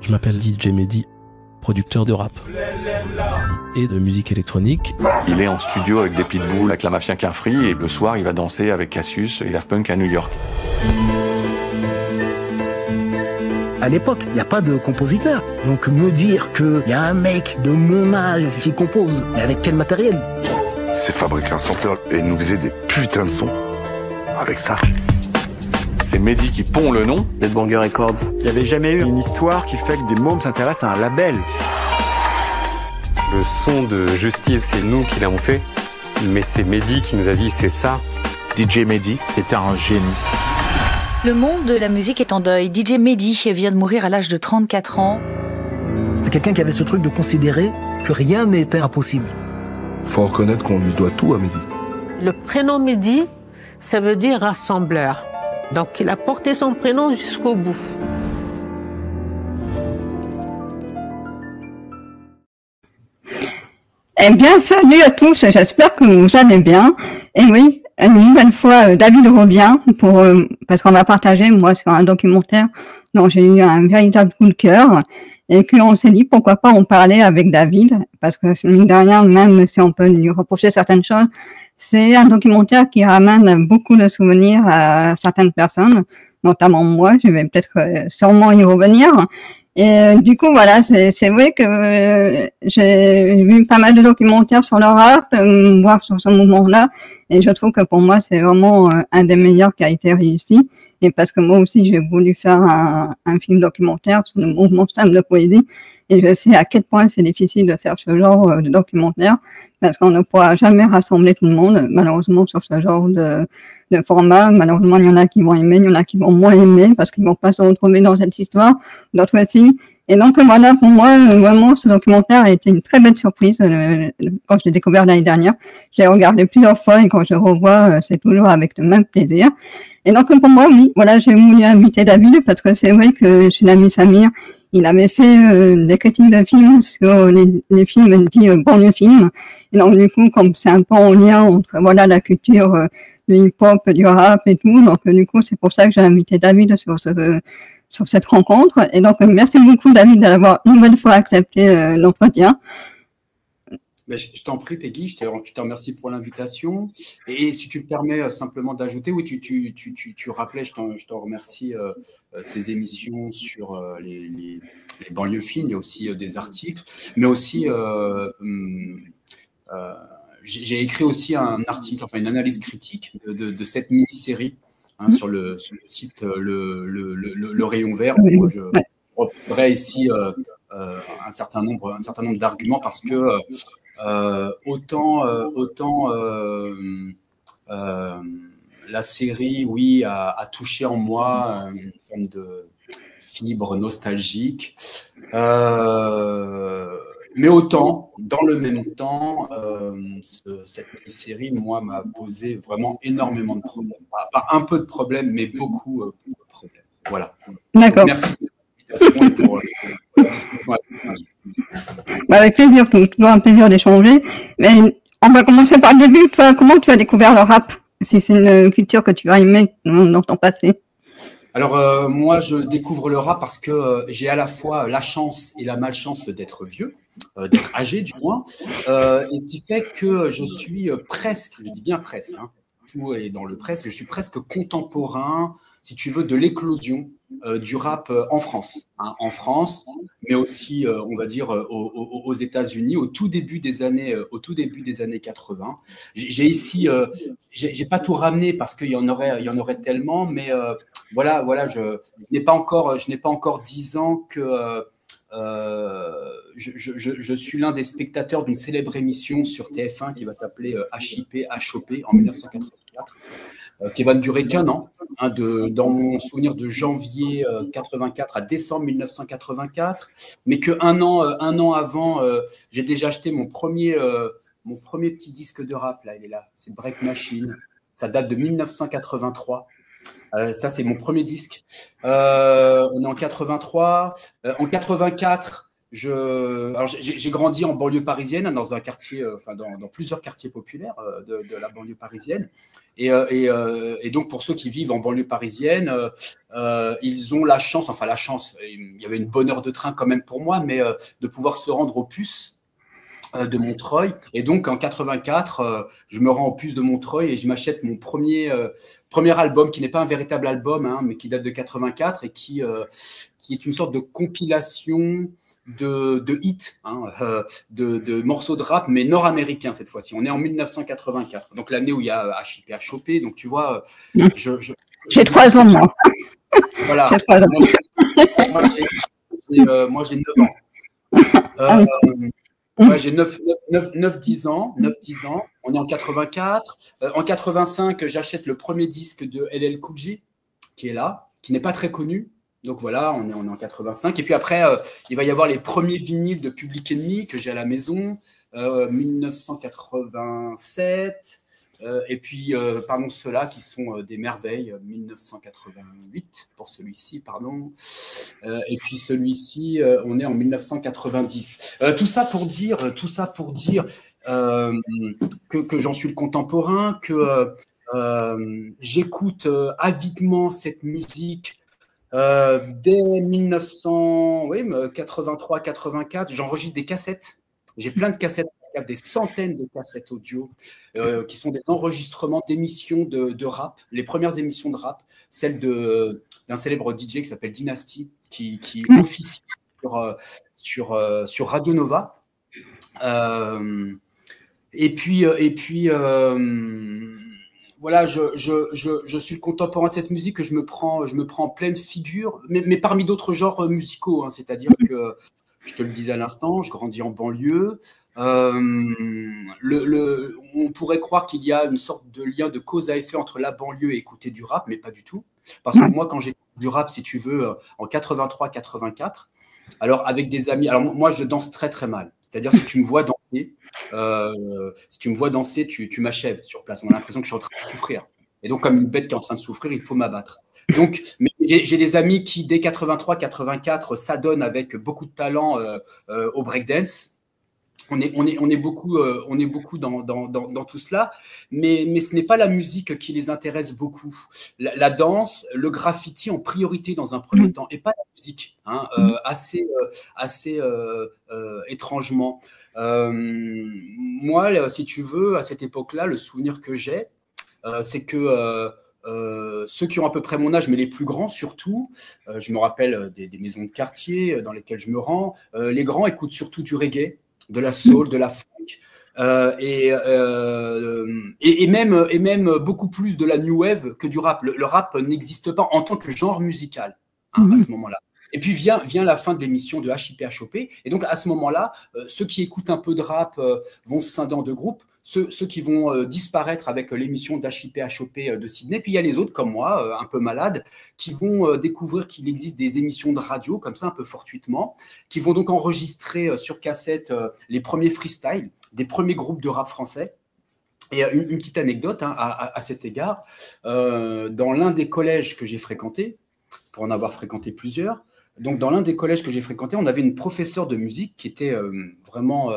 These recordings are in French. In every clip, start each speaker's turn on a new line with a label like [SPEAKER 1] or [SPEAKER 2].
[SPEAKER 1] Je m'appelle DJ Mehdi, producteur de rap et de musique électronique.
[SPEAKER 2] Il est en studio avec des pitbulls, avec la mafia Quin Free, et le soir, il va danser avec Cassius et Daft Punk à New York.
[SPEAKER 3] À l'époque, il n'y a pas de compositeur. Donc me dire qu'il y a un mec de mon âge qui compose, mais avec quel matériel?
[SPEAKER 4] C'est fabriquer un chanteur et nous faisait des putains de sons avec ça.
[SPEAKER 2] C'est Mehdi qui pond le nom.
[SPEAKER 5] Dead Banger Records.
[SPEAKER 6] Il n'y avait jamais eu une histoire qui fait que des mômes s'intéressent à un label.
[SPEAKER 7] Le son de Justice, c'est nous qui l'avons fait, mais c'est Mehdi qui nous a dit c'est ça.
[SPEAKER 8] DJ Mehdi était un génie.
[SPEAKER 9] Le monde de la musique est en deuil. DJ Mehdi vient de mourir à l'âge de 34 ans.
[SPEAKER 3] C'était quelqu'un qui avait ce truc de considérer que rien n'était impossible.
[SPEAKER 4] Faut reconnaître qu'on lui doit tout à Mehdi.
[SPEAKER 10] Le prénom Mehdi, ça veut dire rassembleur. Donc il a porté son prénom jusqu'au bout.
[SPEAKER 11] Eh bien, salut à tous, j'espère que vous allez bien. Et oui, une nouvelle fois, David revient parce qu'on va partager, moi, sur un documentaire dont j'ai eu un véritable coup de cœur et qu'on s'est dit pourquoi pas en parler avec David, parce que mine de rien, même si on peut lui reprocher certaines choses, c'est un documentaire qui ramène beaucoup de souvenirs à certaines personnes, notamment moi, je vais peut-être sûrement y revenir. Et du coup, voilà, c'est vrai que j'ai vu pas mal de documentaires sur le rap, voire sur ce mouvement-là, et je trouve que pour moi, c'est vraiment un des meilleurs qui a été réussi. Et parce que moi aussi, j'ai voulu faire un film documentaire sur le mouvement slam de poésie, et je sais à quel point c'est difficile de faire ce genre de documentaire, parce qu'on ne pourra jamais rassembler tout le monde, malheureusement, sur ce genre de format. Malheureusement, il y en a qui vont aimer, il y en a qui vont moins aimer, parce qu'ils vont pas se retrouver dans cette histoire, d'autres aussi. Et donc, voilà, pour moi, vraiment, ce documentaire a été une très belle surprise quand je l'ai découvert l'année dernière. Je l'ai regardé plusieurs fois et quand je le revois, c'est toujours avec le même plaisir. Et donc, pour moi, oui, voilà, j'ai voulu inviter David parce que c'est vrai que chez l'ami Samir, il avait fait des critiques de films sur les films dits banlieue films. Et donc, du coup, comme c'est un peu en lien entre, voilà, la culture du hip-hop, du rap et tout, donc, du coup, c'est pour ça que j'ai invité David sur cette rencontre. Et donc, merci beaucoup, David, d'avoir une nouvelle fois accepté l'entretien.
[SPEAKER 12] Je t'en prie, Peggy, je te remercie pour l'invitation. Et si tu me permets simplement d'ajouter, oui, tu rappelais, je t'en remercie, ces émissions sur les banlieues films, il y a aussi des articles, mais aussi, j'ai écrit aussi un article, enfin une analyse critique de cette mini-série sur le site le Rayon Vert. Moi, je reprendrai ici un certain nombre d'arguments parce que autant la série, oui, a touché en moi une forme de fibre nostalgique, mais autant, dans le même temps, cette série, moi, m'a posé vraiment énormément de problèmes. Pas un peu de problèmes, mais beaucoup de problèmes. Voilà.
[SPEAKER 11] D'accord.
[SPEAKER 12] Donc, merci pour la discussion.
[SPEAKER 11] Avec plaisir, toujours un plaisir d'échanger. Mais on va commencer par le début. Toi, comment tu as découvert le rap? Si c'est une culture que tu as aimée dans ton passé.
[SPEAKER 12] Alors, moi, je découvre le rap parce que j'ai à la fois la chance et la malchance d'être vieux, d'être âgé du moins, et ce qui fait que je suis presque, je dis bien presque, tout est dans le presque, je suis presque contemporain, si tu veux, de l'éclosion du rap en France, mais aussi, on va dire, aux États-Unis, au tout début des années 80. J'ai pas tout ramené parce qu'il y en aurait tellement, mais voilà, je n'ai pas encore 10 ans que je suis l'un des spectateurs d'une célèbre émission sur TF1 qui va s'appeler HIP en 1984. Qui va ne durer qu'un an, dans mon souvenir de janvier 84 à décembre 1984, mais qu'un an avant, j'ai déjà acheté mon premier petit disque de rap, là, il est là, c'est Break Machine, ça date de 1983. Ça, c'est mon premier disque. On est en 83. En 84, J'ai grandi en banlieue parisienne, dans un quartier, dans plusieurs quartiers populaires de la banlieue parisienne. Et donc, pour ceux qui vivent en banlieue parisienne, ils ont la chance, il y avait une bonne heure de train quand même pour moi, mais de pouvoir se rendre aux Puces de Montreuil. Et donc, en 84, je me rends aux Puces de Montreuil et je m'achète mon premier album, qui n'est pas un véritable album, hein, mais qui date de 84 et qui est une sorte de compilation de hits, hein, de morceaux de rap, mais nord-américains cette fois-ci. On est en 1984, donc l'année où il y a HIP-HOP. Donc, tu vois,
[SPEAKER 11] j'ai 3 ans, moi.
[SPEAKER 12] Voilà. Moi, j'ai 9 ans. Ouais, j'ai 9-10 ans. On est en 84. En 85, j'achète le premier disque de LL Cool J, qui est là, qui n'est pas très connu. Donc voilà, on est en 85. Et puis après, il va y avoir les premiers vinyles de Public Enemy que j'ai à la maison, 1987. Et puis, pardon, ceux-là qui sont des merveilles, 1988 pour celui-ci, pardon. Et puis celui-ci, on est en 1990. Tout ça pour dire que j'en suis le contemporain, que j'écoute avidement cette musique dès 1983-84. J'enregistre des cassettes. J'ai plein de cassettes. Il y a des centaines de cassettes audio qui sont des enregistrements d'émissions de rap, les premières émissions de rap, celle d'un célèbre DJ qui s'appelle Dynasty, qui officie sur Radio Nova. Et puis voilà, je suis le contemporain de cette musique que je me prends en pleine figure, mais parmi d'autres genres musicaux, hein, c'est-à-dire que, je te le disais à l'instant, je grandis en banlieue. On pourrait croire qu'il y a une sorte de lien de cause à effet entre la banlieue et écouter du rap, mais pas du tout. Parce que moi, quand j'écoute du rap, si tu veux, en 83-84, alors avec des amis, alors moi, je danse très très mal. C'est-à-dire, si tu me vois danser, tu m'achèves sur place. On a l'impression que je suis en train de souffrir. Et donc, comme une bête qui est en train de souffrir, il faut m'abattre. Donc, mais j'ai des amis qui, dès 83-84, s'adonnent avec beaucoup de talent au breakdance. On est beaucoup dans tout cela, mais ce n'est pas la musique qui les intéresse beaucoup. La danse, le graffiti en priorité dans un premier temps, et pas la musique, hein, assez étrangement. Moi, si tu veux, à cette époque-là, le souvenir que j'ai, c'est que ceux qui ont à peu près mon âge, mais les plus grands surtout, je me rappelle des maisons de quartier dans lesquelles je me rends, les grands écoutent surtout du reggae, de la soul, de la funk, et même beaucoup plus de la new wave que du rap. Le rap n'existe pas en tant que genre musical, hein, à ce moment-là. Et puis vient la fin de l'émission de HIP-HOP, et donc à ce moment-là, ceux qui écoutent un peu de rap vont se scinder en deux groupes, ceux qui vont disparaître avec l'émission d'HIP-HOP de Sydney, puis il y a les autres comme moi, un peu malades, qui vont découvrir qu'il existe des émissions de radio, comme ça un peu fortuitement, qui vont donc enregistrer sur cassette les premiers freestyles des premiers groupes de rap français. Et une petite anecdote, hein, à cet égard, dans l'un des collèges que j'ai fréquenté, pour en avoir fréquenté plusieurs, donc dans l'un des collèges que j'ai fréquenté, on avait une professeure de musique qui était vraiment...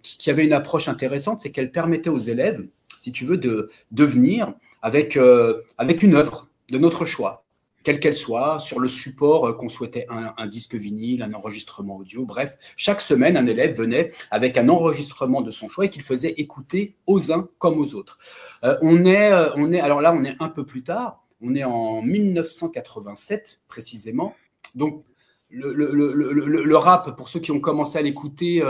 [SPEAKER 12] qui avait une approche intéressante, c'est qu'elle permettait aux élèves, si tu veux, de venir avec une œuvre de notre choix, quelle qu'elle soit, sur le support qu'on souhaitait, un disque vinyle, un enregistrement audio, bref. Chaque semaine, un élève venait avec un enregistrement de son choix et qu'il faisait écouter aux uns comme aux autres. Alors là, on est un peu plus tard, on est en 1987 précisément, donc le rap, pour ceux qui ont commencé à l'écouter,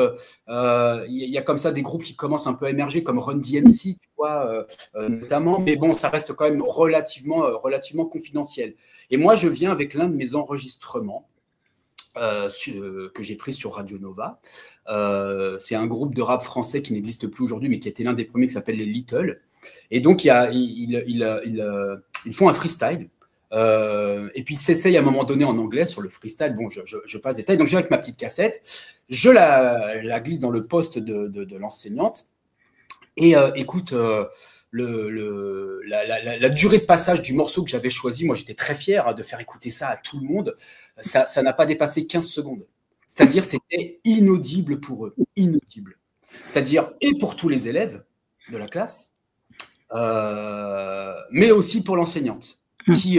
[SPEAKER 12] il y a comme ça des groupes qui commencent un peu à émerger, comme Run DMC, tu vois, notamment. Mais bon, ça reste quand même relativement confidentiel. Et moi, je viens avec l'un de mes enregistrements que j'ai pris sur Radio Nova. C'est un groupe de rap français qui n'existe plus aujourd'hui, mais qui était l'un des premiers, qui s'appelle les Little. Et donc, ils font un freestyle. Et puis, ils s'essayent à un moment donné en anglais sur le freestyle. Bon, je passe des détails. Donc, je viens avec ma petite cassette, je la glisse dans le poste de l'enseignante. Et écoute, la durée de passage du morceau que j'avais choisi, moi j'étais très fier de faire écouter ça à tout le monde, ça n'a pas dépassé 15 secondes. C'est-à-dire c'était inaudible pour eux, inaudible. C'est-à-dire et pour tous les élèves de la classe, mais aussi pour l'enseignante qui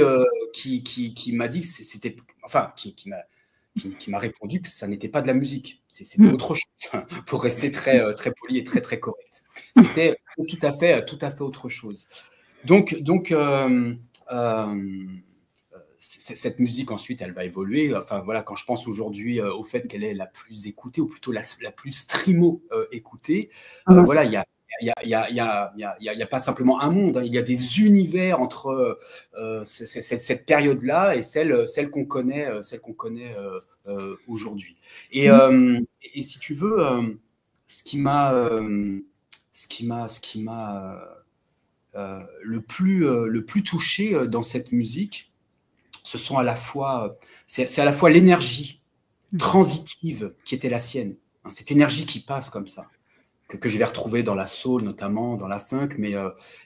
[SPEAKER 12] m'a dit que c'était, enfin qui m'a répondu que ça n'était pas de la musique, c'était autre chose, pour rester très, très poli et très, très correct. C'était tout à fait autre chose. Donc cette musique, ensuite, elle va évoluer. Enfin, voilà, quand je pense aujourd'hui au fait qu'elle est la plus écoutée, ou plutôt la plus streamo écoutée, voilà, il y a pas simplement un monde, hein, il y a des univers entre cette période-là et celle qu'on connaît, aujourd'hui. Et si tu veux, ce qui m'a le plus touché dans cette musique, ce sont à la fois, c'est à la fois l'énergie transitive qui était la sienne, hein, cette énergie qui passe comme ça, que je vais retrouver dans la soul notamment, dans la funk, mais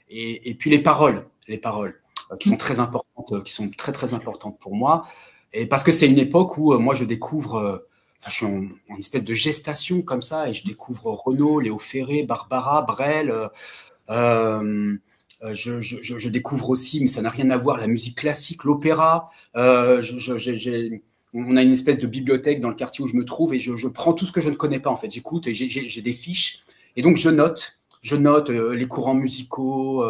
[SPEAKER 12] et puis les paroles qui sont très importantes, qui sont très très importantes pour moi, et parce que c'est une époque où moi je découvre, je suis en espèce de gestation comme ça, et je découvre Renaud, Léo Ferré, Barbara, Brel. Je découvre aussi, mais ça n'a rien à voir, la musique classique, l'opéra. On a une espèce de bibliothèque dans le quartier où je me trouve, et je prends tout ce que je ne connais pas en fait. J'écoute et j'ai des fiches, et donc je note les courants musicaux,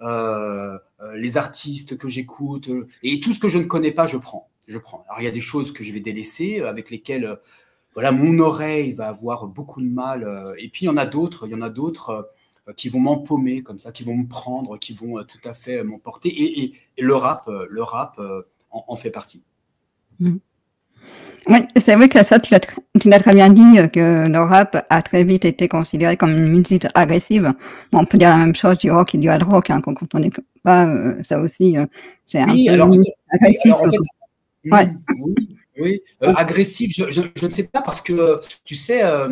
[SPEAKER 12] les artistes que j'écoute, et tout ce que je ne connais pas, je prends. Alors il y a des choses que je vais délaisser, avec lesquelles voilà, mon oreille va avoir beaucoup de mal, et puis il y en a d'autres qui vont m'empaumer comme ça, qui vont me prendre, qui vont tout à fait m'emporter, et le rap en fait partie.
[SPEAKER 11] Oui, c'est vrai que ça, tu l'as très bien dit, que le rap a très vite été considéré comme une musique agressive. Bon, on peut dire la même chose du rock et du hard rock, hein, quand on n'est pas, ça aussi, c'est un peu agressif.
[SPEAKER 12] Alors, en fait, oui. Agressif, je ne sais pas, parce que tu sais, alors,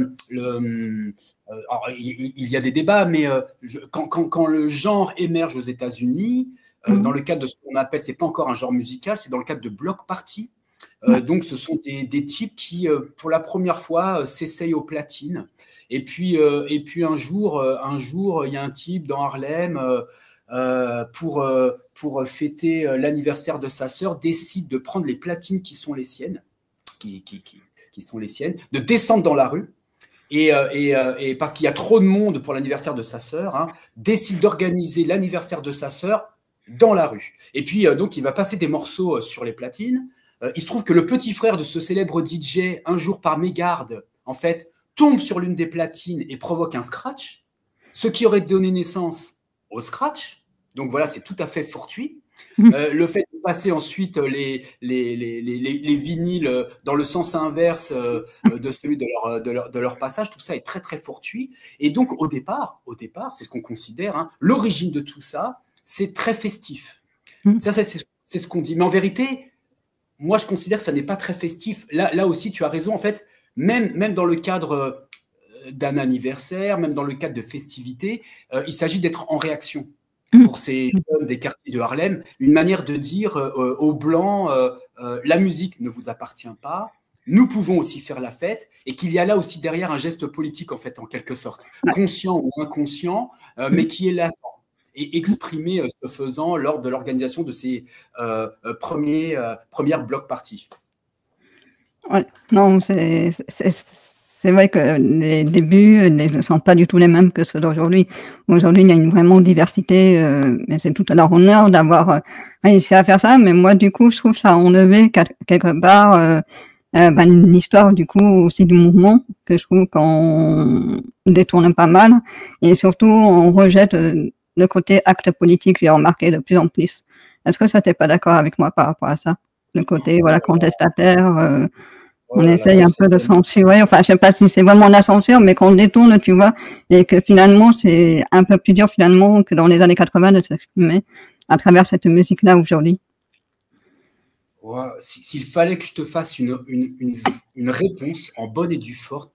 [SPEAKER 12] il y a des débats, mais quand le genre émerge aux États-Unis, dans le cadre de ce qu'on appelle, c'est pas encore un genre musical, c'est dans le cadre de block party. Donc, ce sont des types qui, pour la première fois, s'essayent aux platines. Et puis un jour, il y a un type dans Harlem, pour fêter l'anniversaire de sa sœur, décide de prendre les platines qui sont les siennes, qui sont les siennes, de descendre dans la rue. Et parce qu'il y a trop de monde pour l'anniversaire de sa sœur, hein, décide d'organiser l'anniversaire de sa sœur dans la rue. Et puis, donc, il va passer des morceaux sur les platines. Il se trouve que le petit frère de ce célèbre DJ, un jour par mégarde, en fait, tombe sur l'une des platines et provoque un scratch, ce qui aurait donné naissance au scratch. Donc voilà, c'est tout à fait fortuit. Le fait de passer ensuite les vinyles dans le sens inverse de celui de leur passage, tout ça est très très fortuit. Et donc au départ, c'est ce qu'on considère, hein, l'origine de tout ça, c'est très festif. Ça c'est ce qu'on dit. Mais en vérité, moi je considère que ça n'est pas très festif. Là aussi, tu as raison. En fait, même dans le cadre d'un anniversaire, même dans le cadre de festivités, il s'agit d'être en réaction. Pour ces jeunes des quartiers de Harlem, une manière de dire aux Blancs, la musique ne vous appartient pas, nous pouvons aussi faire la fête, et qu'il y a là aussi derrière un geste politique, en fait, en quelque sorte, conscient ou inconscient, mais qui est latent, et exprimé ce faisant lors de l'organisation de ces premières block parties. Ouais, non, c'est vrai que les débuts ne sont pas du tout les mêmes que ceux d'aujourd'hui. Aujourd'hui, il y a une vraiment diversité, mais c'est tout à leur honneur d'avoir réussi à faire ça. Mais moi, du coup, je trouve ça a enlevé quelque part une histoire, du coup, aussi du mouvement, que je trouve qu'on détourne pas mal. Et surtout, on rejette le côté acte politique, j'ai remarqué de plus en plus. Est-ce que ça, t'es pas d'accord avec moi par rapport à ça? Le côté, voilà, contestataire, on essaye un peu de censurer, enfin, je sais pas si c'est vraiment la censure, mais qu'on détourne, tu vois, et que finalement, c'est un peu plus dur, finalement, que dans les années 80 de s'exprimer à travers cette musique-là aujourd'hui. Ouais, s'il fallait que je te fasse une réponse en bonne et due forme,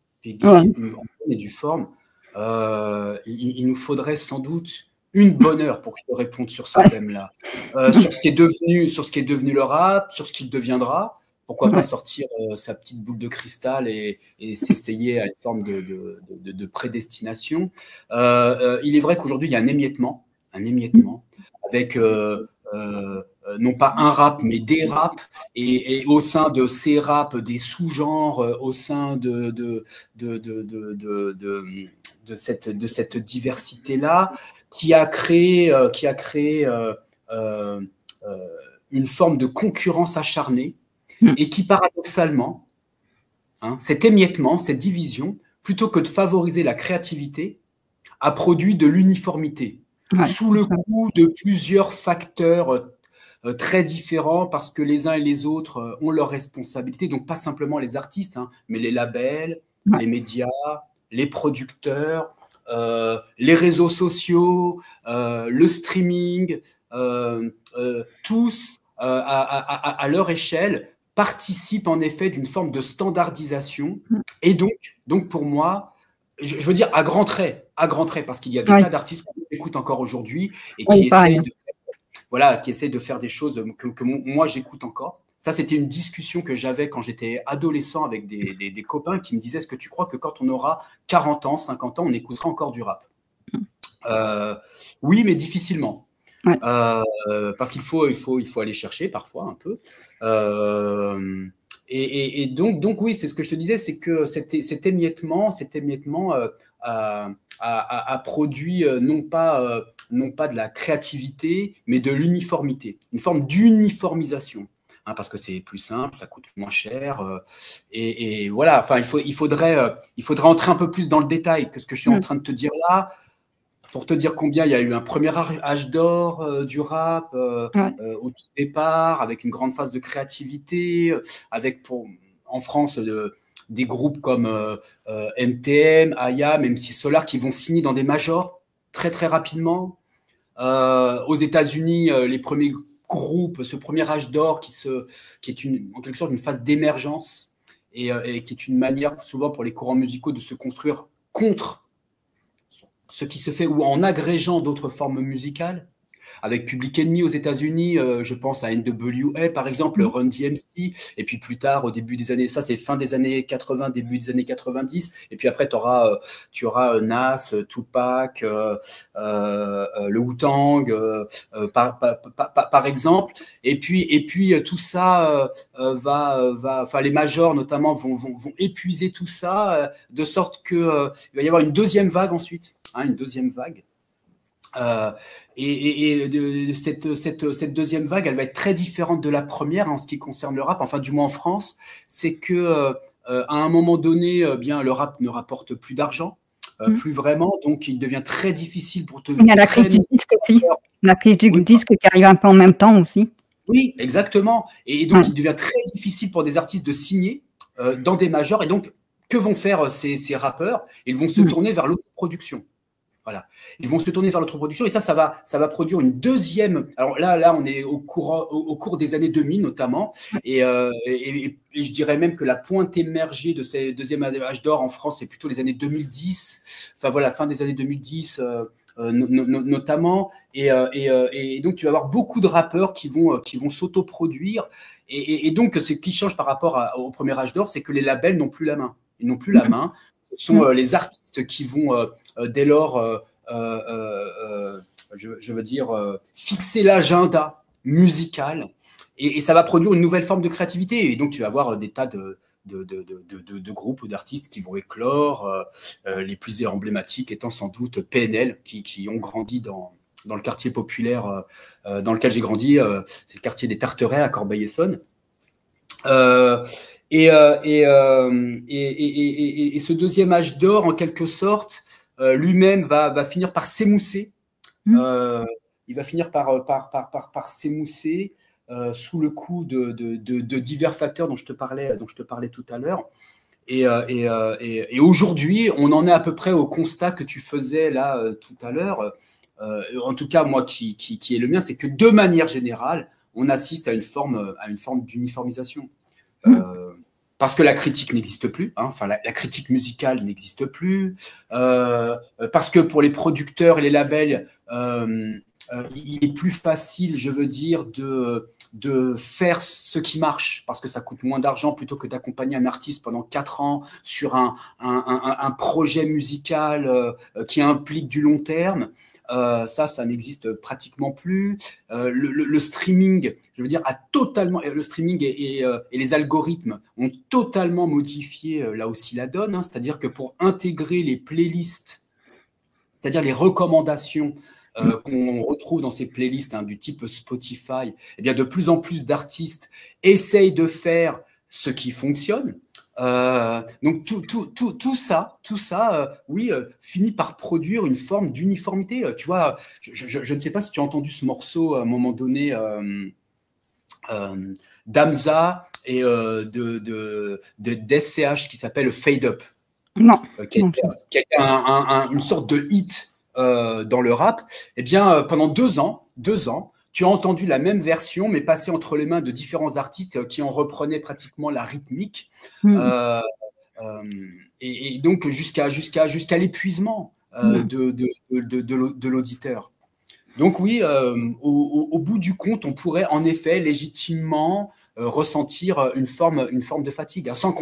[SPEAKER 12] il nous faudrait sans doute une bonne heure pour que je te réponde sur ce thème-là, sur ce qui est devenu le rap, sur ce qu'il deviendra. Pourquoi pas sortir sa petite boule de cristal et s'essayer à une forme de prédestination. Il est vrai qu'aujourd'hui, il y a un émiettement avec non pas un rap, mais des raps, et au sein de ces raps, des sous-genres, au sein de cette diversité-là, qui a créé une forme de concurrence acharnée, et qui paradoxalement, cet émiettement, cette division, plutôt que de favoriser la créativité, a produit de l'uniformité, sous le coup de plusieurs facteurs très différents, parce que les uns et les autres ont leurs responsabilités, donc pas simplement les artistes, mais les labels, les médias, les producteurs, les réseaux sociaux, le streaming, tous, à leur échelle, participent en effet d'une forme de standardisation. Et donc pour moi, je veux dire à grands traits, parce qu'il y a des tas d'artistes qu'on écoute encore aujourd'hui et qui essayent de faire des choses que moi j'écoute encore. Ça, c'était une discussion que j'avais quand j'étais adolescent avec des copains qui me disaient: est-ce que tu crois que quand on aura 40 ans, 50 ans, on écoutera encore du rap? Oui, mais difficilement. Parce qu'il faut aller chercher parfois un peu. Et donc oui, c'est ce que je te disais, c'est que cet émiettement a produit non pas de la créativité, mais de l'uniformité, une forme d'uniformisation. Parce que c'est plus simple, ça coûte moins cher, et voilà. Enfin, il faudrait entrer un peu plus dans le détail que ce que je suis en train de te dire là, pour te dire combien il y a eu un premier âge d'or du rap au tout départ, avec une grande phase de créativité, avec en France des groupes comme NTM, IAM, MC Solar, qui vont signer dans des majors très très rapidement. Aux États-Unis, les premiers groupes, ce premier âge d'or qui est en quelque sorte une phase d'émergence et qui est une manière souvent pour les courants musicaux de se construire contre ce qui se fait ou en agrégeant d'autres formes musicales. Avec Public Enemy aux États-Unis, je pense à NWA par exemple, Run DMC, et puis plus tard au début des années, ça c'est fin des années 80, début des années 90, et puis après tu auras Nas, Tupac, le Wu-Tang par exemple, et puis tout ça enfin les majors notamment vont épuiser tout ça, de sorte que il va y avoir une deuxième vague ensuite, une deuxième vague. Cette deuxième vague, elle va être très différente de la première en ce qui concerne le rap, enfin du moins en France. C'est que à un moment donné, bien le rap ne rapporte plus d'argent, plus vraiment, donc il devient très difficile pour te.
[SPEAKER 11] Il y a la crise du disque aussi, la crise du disque qui arrive un peu en même temps aussi.
[SPEAKER 12] Oui, exactement. Et donc il devient très difficile pour des artistes de signer dans des majors. Et donc que vont faire ces rappeurs? Ils vont se tourner vers l'autoproduction. Voilà. Ils vont se tourner vers l'autoproduction et ça va produire une deuxième. Alors là, on est au cours des années 2000 notamment, et je dirais même que la pointe émergée de ces deuxième âge d'or en France, c'est plutôt les années 2010. Enfin voilà, fin des années 2010 notamment, et donc tu vas avoir beaucoup de rappeurs qui vont s'autoproduire, et donc ce qui change par rapport au premier âge d'or, c'est que les labels n'ont plus la main. Ils n'ont plus la main. Ce sont les artistes qui vont dès lors, je veux dire, fixer l'agenda musical, et ça va produire une nouvelle forme de créativité. Et donc, tu vas avoir des tas de groupes ou d'artistes qui vont éclore, les plus emblématiques étant sans doute PNL, qui ont grandi dans le quartier populaire dans lequel j'ai grandi. C'est le quartier des Tarterets à Corbeil-Essonnes. Et ce deuxième âge d'or, en quelque sorte, lui-même va finir par s'émousser. Il va finir par s'émousser sous le coup de divers facteurs dont je te parlais tout à l'heure. Et aujourd'hui, on en est à peu près au constat que tu faisais là tout à l'heure. En tout cas, moi, qui est le mien, c'est que de manière générale, on assiste à une forme d'uniformisation. parce que la critique n'existe plus, hein, enfin la critique musicale n'existe plus, parce que pour les producteurs et les labels, il est plus facile, je veux dire, de faire ce qui marche, parce que ça coûte moins d'argent plutôt que d'accompagner un artiste pendant 4 ans sur un projet musical qui implique du long terme. Ça n'existe pratiquement plus. Le streaming, je veux dire, le streaming et les algorithmes ont totalement modifié là aussi la donne. Hein, c'est-à-dire que pour intégrer les playlists, c'est-à-dire les recommandations qu'on retrouve dans ces playlists du type Spotify, eh bien de plus en plus d'artistes essayent de faire ce qui fonctionne. Donc tout ça, oui, finit par produire une forme d'uniformité. Tu vois, je ne sais pas si tu as entendu ce morceau à un moment donné d'Amza et de d'SCH qui s'appelle Fade Up.
[SPEAKER 11] Non.
[SPEAKER 12] Qui a été une sorte de hit dans le rap. Eh bien, pendant 2 ans, tu as entendu la même version, mais passée entre les mains de différents artistes qui en reprenaient pratiquement la rythmique. Et donc, jusqu'à l'épuisement de l'auditeur. Donc oui, au bout du compte, on pourrait en effet légitimement ressentir une forme de fatigue, hein, sans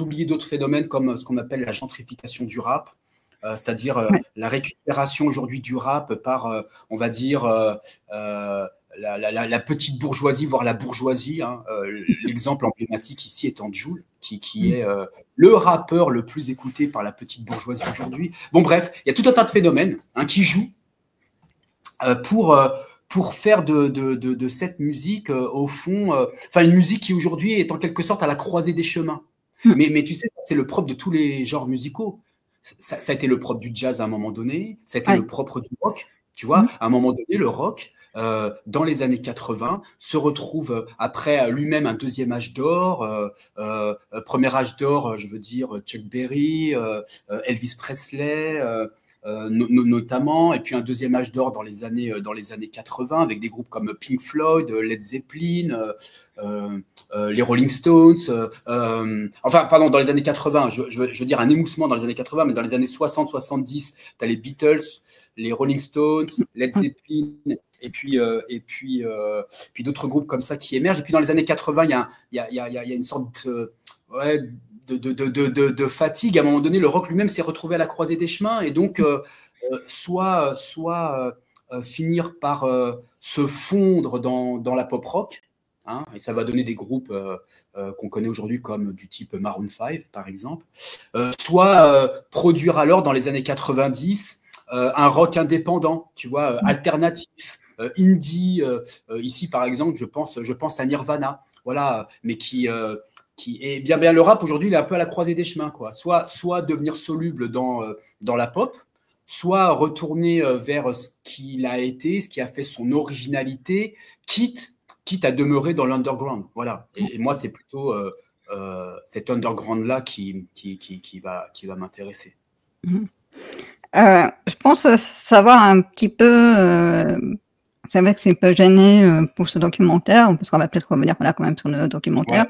[SPEAKER 12] oublier d'autres phénomènes comme ce qu'on appelle la gentrification du rap. C'est-à-dire la récupération aujourd'hui du rap par, on va dire, la petite bourgeoisie, voire la bourgeoisie. Hein. L'exemple emblématique ici étant Jul, qui est le rappeur le plus écouté par la petite bourgeoisie aujourd'hui. Bon, bref, il y a tout un tas de phénomènes qui jouent pour faire de cette musique, au fond, une musique qui aujourd'hui est en quelque sorte à la croisée des chemins. Mais tu sais, c'est le propre de tous les genres musicaux. Ça a été le propre du jazz à un moment donné, ça a été le propre du rock, tu vois. À un moment donné, le rock, dans les années 80, se retrouve après lui-même un deuxième âge d'or, premier âge d'or, je veux dire Chuck Berry, Elvis Presley, notamment, et puis un deuxième âge d'or dans les années 80 avec des groupes comme Pink Floyd, Led Zeppelin, les Rolling Stones, dans les années 80, je veux dire un émoussement dans les années 80, mais dans les années 60-70, tu as les Beatles, les Rolling Stones, Led Zeppelin, et puis d'autres groupes comme ça qui émergent. Et puis dans les années 80, il y a une sorte de fatigue. À un moment donné, le rock lui-même s'est retrouvé à la croisée des chemins, et donc soit finir par se fondre dans la pop rock, hein, et ça va donner des groupes qu'on connaît aujourd'hui comme du type Maroon 5 par exemple, soit produire alors dans les années 90 un rock indépendant, tu vois, alternatif, indie, ici par exemple je pense à Nirvana, voilà, mais qui est bien le rap aujourd'hui, il est un peu à la croisée des chemins, quoi. Soit devenir soluble dans la pop, soit retourner vers ce qu'il a été, ce qui a fait son originalité, quitte à demeurer dans l'underground. Voilà. Et moi, c'est plutôt cet underground-là qui va m'intéresser.
[SPEAKER 11] Je pense savoir un petit peu. C'est vrai que c'est un peu gêné pour ce documentaire, parce qu'on va peut-être revenir là quand même sur le documentaire.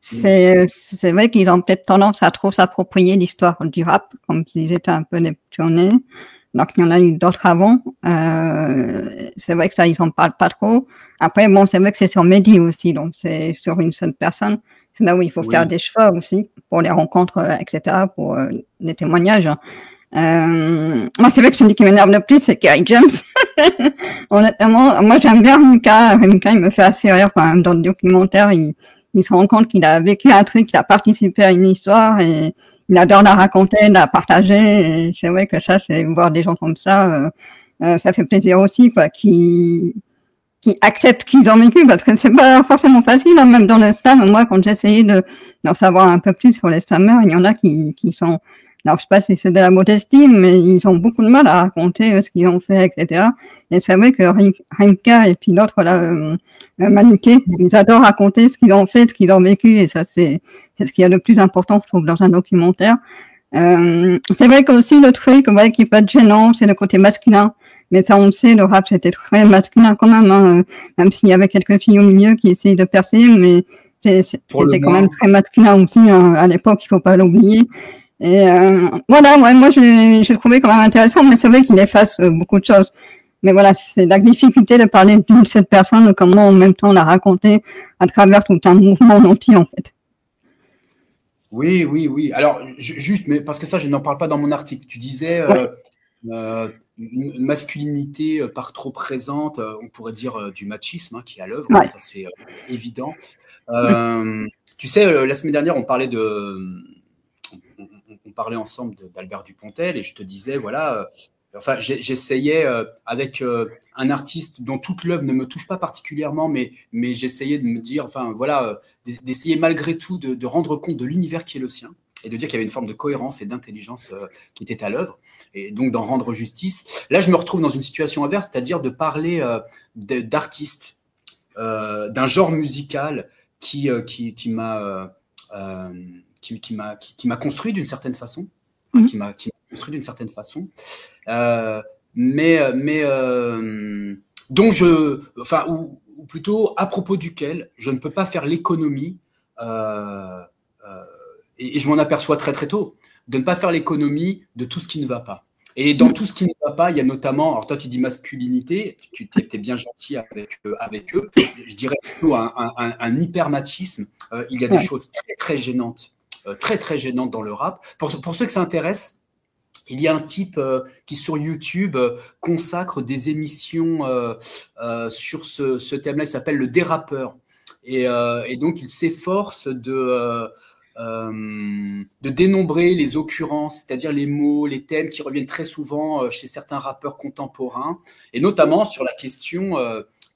[SPEAKER 11] Ouais. C'est vrai qu'ils ont peut-être tendance à trop s'approprier l'histoire du rap, comme s'ils étaient un peu des pionniers. Donc il y en a eu d'autres avant. C'est vrai que ça, ils en parlent pas trop. Après, bon, c'est vrai que c'est sur Mehdi aussi, donc c'est sur une seule personne. C'est là où il faut faire des choix aussi pour les rencontres, etc., pour les témoignages. Moi, c'est vrai que celui qui m'énerve le plus, c'est Kerry James. Honnêtement, moi, j'aime bien Rimka. Rimka, il me fait assez rire quand même dans le documentaire. Il se rend compte qu'il a vécu un truc, qu'il a participé à une histoire et il adore la raconter, la partager. Et c'est vrai que ça, c'est voir des gens comme ça, ça fait plaisir aussi, quoi, qui acceptent qu'ils ont vécu, parce que c'est pas forcément facile, hein, même dans les slams. Moi, quand j'ai essayé d'en savoir un peu plus sur les slammers, il y en a qui sont, alors je sais pas si c'est de la modestie, mais ils ont beaucoup de mal à raconter ce qu'ils ont fait, etc. Et c'est vrai que Rimka et puis l'autre là, Manuké, ils adorent raconter ce qu'ils ont fait, ce qu'ils ont vécu, et ça c'est ce qu'il y a de plus important, je trouve, dans un documentaire. C'est vrai qu'aussi le truc, ouais, qui peut être gênant, c'est le côté masculin. Mais ça, on le sait, le rap, c'était très masculin quand même, hein, même s'il y avait quelques filles au milieu qui essayaient de percer, mais C'était quand même très masculin aussi à l'époque, il faut pas l'oublier. Et voilà, ouais, moi j'ai trouvé quand même intéressant, mais c'est vrai qu'il efface beaucoup de choses. Mais voilà, c'est la difficulté de parler d'une seule personne, comment en même temps la raconter à travers tout un mouvement entier en fait.
[SPEAKER 12] Oui, oui, oui. Alors, juste, mais parce que ça, je n'en parle pas dans mon article. Tu disais une masculinité par trop présente, on pourrait dire du machisme qui est à l'œuvre, ça c'est évident. Tu sais, la semaine dernière, on parlait on parlait ensemble d'Albert Dupontel et je te disais, voilà, enfin, j'essayais avec un artiste dont toute l'œuvre ne me touche pas particulièrement, mais j'essayais de me dire, enfin voilà, d'essayer malgré tout de rendre compte de l'univers qui est le sien et de dire qu'il y avait une forme de cohérence et d'intelligence qui était à l'œuvre et donc d'en rendre justice. Là, je me retrouve dans une situation inverse, c'est-à-dire de parler d'artistes, d'un genre musical qui m'a construit d'une certaine façon, qui m'a construit d'une certaine façon. Ou plutôt à propos duquel je ne peux pas faire l'économie, et je m'en aperçois très très tôt, de ne pas faire l'économie de tout ce qui ne va pas. Et dans tout ce qui ne va pas, il y a notamment, alors toi tu dis masculinité, tu es bien gentil avec eux, je dirais plutôt un hypermachisme. Il y a des choses très très gênantes, très très gênantes dans le rap. Pour ceux que ça intéresse, il y a un type qui, sur YouTube, consacre des émissions sur ce thème-là. Il s'appelle le dérapeur. Et donc, il s'efforce de dénombrer les occurrences, c'est-à-dire les mots, les thèmes qui reviennent très souvent chez certains rappeurs contemporains, et notamment sur la question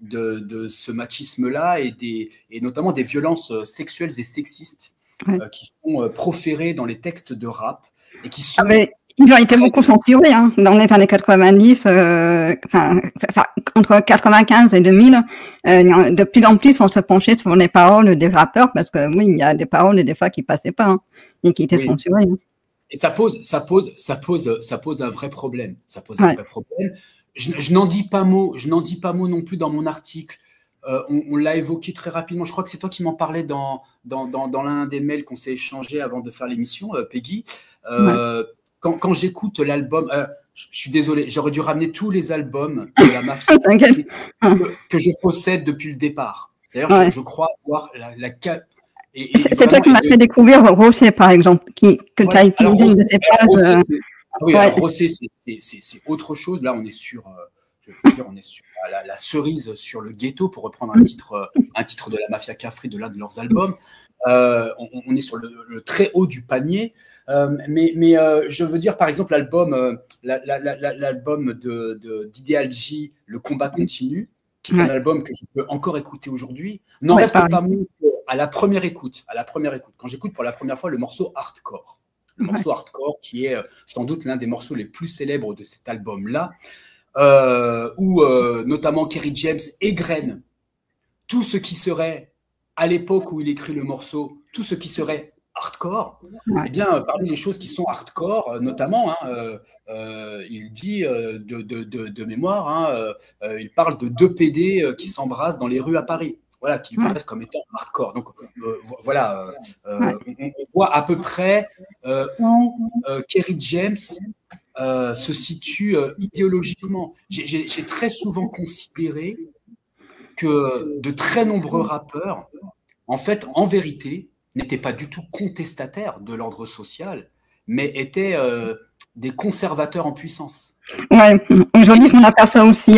[SPEAKER 12] de ce machisme-là et notamment des violences sexuelles et sexistes qui sont proférées dans les textes de rap et qui sont...
[SPEAKER 11] Ils ont été beaucoup censurés dans les années 90, entre 95 et 2000. De plus en plus, on se penchait sur les paroles des rappeurs parce que oui, il y a des paroles des fois qui passaient pas et qui étaient censurées.
[SPEAKER 12] Et ça pose un vrai problème. Ça pose un vrai problème. Je n'en dis pas mot. Je n'en dis pas mot non plus dans mon article. On l'a évoqué très rapidement. Je crois que c'est toi qui m'en parlais dans l'un des mails qu'on s'est échangés avant de faire l'émission, Peggy. Quand j'écoute l'album, je suis désolé, j'aurais dû ramener tous les albums de la Mafia que je possède depuis le départ. C'est-à-dire, je crois avoir la
[SPEAKER 11] c'est toi qui m'as fait découvrir Rossé, par exemple, que tu as utilisé une de ces phrases.
[SPEAKER 12] Oui, Rossé, c'est autre chose. Là, on est sur, on est sur la cerise sur le ghetto, pour reprendre un titre de la Mafia Cafri de l'un de leurs albums. On est sur le très haut du panier, mais je veux dire, par exemple, l'album d'Ideal J, Le combat continue, qui est un album que je peux encore écouter aujourd'hui, n'en reste pas moins à la première écoute, quand j'écoute pour la première fois le morceau Hardcore, qui est sans doute l'un des morceaux les plus célèbres de cet album-là, où notamment Kerry James égrène tout ce qui serait, à l'époque où il écrit le morceau, tout ce qui serait hardcore, eh bien, parmi les choses qui sont hardcore, notamment, il dit de mémoire, il parle de 2 PD qui s'embrassent dans les rues à Paris, voilà, qui paraissent comme étant hardcore. Donc voilà, on voit à peu près où Kerry James se situe idéologiquement. J'ai très souvent considéré que de très nombreux rappeurs, en fait, en vérité, n'étaient pas du tout contestataires de l'ordre social, mais étaient des conservateurs en puissance.
[SPEAKER 11] Ouais, aujourd'hui, je m'en aperçois aussi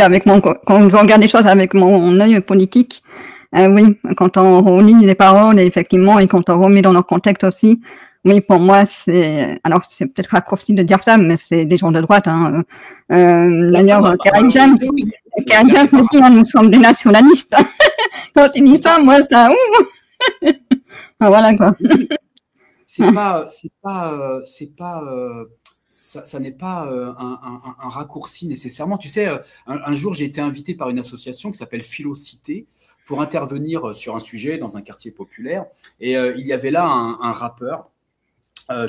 [SPEAKER 11] quand je regarde les choses avec mon œil politique. Oui, quand on relit les paroles, effectivement, et quand on remet dans leur contexte aussi. Oui, pour moi, c'est peut-être raccourci de dire ça, mais c'est des gens de droite. D'ailleurs, Kerry James me dit, nous sommes des nationalistes. Quand il dit ça, moi, ça, voilà, quoi.
[SPEAKER 12] Ça n'est pas un raccourci nécessairement. Tu sais, un jour, j'ai été invité par une association qui s'appelle Philocité pour intervenir sur un sujet dans un quartier populaire. Et il y avait là un rappeur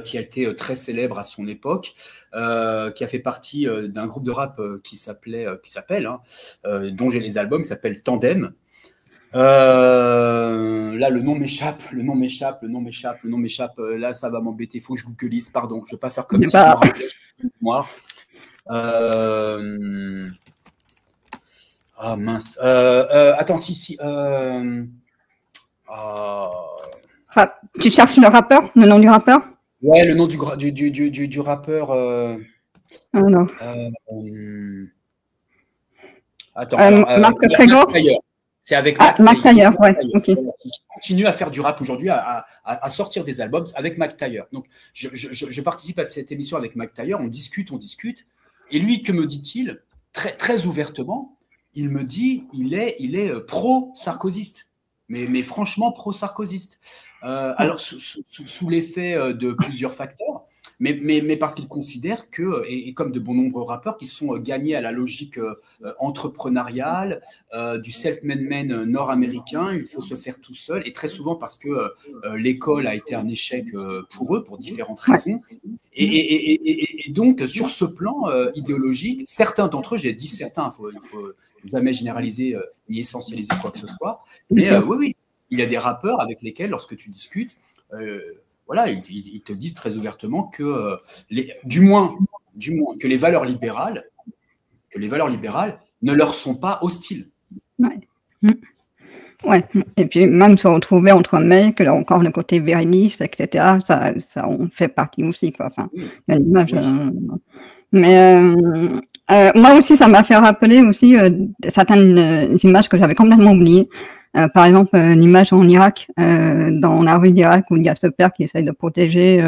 [SPEAKER 12] qui a été très célèbre à son époque, qui a fait partie d'un groupe de rap qui s'appelle, dont j'ai les albums, qui s'appelle Tandem. Là, là, le nom m'échappe. Là, ça va m'embêter. Il faut que je googlise. Pardon, je ne vais pas faire comme si je me rappelais. Moi. Ah mince. Attends, si.
[SPEAKER 11] Tu cherches le rappeur, le nom du rappeur?
[SPEAKER 12] Ouais, le nom du rappeur.
[SPEAKER 11] Alors.
[SPEAKER 12] Attends.
[SPEAKER 11] Marc Trégor.
[SPEAKER 12] C'est avec
[SPEAKER 11] Mac Taylor, ouais. Okay.
[SPEAKER 12] Qui continue à faire du rap aujourd'hui, à sortir des albums avec Mac Taylor. Donc, je participe à cette émission avec Mac Taylor, on discute. Et lui, que me dit-il? Très ouvertement, il me dit, il est pro-sarkozyste. Mais franchement, pro-sarkozyste. Alors, sous l'effet de plusieurs facteurs, mais parce qu'il considère que, et comme de bon nombreux rappeurs qui sont gagnés à la logique entrepreneuriale, du self-made man nord-américain, il faut se faire tout seul, et très souvent parce que l'école a été un échec pour eux, pour différentes raisons. Et donc, sur ce plan idéologique, certains d'entre eux, j'ai dit certains, il faut jamais généraliser ni essentialiser quoi que ce soit, mais oui, il y a des rappeurs avec lesquels, lorsque tu discutes, voilà, ils te disent très ouvertement que, du moins, que les valeurs libérales ne leur sont pas hostiles.
[SPEAKER 11] Ouais. Et puis même se retrouver entre mecs, là encore le côté viriliste, etc., ça en fait partie aussi, quoi. Enfin, l'image. Mais moi aussi, ça m'a fait rappeler aussi certaines images que j'avais complètement oubliées. Par exemple, l'image en Irak, dans la rue d'Irak, où il y a ce père qui essaye de protéger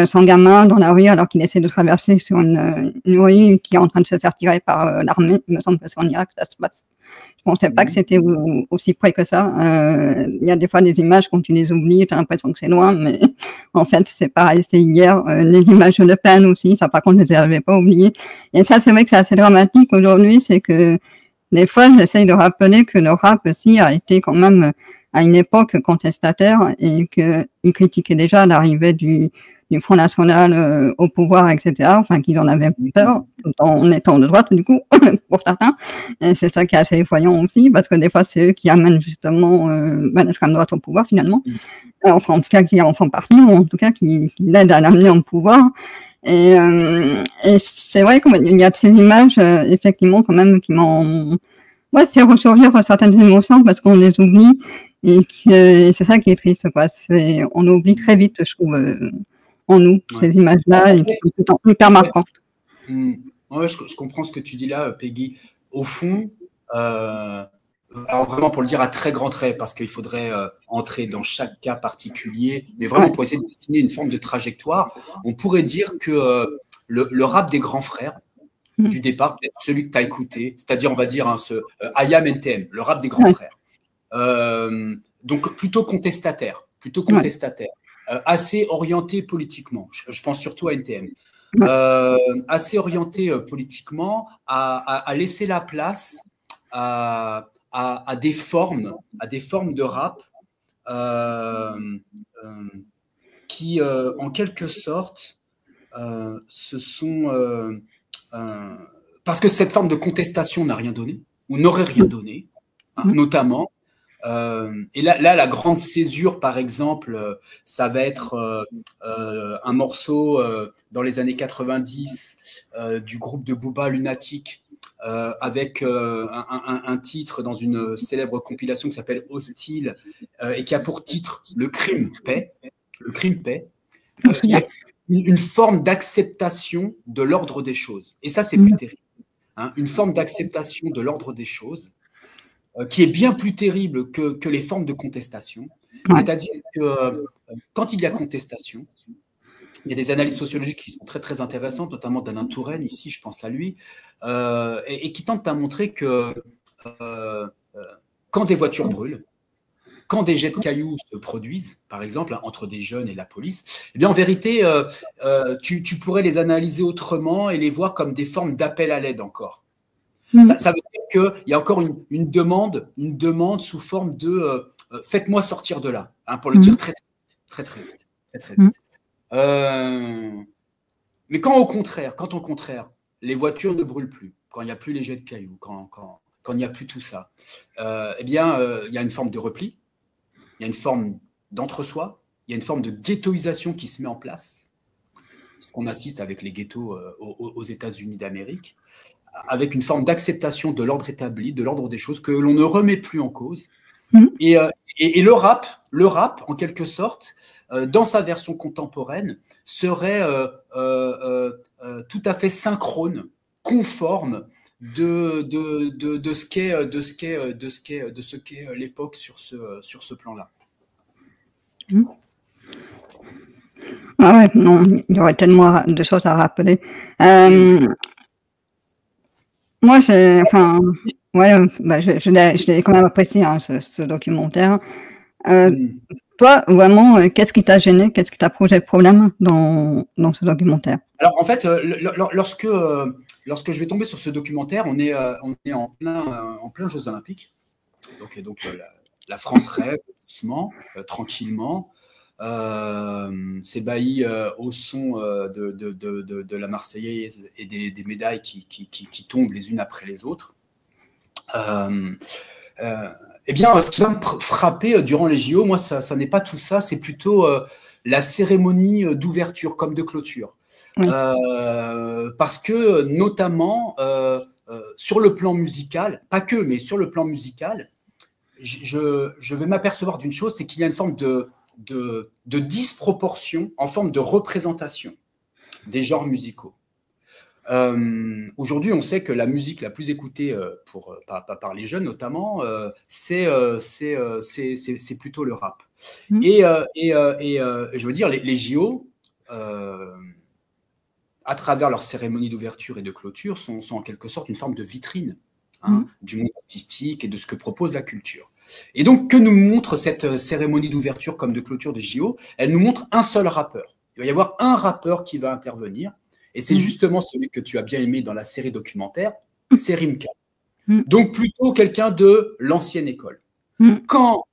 [SPEAKER 11] son gamin dans la rue alors qu'il essaie de traverser sur une rue qui est en train de se faire tirer par l'armée. Il me semble que c'est en Irak que ça se passe. Je pensais pas que c'était aussi près que ça. Il y a des fois des images, quand tu les oublies, tu as l'impression que c'est loin, mais en fait, c'est pareil, c'était hier. Les images de Le Pen aussi, ça par contre, je les avais pas oubliées. Et ça, c'est vrai que c'est assez dramatique aujourd'hui, c'est que des fois, j'essaye de rappeler que le rap aussi a été quand même à une époque contestataire et qu'il critiquait déjà l'arrivée du Front National au pouvoir, etc. Enfin, qu'ils en avaient peur, tout en étant de droite, du coup, pour certains. Et c'est ça qui est assez effrayant aussi, parce que des fois, c'est eux qui amènent justement l'extrême droite au pouvoir, finalement. Enfin, en tout cas, qui en font partie, ou en tout cas, qui l'aident à l'amener au pouvoir. Et c'est vrai qu'il y a ces images, effectivement, quand même, qui m'ont fait ressurgir certaines émotions parce qu'on les oublie et c'est ça qui est triste, quoi. On oublie très vite, je trouve, en nous, ces images-là, et qui sont hyper marquantes.
[SPEAKER 12] Ouais, je comprends ce que tu dis là, Peggy. Au fond, alors vraiment pour le dire à très grands traits, parce qu'il faudrait entrer dans chaque cas particulier, mais vraiment pour essayer de dessiner une forme de trajectoire, on pourrait dire que le rap des grands frères, du départ, peut-être celui que tu as écouté, c'est-à-dire on va dire ce IAM NTM, le rap des grands frères, donc plutôt contestataire, assez orienté politiquement, je pense surtout à NTM, assez orienté politiquement, à laisser la place à des formes de rap qui, en quelque sorte, se sont... parce que cette forme de contestation n'a rien donné, ou n'aurait rien donné, notamment. Et là, la grande césure, par exemple, ça va être un morceau dans les années 90 du groupe de Booba Lunatic, avec un titre dans une célèbre compilation qui s'appelle Hostile et qui a pour titre Le crime paix. Il y a une forme d'acceptation de l'ordre des choses. Et ça, c'est plus terrible. Une forme d'acceptation de l'ordre des choses qui est bien plus terrible que les formes de contestation. C'est-à-dire que quand il y a contestation, il y a des analyses sociologiques qui sont très, très intéressantes, notamment d'Alain Touraine, ici, je pense à lui, et qui tentent à montrer que quand des voitures brûlent, quand des jets de cailloux se produisent, par exemple, entre des jeunes et la police, eh bien, en vérité, tu pourrais les analyser autrement et les voir comme des formes d'appel à l'aide encore. Ça veut dire qu'il y a encore une demande sous forme de faites-moi sortir de là, pour le dire très vite. Mais quand au contraire, les voitures ne brûlent plus, quand il n'y a plus les jets de cailloux, quand il n'y a plus tout ça, eh bien, il y a une forme de repli. il y a une forme d'entre-soi, il y a une forme de ghettoisation qui se met en place, ce qu'on assiste avec les ghettos aux États-Unis d'Amérique, avec une forme d'acceptation de l'ordre établi, de l'ordre des choses, que l'on ne remet plus en cause. Et le rap, en quelque sorte, dans sa version contemporaine, serait tout à fait synchrone, conforme de ce qu'est l'époque sur ce plan-là.
[SPEAKER 11] Ah ouais, non, il y aurait tellement de choses à rappeler. Moi, je l'ai quand même apprécié, hein, ce documentaire. Toi, vraiment, qu'est-ce qui t'a gêné, qu'est-ce qui t'a posé problème dans ce documentaire?
[SPEAKER 12] Alors, en fait, lorsque je vais tomber sur ce documentaire, on est en plein Jeux Olympiques. Donc la France rêve doucement, tranquillement, s'ébahit au son de la Marseillaise et des médailles qui tombent les unes après les autres. Eh bien, ce qui va me frapper durant les JO, moi, ça n'est pas tout ça, c'est plutôt la cérémonie d'ouverture comme de clôture. Parce que, notamment, sur le plan musical, pas que, mais sur le plan musical, je vais m'apercevoir d'une chose, c'est qu'il y a une forme de disproportion en forme de représentation des genres musicaux. Aujourd'hui, on sait que la musique la plus écoutée par les jeunes, notamment, c'est plutôt le rap. Et je veux dire, les JO, à travers leur cérémonie d'ouverture et de clôture, sont en quelque sorte une forme de vitrine du monde artistique et de ce que propose la culture. Et donc, que nous montre cette cérémonie d'ouverture comme de clôture des JO? Elle nous montre un seul rappeur. Il va y avoir un rappeur qui va intervenir. Et c'est justement celui que tu as bien aimé dans la série documentaire, c'est Rimka. Donc plutôt quelqu'un de l'ancienne école. Quand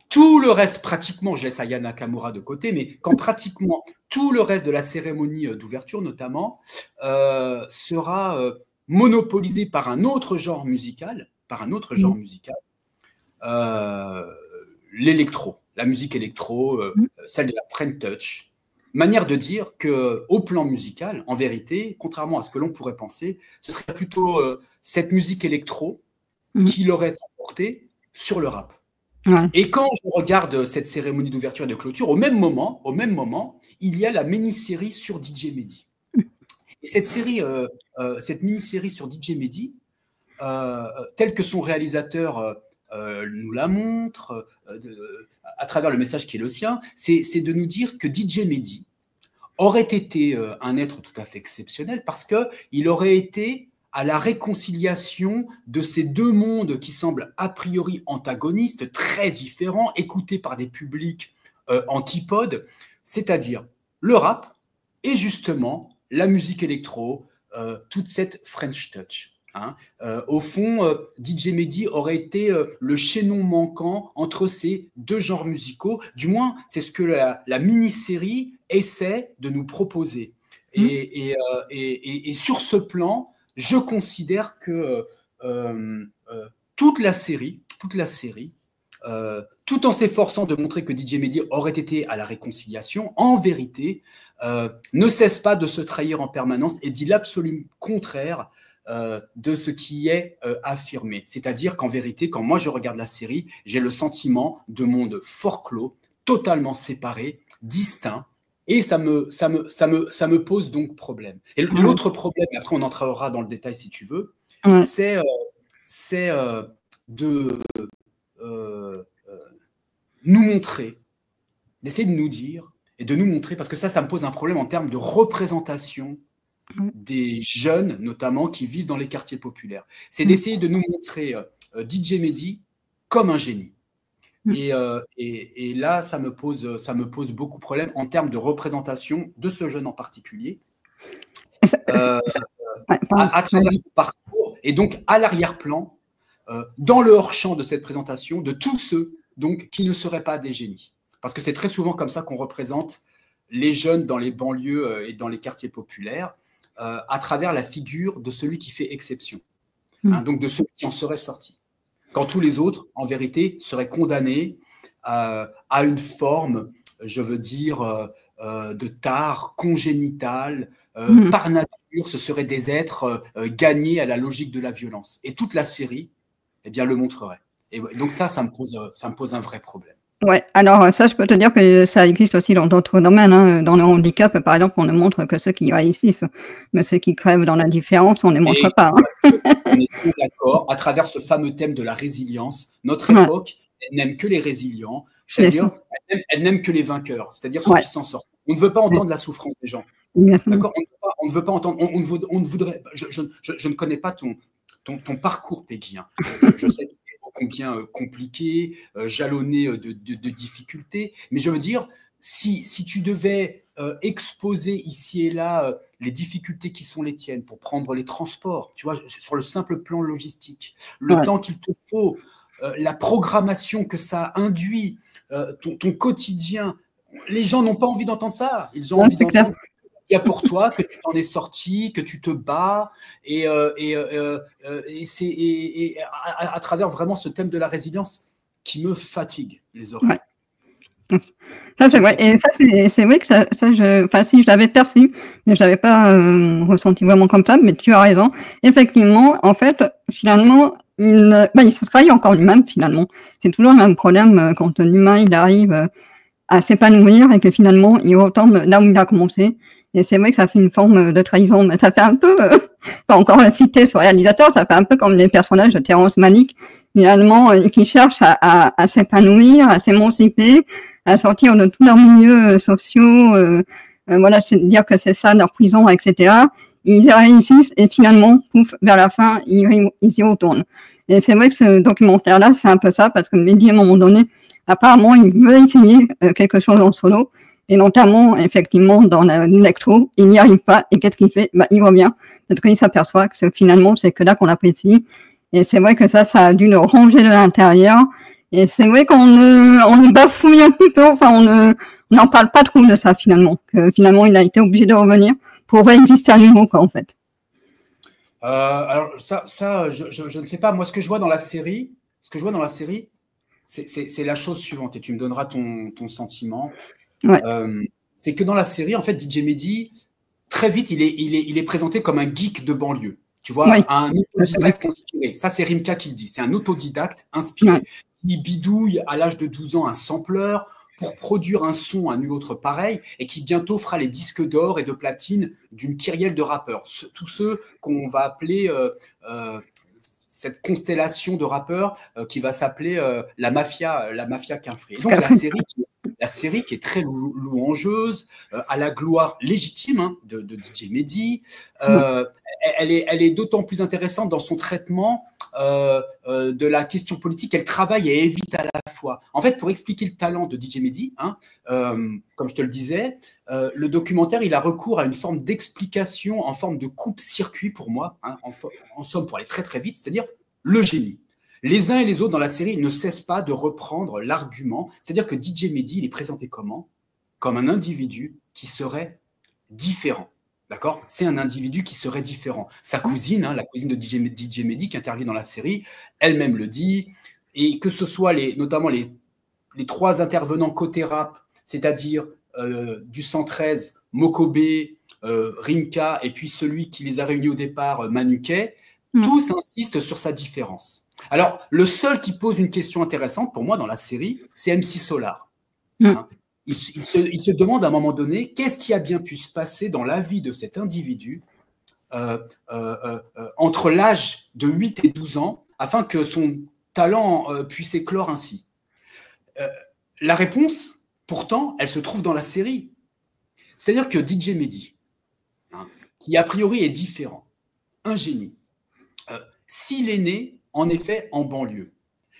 [SPEAKER 12] tout le reste, pratiquement, je laisse Aya Nakamura de côté, mais quand pratiquement tout le reste de la cérémonie d'ouverture, notamment, sera monopolisé par un autre genre musical, l'électro, la musique électro, celle de la French Touch. Manière de dire qu'au plan musical, en vérité, contrairement à ce que l'on pourrait penser, ce serait plutôt cette musique électro qui l'aurait emporté sur le rap. Et quand je regarde cette cérémonie d'ouverture et de clôture, au même moment, il y a la mini-série sur DJ Mehdi. Et cette mini-série sur DJ Mehdi, telle que son réalisateur nous la montre, à travers le message qui est le sien, c'est de nous dire que DJ Mehdi aurait été un être tout à fait exceptionnel parce qu'il aurait été à la réconciliation de ces deux mondes qui semblent a priori antagonistes, très différents, écoutés par des publics antipodes, c'est-à-dire le rap et justement la musique électro, toute cette French Touch. Au fond, DJ Mehdi aurait été le chaînon manquant entre ces deux genres musicaux. Du moins, c'est ce que la mini-série essaie de nous proposer. Et sur ce plan, je considère que toute la série, tout en s'efforçant de montrer que DJ Mehdi aurait été à la réconciliation, en vérité, ne cesse pas de se trahir en permanence et dit l'absolu contraire de ce qui est affirmé. C'est-à-dire qu'en vérité, quand moi je regarde la série, j'ai le sentiment de monde fort clos, totalement séparé, distinct, et ça me pose donc problème. Et l'autre problème, et après on entrera dans le détail si tu veux, c'est de nous montrer, d'essayer de nous dire, et de nous montrer, parce que ça me pose un problème en termes de représentation des jeunes, notamment, qui vivent dans les quartiers populaires. C'est d'essayer de nous montrer DJ Mehdi comme un génie. Et là, ça me pose beaucoup de problèmes en termes de représentation de ce jeune en particulier, à travers son parcours, et donc à l'arrière-plan, dans le hors-champ de cette présentation, de tous ceux donc, qui ne seraient pas des génies. Parce que c'est très souvent comme ça qu'on représente les jeunes dans les banlieues et dans les quartiers populaires, à travers la figure de celui qui fait exception, donc de celui qui en serait sorti. quand tous les autres, en vérité, seraient condamnés à une forme, je veux dire, de tare congénitale, par nature, ce seraient des êtres gagnés à la logique de la violence. Et toute la série, eh bien, le montrerait. Et donc ça me pose un vrai problème.
[SPEAKER 11] Ouais, alors ça, je peux te dire que ça existe aussi dans d'autres domaines. Hein. Dans le handicap, par exemple, on ne montre que ceux qui réussissent, mais ceux qui crèvent dans la différence, on ne les montre pas. Hein.
[SPEAKER 12] On est tous d'accord. À travers ce fameux thème de la résilience, notre époque, elle n'aime que les résilients, c'est-à-dire elle n'aime que les vainqueurs, c'est-à-dire ceux qui s'en sortent. On ne veut pas entendre la souffrance des gens. D'accord ? On ne veut pas entendre. On ne voudrait. Je ne connais pas ton parcours, Peggy. Hein. Je sais combien compliqué, jalonné de difficultés. Mais je veux dire, si tu devais exposer ici et là les difficultés qui sont les tiennes pour prendre les transports, tu vois, sur le simple plan logistique, le temps qu'il te faut, la programmation que ça induit, ton quotidien, les gens n'ont pas envie d'entendre ça. Ils ont envie d'entendre qu'il y a pour toi, que tu t'en es sorti, que tu te bats, et c'est à travers vraiment ce thème de la résilience qui me fatigue les oreilles.
[SPEAKER 11] Ouais. Ça c'est vrai, et ça c'est vrai que ça si je l'avais perçu, mais je l'avais pas ressenti vraiment comme ça, mais tu as raison. Effectivement, en fait, finalement, il se trahit encore lui-même finalement. C'est toujours le même problème quand l'humain il arrive à s'épanouir et que finalement il retombe là où il a commencé. Et c'est vrai que ça fait une forme de trahison, mais ça fait un peu, pas encore citer ce réalisateur, ça fait un peu comme les personnages de Terrence Malick, finalement, qui cherchent à s'épanouir, à s'émanciper, à sortir de tous leurs milieux sociaux, voilà, c'est dire que c'est ça leur prison, etc. Ils y réussissent et finalement, pouf, vers la fin, ils y retournent. Et c'est vrai que ce documentaire-là, c'est un peu ça, parce que Mehdi, à un moment donné, apparemment, il veut essayer quelque chose en solo. Et notamment, effectivement, dans l'électro, il n'y arrive pas. Et qu'est-ce qu'il fait? Il revient. Parce qu'il s'aperçoit que finalement, c'est que là qu'on apprécie. Et c'est vrai que ça a dû le ranger de l'intérieur. Et c'est vrai qu'on le bafouille un petit peu. Enfin, on n'en parle pas trop de ça, finalement. Que finalement, il a été obligé de revenir pour réexister à nouveau, quoi, en fait.
[SPEAKER 12] Alors, je ne sais pas. Moi, ce que je vois dans la série, c'est la chose suivante. Et tu me donneras ton sentiment.
[SPEAKER 11] Ouais.
[SPEAKER 12] C'est que dans la série, en fait, DJ Mehdi, très vite, il est présenté comme un geek de banlieue. Tu vois, un autodidacte inspiré. Ça, c'est Rimka qui le dit. C'est un autodidacte inspiré. Il bidouille à l'âge de 12 ans un sampler pour produire un son à nul autre pareil et qui bientôt fera les disques d'or et de platine d'une kyrielle de rappeurs. Tous ceux qu'on va appeler cette constellation de rappeurs qui va s'appeler la mafia Quinfri. Donc la série qui est très louangeuse, à la gloire légitime de DJ Mehdi, elle est d'autant plus intéressante dans son traitement de la question politique. Elle travaille et évite à la fois. En fait, pour expliquer le talent de DJ Mehdi, comme je te le disais, le documentaire, il a recours à une forme d'explication en forme de coupe-circuit pour moi, en somme pour aller très très vite, c'est-à-dire le génie. Les uns et les autres dans la série ne cessent pas de reprendre l'argument, c'est-à-dire que DJ Mehdi, il est présenté comment? Comme un individu qui serait différent. D'accord? C'est un individu qui serait différent. Sa cousine, la cousine de DJ Mehdi qui intervient dans la série, elle-même le dit, et que ce soit notamment les trois intervenants côté rap, c'est-à-dire du 113, Mokobé, Rimka, et puis celui qui les a réunis au départ, Manuquet, tous insistent sur sa différence. Alors, le seul qui pose une question intéressante pour moi dans la série, c'est MC Solar. Il se demande à un moment donné qu'est-ce qui a bien pu se passer dans la vie de cet individu entre l'âge de 8 et 12 ans afin que son talent puisse éclore ainsi. La réponse, pourtant, elle se trouve dans la série. C'est-à-dire que DJ Mehdi, qui a priori est différent, un génie, s'il est né en effet en banlieue,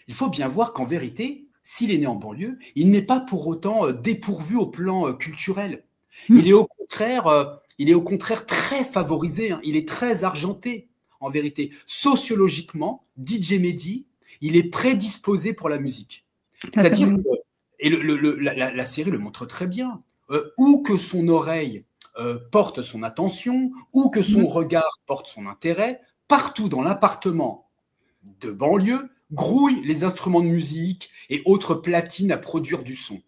[SPEAKER 12] il faut bien voir qu'en vérité, s'il est né en banlieue, il n'est pas pour autant dépourvu au plan culturel. Il est au contraire très favorisé, il est très argenté en vérité. Sociologiquement, DJ Mehdi, il est prédisposé pour la musique. C'est-à-dire que, et la série le montre très bien, où que son oreille porte son attention, où que son regard porte son intérêt, partout dans l'appartement de banlieue, grouille les instruments de musique et autres platines à produire du son.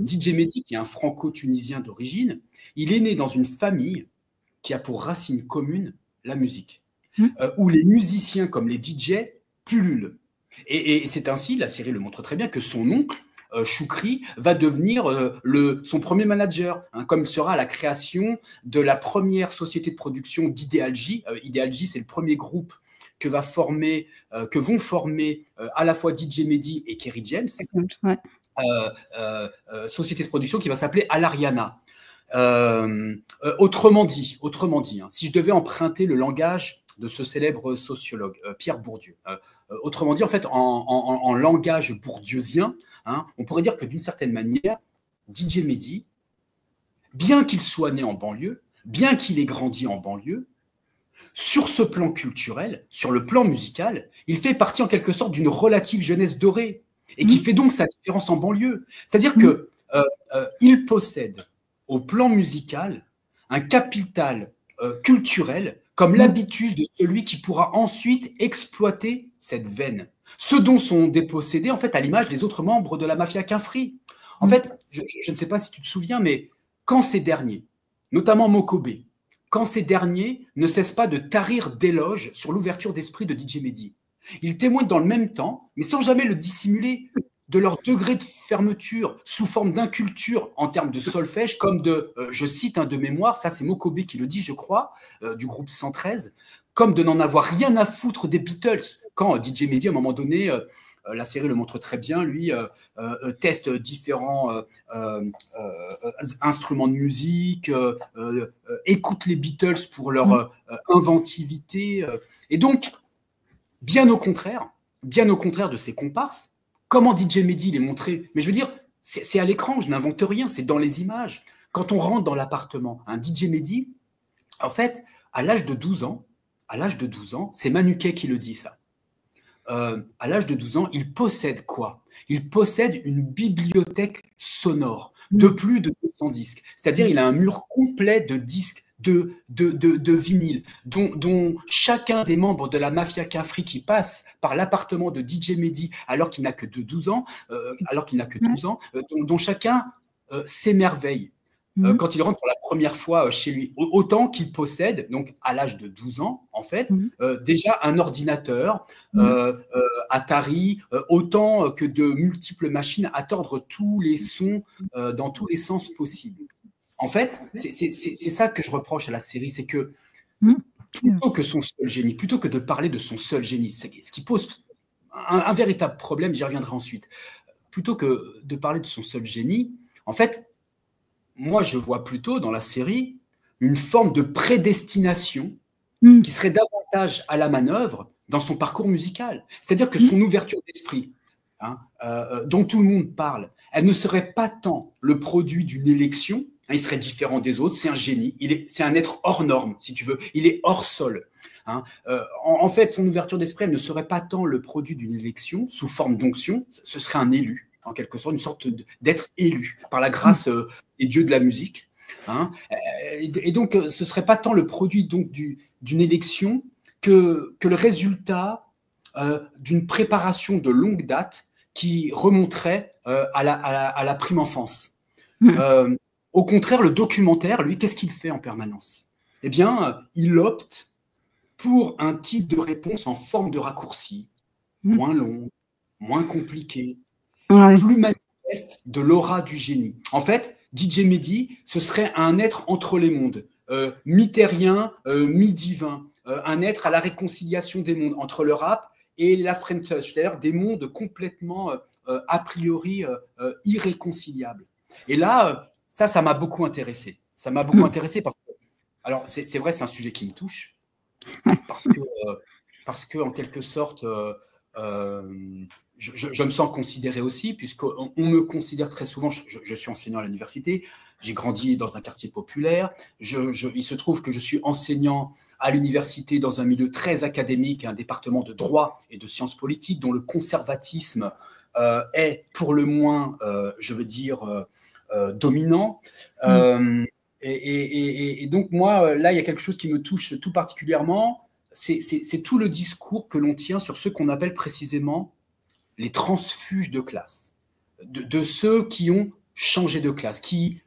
[SPEAKER 12] DJ Mehdi, qui est un franco-tunisien d'origine, il est né dans une famille qui a pour racine commune la musique, où les musiciens comme les DJ pullulent. Et c'est ainsi, la série le montre très bien, que son oncle, Choukri, va devenir son premier manager, comme il sera à la création de la première société de production d'Idealji. Idealji, c'est le premier groupe que vont former à la fois DJ Mehdi et Kerry James, société de production qui va s'appeler Alariana. Autrement dit, si je devais emprunter le langage de ce célèbre sociologue, Pierre Bourdieu, autrement dit, en fait, en langage bourdieusien, on pourrait dire que d'une certaine manière, DJ Mehdi, bien qu'il soit né en banlieue, bien qu'il ait grandi en banlieue, sur ce plan culturel, sur le plan musical, il fait partie en quelque sorte d'une relative jeunesse dorée et qui fait donc sa différence en banlieue. C'est-à-dire qu'il possède au plan musical un capital culturel comme l'habitus de celui qui pourra ensuite exploiter cette veine. Ceux dont sont dépossédés, en fait, à l'image des autres membres de la mafia Quinfri. En fait, je ne sais pas si tu te souviens, mais quand ces derniers, notamment Mokobé, quand ces derniers ne cessent pas de tarir d'éloges sur l'ouverture d'esprit de DJ Mehdi, ils témoignent dans le même temps, mais sans jamais le dissimuler, de leur degré de fermeture sous forme d'inculture en termes de solfège, comme je cite de mémoire, ça c'est Mokobé qui le dit, je crois, du groupe 113, comme de n'en avoir rien à foutre des Beatles. Quand DJ Mehdi, à un moment donné, la série le montre très bien, lui, teste différents instruments de musique, écoute les Beatles pour leur inventivité. Et donc, bien au contraire de ses comparses, comment DJ Mehdi les montrait, mais je veux dire, c'est à l'écran, je n'invente rien, c'est dans les images. Quand on rentre dans l'appartement, un DJ Mehdi, en fait, à l'âge de 12 ans, c'est Manuquet qui le dit ça. À l'âge de 12 ans, il possède quoi? Il possède une bibliothèque sonore de plus de 200 disques. C'est-à-dire, il a un mur complet de disques, de vinyles, dont chacun des membres de la mafia Quinfri qui passe par l'appartement de DJ Mehdi alors qu'il n'a que 12 ans, dont chacun s'émerveille. Quand il rentre pour la première fois chez lui, autant qu'il possède, donc à l'âge de 12 ans, en fait, déjà un ordinateur, Atari, autant que de multiples machines à tordre tous les sons dans tous les sens possibles. En fait, c'est ça que je reproche à la série, c'est que plutôt que son seul génie, plutôt que de parler de son seul génie, ce qui pose un véritable problème, j'y reviendrai ensuite, plutôt que de parler de son seul génie, en fait, moi, je vois plutôt dans la série une forme de prédestination qui serait davantage à la manœuvre dans son parcours musical. C'est-à-dire que son ouverture d'esprit, dont tout le monde parle, elle ne serait pas tant le produit d'une élection, il serait différent des autres, c'est un génie, c'est un être hors norme, si tu veux, il est hors sol. En fait, son ouverture d'esprit, elle ne serait pas tant le produit d'une élection sous forme d'onction, ce serait un élu, en quelque sorte, une sorte d'être élu par la grâce des dieux de la musique. Et donc, ce ne serait pas tant le produit d'une élection que le résultat d'une préparation de longue date qui remonterait à la prime enfance. Au contraire, le documentaire, lui, qu'est-ce qu'il fait en permanence? Eh bien, il opte pour un type de réponse en forme de raccourci, moins long, moins compliqué, plus manifeste de l'aura du génie. En fait, DJ Mehdi, ce serait un être entre les mondes, mi-terrien, mi-divin, un être à la réconciliation des mondes, entre le rap et la French touch, c'est-à-dire des mondes complètement, a priori, irréconciliables. Et là, ça m'a beaucoup intéressé. Ça m'a beaucoup intéressé parce que, alors c'est vrai, c'est un sujet qui me touche, parce que en quelque sorte, je me sens considéré aussi, puisqu'on me considère très souvent, je suis enseignant à l'université, j'ai grandi dans un quartier populaire, il se trouve que je suis enseignant à l'université dans un milieu très académique, un département de droit et de sciences politiques, dont le conservatisme est pour le moins, je veux dire, dominant. Et donc moi, là, il y a quelque chose qui me touche tout particulièrement, c'est tout le discours que l'on tient sur ce qu'on appelle précisément les transfuges de classe, de ceux qui ont changé de classe, qui,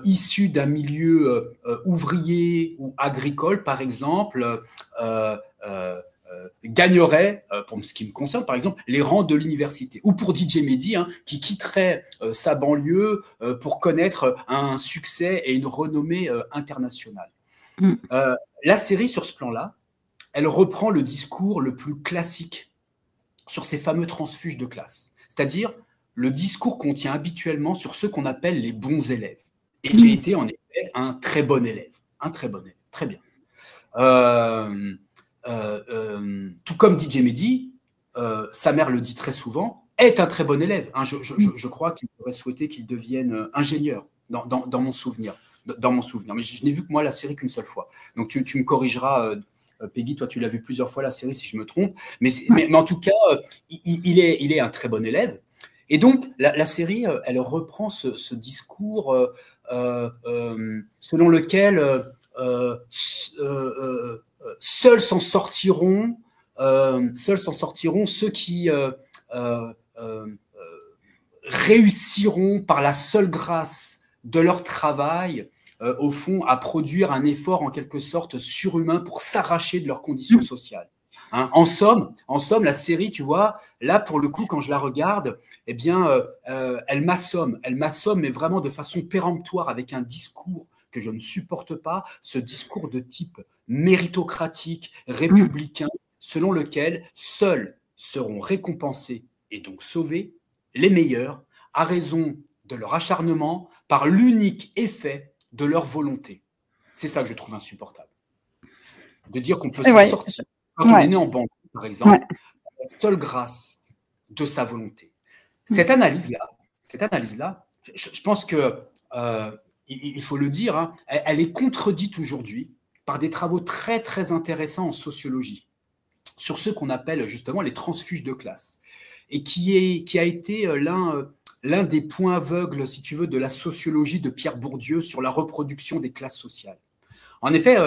[SPEAKER 12] issus d'un milieu ouvrier ou agricole, par exemple, gagnerait, pour ce qui me concerne, par exemple, les rangs de l'université. Ou pour DJ Mehdi, hein, qui quitterait sa banlieue pour connaître un succès et une renommée internationale. La série, sur ce plan-là, elle reprend le discours le plus classique sur ces fameux transfuges de classe. C'est-à-dire le discours qu'on tient habituellement sur ceux qu'on appelle les bons élèves. Et j'ai été, en effet, un très bon élève. Un très bon élève. Très bien. Tout comme DJ Mehdi, sa mère le dit très souvent, est un très bon élève. Hein, je crois qu'il aurait souhaité qu'il devienne ingénieur, dans mon souvenir. Mais je n'ai vu que moi la série qu'une seule fois. Donc tu me corrigeras, Peggy, toi tu l'as vu plusieurs fois la série si je me trompe. Mais en tout cas, il est un très bon élève. Et donc la série, elle reprend ce discours selon lequel seuls s'en sortiront ceux qui réussiront par la seule grâce de leur travail, au fond, à produire un effort en quelque sorte surhumain pour s'arracher de leurs conditions sociales. Hein, en somme, la série, tu vois, là, pour le coup, quand je la regarde, eh bien, elle m'assomme, mais vraiment de façon péremptoire, avec un discours que je ne supporte pas, ce discours de type méritocratique, républicain, selon lequel seuls seront récompensés et donc sauvés les meilleurs, à raison de leur acharnement, par l'unique effet de leur volonté. C'est ça que je trouve insupportable. De dire qu'on peut s'en sortir quand on est né en banque, par exemple, par la seule grâce de sa volonté. Cette analyse-là, je pense que, il faut le dire, hein, elle est contredite aujourd'hui par des travaux très, très intéressants en sociologie sur ce qu'on appelle justement les transfuges de classe, et qui a été l'un des points aveugles, si tu veux, de la sociologie de Pierre Bourdieu sur la reproduction des classes sociales. En effet,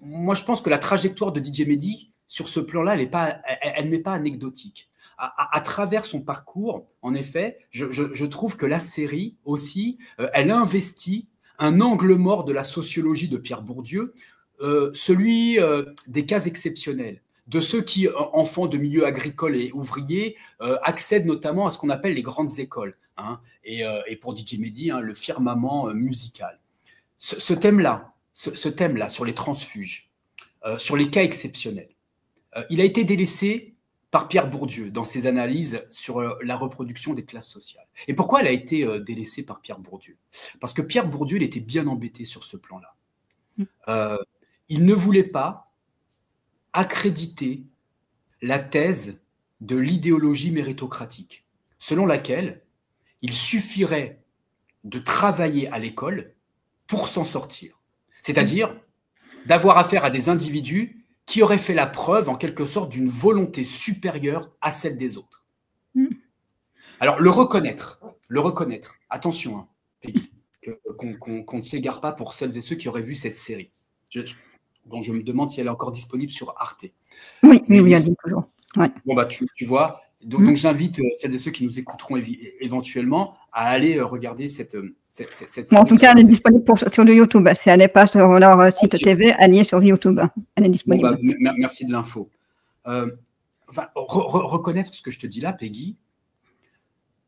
[SPEAKER 12] moi je pense que la trajectoire de DJ Mehdi, sur ce plan-là, elle n'est pas anecdotique. À travers son parcours, en effet, je trouve que la série aussi, elle investit un angle mort de la sociologie de Pierre Bourdieu, celui des cas exceptionnels, de ceux qui, enfants de milieux agricoles et ouvriers, accèdent notamment à ce qu'on appelle les grandes écoles, hein, et pour DJ Mehdi, hein, le firmament musical. Ce thème-là, sur les transfuges, sur les cas exceptionnels, il a été délaissé par Pierre Bourdieu dans ses analyses sur la reproduction des classes sociales. Et pourquoi elle a été délaissée par Pierre Bourdieu? Parce que Pierre Bourdieu, il était bien embêté sur ce plan-là. Il ne voulait pas accréditer la thèse de l'idéologie méritocratique, selon laquelle il suffirait de travailler à l'école pour s'en sortir. C'est-à-dire d'avoir affaire à des individus qui auraient fait la preuve, en quelque sorte, d'une volonté supérieure à celle des autres. Alors, le reconnaître, attention, hein, Peggy, qu'on ne s'égare pas pour celles et ceux qui auraient vu cette série, dont je me demande si elle est encore disponible sur Arte.
[SPEAKER 11] Oui, elle est toujours. Ouais.
[SPEAKER 12] Bon, bah, tu vois, donc j'invite celles et ceux qui nous écouteront éventuellement à aller regarder cette série.
[SPEAKER 11] En tout cas, elle est disponible sur le YouTube. Si elle n'est pas sur leur site TV, elle y est sur YouTube. Elle est disponible.
[SPEAKER 12] Bon, bah, merci de l'info. Reconnaître ce que je te dis là, Peggy,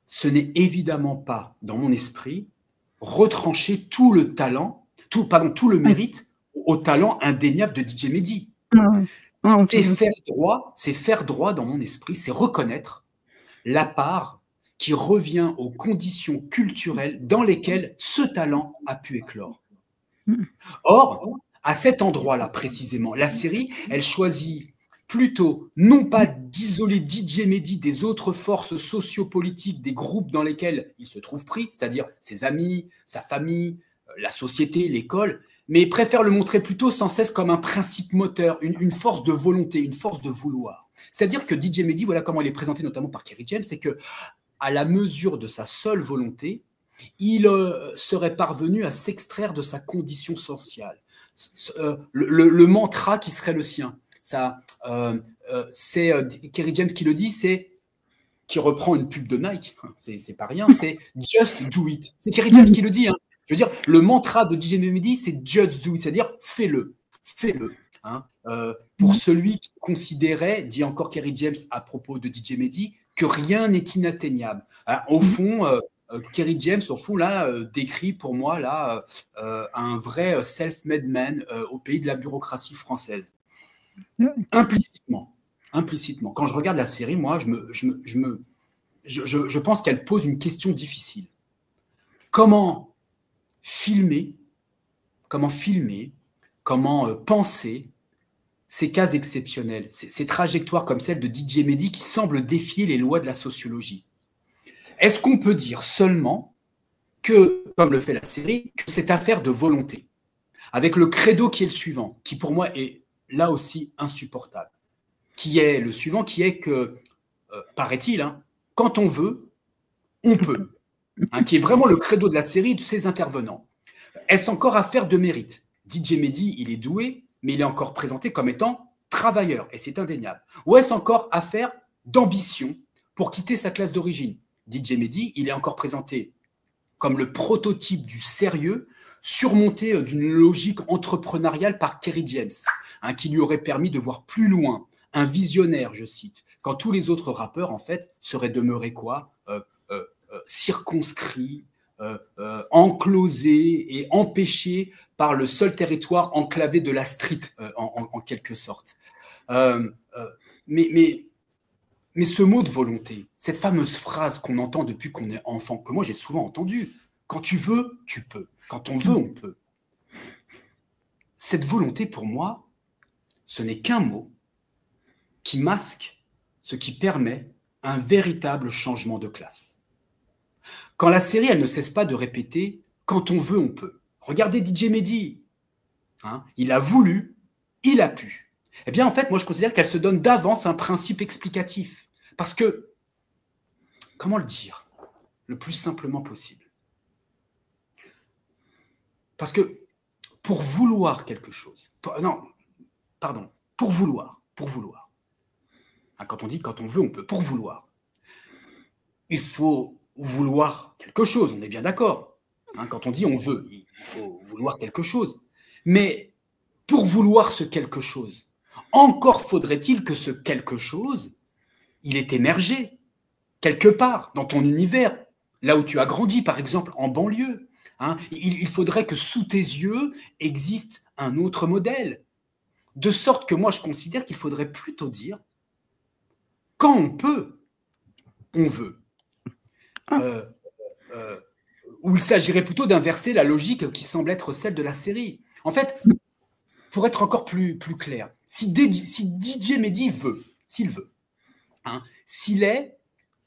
[SPEAKER 12] ce n'est évidemment pas, dans mon esprit, retrancher tout le talent, tout le mérite au talent indéniable de DJ Mehdi. C'est faire droit dans mon esprit, c'est reconnaître la part qui revient aux conditions culturelles dans lesquelles ce talent a pu éclore. Or, à cet endroit-là précisément, la série, elle choisit plutôt non pas d'isoler DJ Mehdi des autres forces sociopolitiques, des groupes dans lesquels il se trouve pris, c'est-à-dire ses amis, sa famille, la société, l'école, mais préfère le montrer plutôt sans cesse comme un principe moteur, une force de volonté, une force de vouloir. C'est-à-dire que DJ Mehdi, voilà comment il est présenté notamment par Kerry James, c'est que à la mesure de sa seule volonté, il serait parvenu à s'extraire de sa condition sociale. Le mantra qui serait le sien, c'est Kerry James qui le dit, c'est qui reprend une pub de Nike, c'est pas rien, c'est Just Do It. C'est Kerry James qui le dit. Hein. Je veux dire, le mantra de DJ Mehdi, c'est Just Do It, c'est-à-dire fais-le, fais-le. Hein. Pour celui qui considérait, dit encore Kerry James à propos de DJ Mehdi, que rien n'est inatteignable. Hein, au fond, Kerry James, au fond, là, décrit pour moi là, un vrai self-made man au pays de la bureaucratie française. Implicitement. Quand je regarde la série, moi, je pense qu'elle pose une question difficile. Comment filmer, comment penser ces cas exceptionnels, ces trajectoires comme celle de DJ Mehdi qui semblent défier les lois de la sociologie. Est-ce qu'on peut dire seulement que, comme le fait la série, que c'est affaire de volonté, avec le credo qui est le suivant, qui pour moi est là aussi insupportable, qui est le suivant, qui est que, paraît-il, hein, quand on veut, on peut, hein, qui est vraiment le credo de la série et de ses intervenants. Est-ce encore affaire de mérite? DJ Mehdi, il est doué, mais il est encore présenté comme étant travailleur, et c'est indéniable. Ou est-ce encore affaire d'ambition pour quitter sa classe d'origine? DJ Mehdi, il est encore présenté comme le prototype du sérieux, surmonté d'une logique entrepreneuriale par Kerry James, hein, qui lui aurait permis de voir plus loin, un visionnaire, je cite, quand tous les autres rappeurs, en fait, seraient demeurés quoi? Circonscrits, enclosés et empêchés par le seul territoire enclavé de la street, en quelque sorte. Mais ce mot de volonté, cette fameuse phrase qu'on entend depuis qu'on est enfant, que moi j'ai souvent entendue, quand tu veux, tu peux. Quand on veut, on peut. Cette volonté, pour moi, ce n'est qu'un mot qui masque ce qui permet un véritable changement de classe. Quand la série, elle ne cesse pas de répéter « quand on veut, on peut ». Regardez DJ Mehdi. Hein, il a voulu, il a pu. Eh bien, en fait, moi, je considère qu'elle se donne d'avance un principe explicatif. Parce que, comment le dire le plus simplement possible? Parce que pour vouloir quelque chose, pour vouloir. Hein, quand on dit quand on veut, on peut, pour vouloir. Il faut vouloir quelque chose, on est bien d'accord. Hein, quand on dit on veut, il faut vouloir quelque chose. Mais pour vouloir ce quelque chose, encore faudrait-il que ce quelque chose, il ait émergé quelque part dans ton univers, là où tu as grandi, par exemple en banlieue. Hein, il faudrait que sous tes yeux existe un autre modèle. De sorte que moi, je considère qu'il faudrait plutôt dire quand on peut, on veut. Où il s'agirait plutôt d'inverser la logique qui semble être celle de la série. En fait, pour être encore plus clair, si DJ Mehdi veut, s'il veut, hein, s'il est,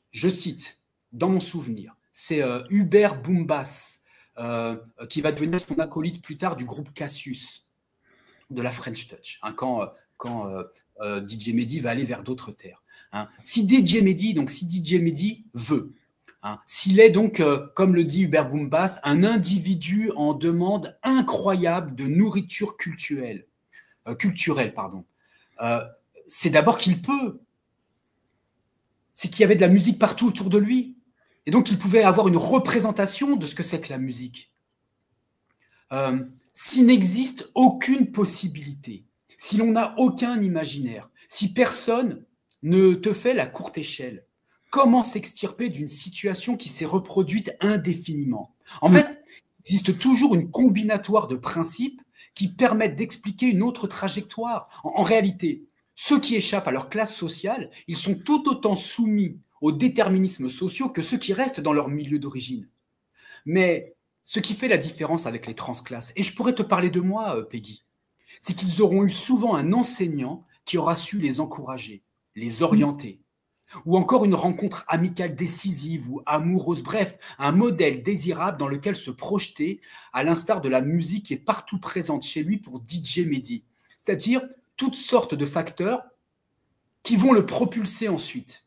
[SPEAKER 12] je cite, dans mon souvenir, c'est Hubert Boombass, qui va devenir son acolyte plus tard du groupe Cassius, de la French Touch, hein, quand DJ Mehdi va aller vers d'autres terres. Hein. Si DJ Mehdi veut, hein, s'il est donc, comme le dit Hubert Boombass, un individu en demande incroyable de nourriture culturelle, c'est d'abord qu'il peut. C'est qu'il y avait de la musique partout autour de lui. Et donc, il pouvait avoir une représentation de ce que c'est que la musique. S'il n'existe aucune possibilité, si l'on n'a aucun imaginaire, si personne ne te fait la courte échelle, comment s'extirper d'une situation qui s'est reproduite indéfiniment? En fait, il existe toujours une combinatoire de principes qui permettent d'expliquer une autre trajectoire. En réalité, ceux qui échappent à leur classe sociale, ils sont tout autant soumis aux déterminismes sociaux que ceux qui restent dans leur milieu d'origine. Mais ce qui fait la différence avec les transclasses, et je pourrais te parler de moi, Peggy, c'est qu'ils auront eu souvent un enseignant qui aura su les encourager, les orienter, ou encore une rencontre amicale décisive ou amoureuse, bref, un modèle désirable dans lequel se projeter, à l'instar de la musique qui est partout présente chez lui pour DJ Mehdi. C'est-à-dire toutes sortes de facteurs qui vont le propulser ensuite.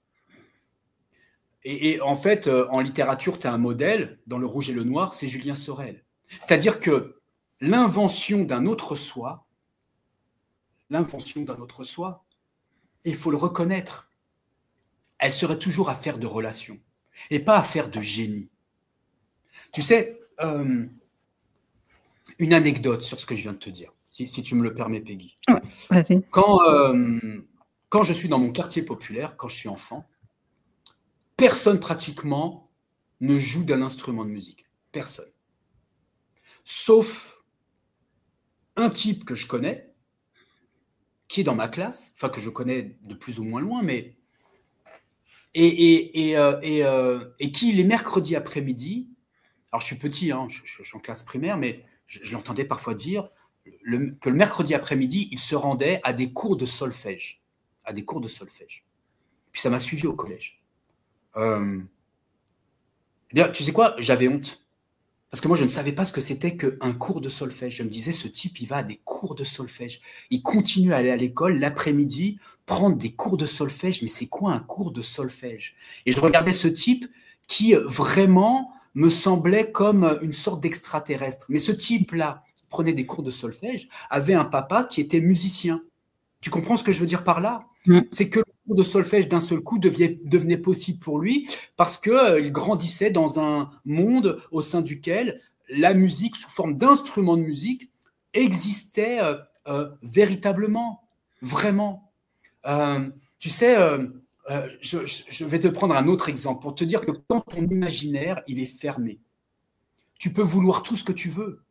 [SPEAKER 12] Et en fait, en littérature, tu as un modèle, dans Le Rouge et le Noir, c'est Julien Sorel. C'est-à-dire que l'invention d'un autre soi, il faut le reconnaître, elle serait toujours affaire de relation et pas affaire de génie. Tu sais, une anecdote sur ce que je viens de te dire, si tu me le permets, Peggy.
[SPEAKER 11] Ouais,
[SPEAKER 12] Quand je suis dans mon quartier populaire, quand je suis enfant, personne pratiquement ne joue d'un instrument de musique. Personne. Sauf un type que je connais, qui est dans ma classe, enfin que je connais de plus ou moins loin, mais et qui les mercredis après-midi, alors je suis petit, hein, je suis en classe primaire, mais je l'entendais parfois dire que le mercredi après-midi, il se rendait à des cours de solfège, Puis ça m'a suivi au collège. Eh bien, tu sais quoi, j'avais honte. Parce que moi, je ne savais pas ce que c'était qu'un cours de solfège. Je me disais, ce type, il va à des cours de solfège. Il continue à aller à l'école l'après-midi, prendre des cours de solfège. Mais c'est quoi un cours de solfège? Et je regardais ce type qui vraiment me semblait comme une sorte d'extraterrestre. Mais ce type-là, qui prenait des cours de solfège, avait un papa qui était musicien. Tu comprends ce que je veux dire par là? C'est que le cours de solfège d'un seul coup devenait possible pour lui parce qu'il grandissait dans un monde au sein duquel la musique sous forme d'instrument de musique existait véritablement, vraiment. Tu sais, je vais te prendre un autre exemple pour te dire que quand ton imaginaire il est fermé, tu peux vouloir tout ce que tu veux.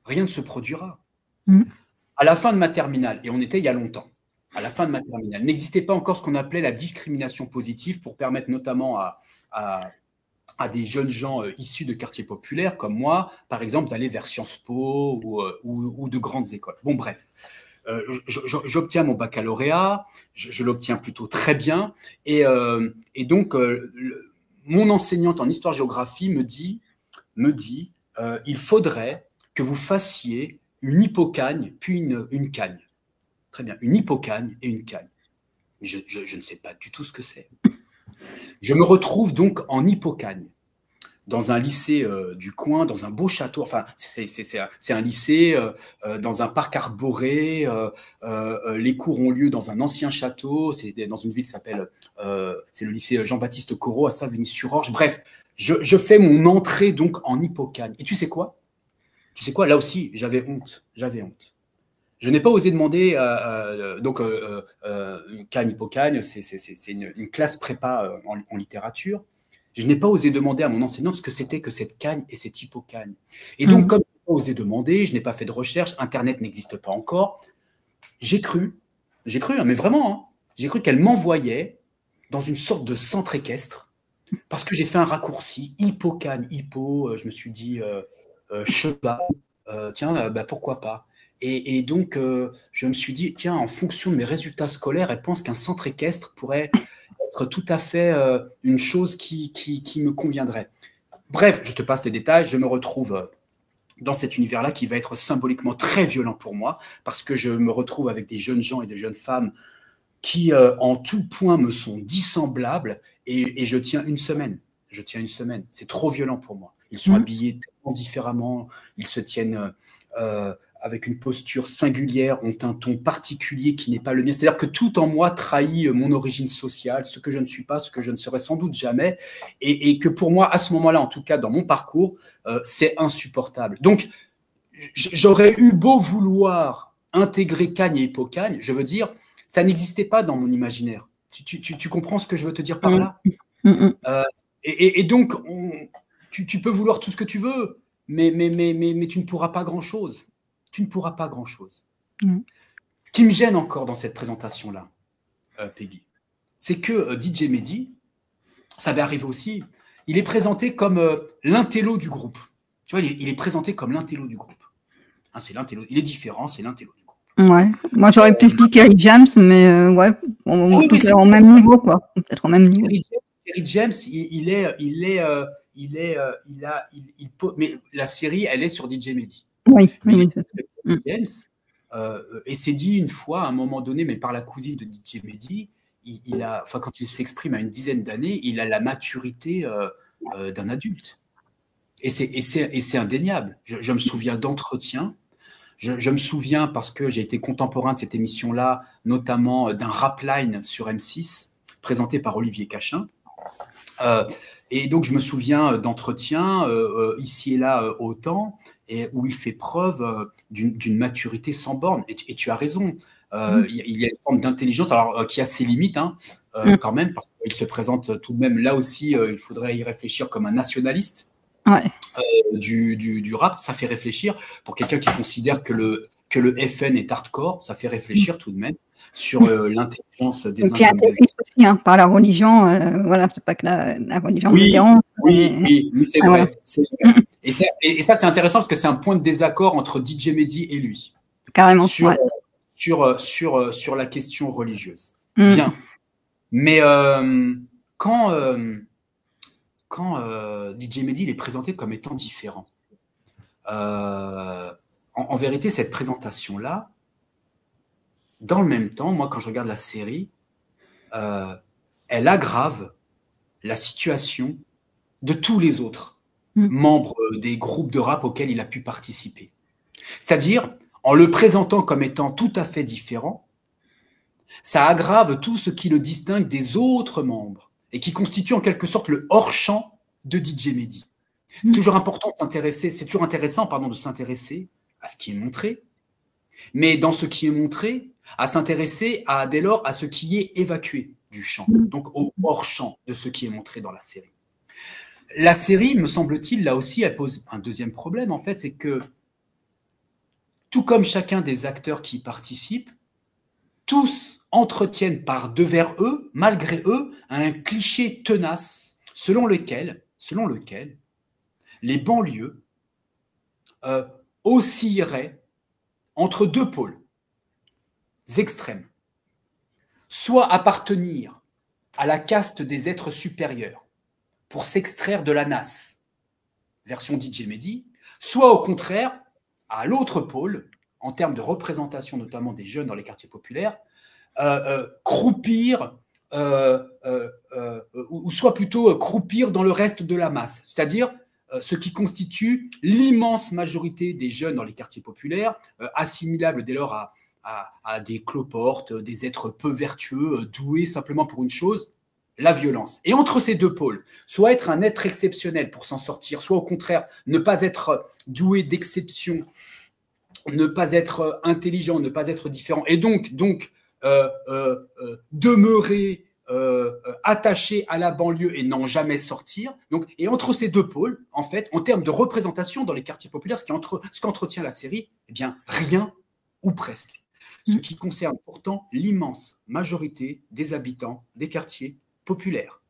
[SPEAKER 12] Rien ne se produira. À la fin de ma terminale, et on était il y a longtemps, à la fin de ma terminale, n'existait pas encore ce qu'on appelait la discrimination positive pour permettre notamment à des jeunes gens issus de quartiers populaires comme moi, par exemple, d'aller vers Sciences Po ou de grandes écoles. Bon, bref, j'obtiens mon baccalauréat, je l'obtiens plutôt très bien, et donc mon enseignante en histoire-géographie me dit il faudrait que vous fassiez une hypocagne puis une cagne. Très bien, une hypocagne et une cagne. Je ne sais pas du tout ce que c'est. Je me retrouve donc en hypocagne, dans un lycée du coin, dans un beau château. Enfin, c'est un lycée dans un parc arboré. Les cours ont lieu dans un ancien château. C'est dans une ville qui s'appelle, c'est le lycée Jean-Baptiste Corot à Savigny-sur-Orge. Bref, je fais mon entrée donc en hypocagne. Et tu sais quoi? Là aussi, j'avais honte. Je n'ai pas osé demander, une cagne hypocagne, c'est une classe prépa en littérature. Je n'ai pas osé demander à mon enseignante ce que c'était que cette cagne et cette hypocagne. Et donc, comme je n'ai pas osé demander, je n'ai pas fait de recherche, Internet n'existe pas encore, j'ai cru, hein, mais vraiment, hein, j'ai cru qu'elle m'envoyait dans une sorte de centre équestre parce que j'ai fait un raccourci, hypocagne, je me suis dit cheval, tiens, pourquoi pas. Et donc, je me suis dit, tiens, en fonction de mes résultats scolaires, elle pense qu'un centre équestre pourrait être tout à fait une chose qui me conviendrait. Bref, je te passe les détails, je me retrouve dans cet univers-là qui va être symboliquement très violent pour moi, parce que je me retrouve avec des jeunes gens et des jeunes femmes qui, en tout point, me sont dissemblables, et je tiens une semaine. C'est trop violent pour moi. Ils sont habillés tellement différemment, ils se tiennent avec une posture singulière, ont un ton particulier qui n'est pas le mien. C'est-à-dire que tout en moi trahit mon origine sociale, ce que je ne suis pas, ce que je ne serai sans doute jamais, et que pour moi, à ce moment-là, en tout cas dans mon parcours, c'est insupportable. Donc, j'aurais eu beau vouloir intégrer cagne et hypocagne, je veux dire, ça n'existait pas dans mon imaginaire. Tu comprends ce que je veux te dire par là? Et donc, tu peux vouloir tout ce que tu veux, mais tu ne pourras pas grand-chose. Ce qui me gêne encore dans cette présentation-là, Peggy, c'est que DJ Mehdi, ça va arriver aussi, il est présenté comme l'intello du groupe. Tu vois, il est présenté comme l'intello du groupe. Hein, c'est l'intello, il est différent, c'est l'intello du groupe.
[SPEAKER 11] Ouais, moi j'aurais plus dit Kerry James, mais ouais, peut-être au même niveau, quoi. Peut-être au même niveau.
[SPEAKER 12] Kerry James, mais la série, elle est sur DJ Mehdi.
[SPEAKER 11] Oui.
[SPEAKER 12] James, et c'est dit une fois, à un moment donné, mais par la cousine de DJ Mehdi, quand il s'exprime à une dizaine d'années, il a la maturité d'un adulte. Et c'est indéniable. Je me souviens d'entretiens. Je me souviens, parce que j'ai été contemporain de cette émission-là, notamment d'un Rapline sur M6, présenté par Olivier Cachin. Et donc, je me souviens d'entretiens ici et là autant, et où il fait preuve d'une maturité sans borne. Et tu as raison, il y a une forme d'intelligence alors qui a ses limites quand même, parce qu'il se présente tout de même, là aussi, il faudrait y réfléchir comme un nationaliste du rap. Ça fait réfléchir pour quelqu'un qui considère que le FN est hardcore, ça fait réfléchir tout de même sur l'intelligence des uns comme des autres.
[SPEAKER 11] Aussi, par la religion, voilà, c'est pas que la religion me dérange.
[SPEAKER 12] Oui, c'est vrai. Voilà. Et ça, c'est intéressant parce que c'est un point de désaccord entre DJ Mehdi et lui.
[SPEAKER 11] Carrément.
[SPEAKER 12] Sur la question religieuse. Bien. Mais quand DJ Mehdi il est présenté comme étant différent, en vérité, cette présentation-là, dans le même temps, moi, quand je regarde la série, elle aggrave la situation de tous les autres membres des groupes de rap auxquels il a pu participer. C'est-à-dire, en le présentant comme étant tout à fait différent, ça aggrave tout ce qui le distingue des autres membres et qui constitue en quelque sorte le hors-champ de DJ Mehdi. C'est toujours important de s'intéresser, c'est toujours intéressant, de s'intéresser à ce qui est montré, mais dans ce qui est montré, à s'intéresser dès lors à ce qui est évacué du champ, donc au hors-champ de ce qui est montré dans la série. La série, me semble-t-il, là aussi, elle pose un deuxième problème, en fait, c'est que tout comme chacun des acteurs qui y participent, tous entretiennent par devers eux, malgré eux, un cliché tenace selon lequel les banlieues oscilleraient entre deux pôles extrêmes. Soit appartenir à la caste des êtres supérieurs pour s'extraire de la nasse, version DJ Mehdi, soit au contraire, à l'autre pôle, en termes de représentation notamment des jeunes dans les quartiers populaires, croupir, ou soit plutôt croupir dans le reste de la masse, c'est-à-dire ce qui constitue l'immense majorité des jeunes dans les quartiers populaires, assimilables dès lors à des cloportes, des êtres peu vertueux, doués simplement pour une chose, la violence. Et entre ces deux pôles, soit être un être exceptionnel pour s'en sortir, soit au contraire ne pas être doué d'exception, ne pas être intelligent, ne pas être différent, et donc demeurer attaché à la banlieue et n'en jamais sortir. Donc, et entre ces deux pôles, en fait, en termes de représentation dans les quartiers populaires, ce qu'entretient la série, eh bien, rien ou presque. Ce qui concerne pourtant l'immense majorité des habitants des quartiers populaires.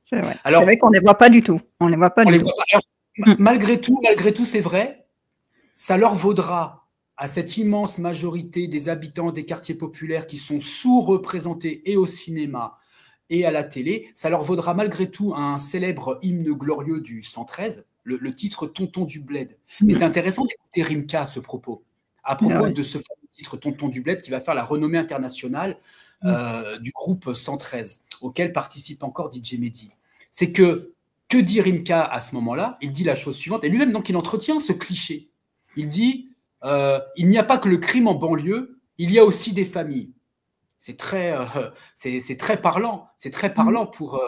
[SPEAKER 11] C'est vrai. Alors, c'est vrai qu'on ne les voit pas du tout. On les voit pas du tout.
[SPEAKER 12] Alors, malgré tout, c'est vrai, ça leur vaudra à cette immense majorité des habitants des quartiers populaires qui sont sous-représentés et au cinéma et à la télé, ça leur vaudra malgré tout un célèbre hymne glorieux du 113, le titre « Tonton du Bled ». Mais c'est intéressant d'écouter Rimka à ce propos de ce fameux titre « Tonton du Bled » qui va faire la renommée internationale du groupe 113, auquel participe encore DJ Mehdi. C'est que dit Rimka à ce moment-là? Il dit la chose suivante, et lui-même donc il entretient ce cliché. Il dit il n'y a pas que le crime en banlieue, il y a aussi des familles. C'est très parlant. C'est très parlant pour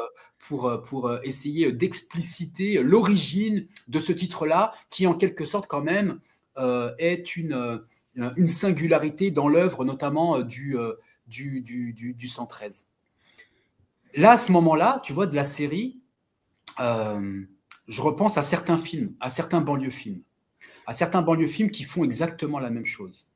[SPEAKER 12] essayer d'expliciter l'origine de ce titre-là, qui en quelque sorte quand même est une singularité dans l'œuvre notamment du 113. Là, à ce moment-là, tu vois, de la série, je repense à certains films, à certains banlieues films. À certains banlieues films qui font exactement la même chose.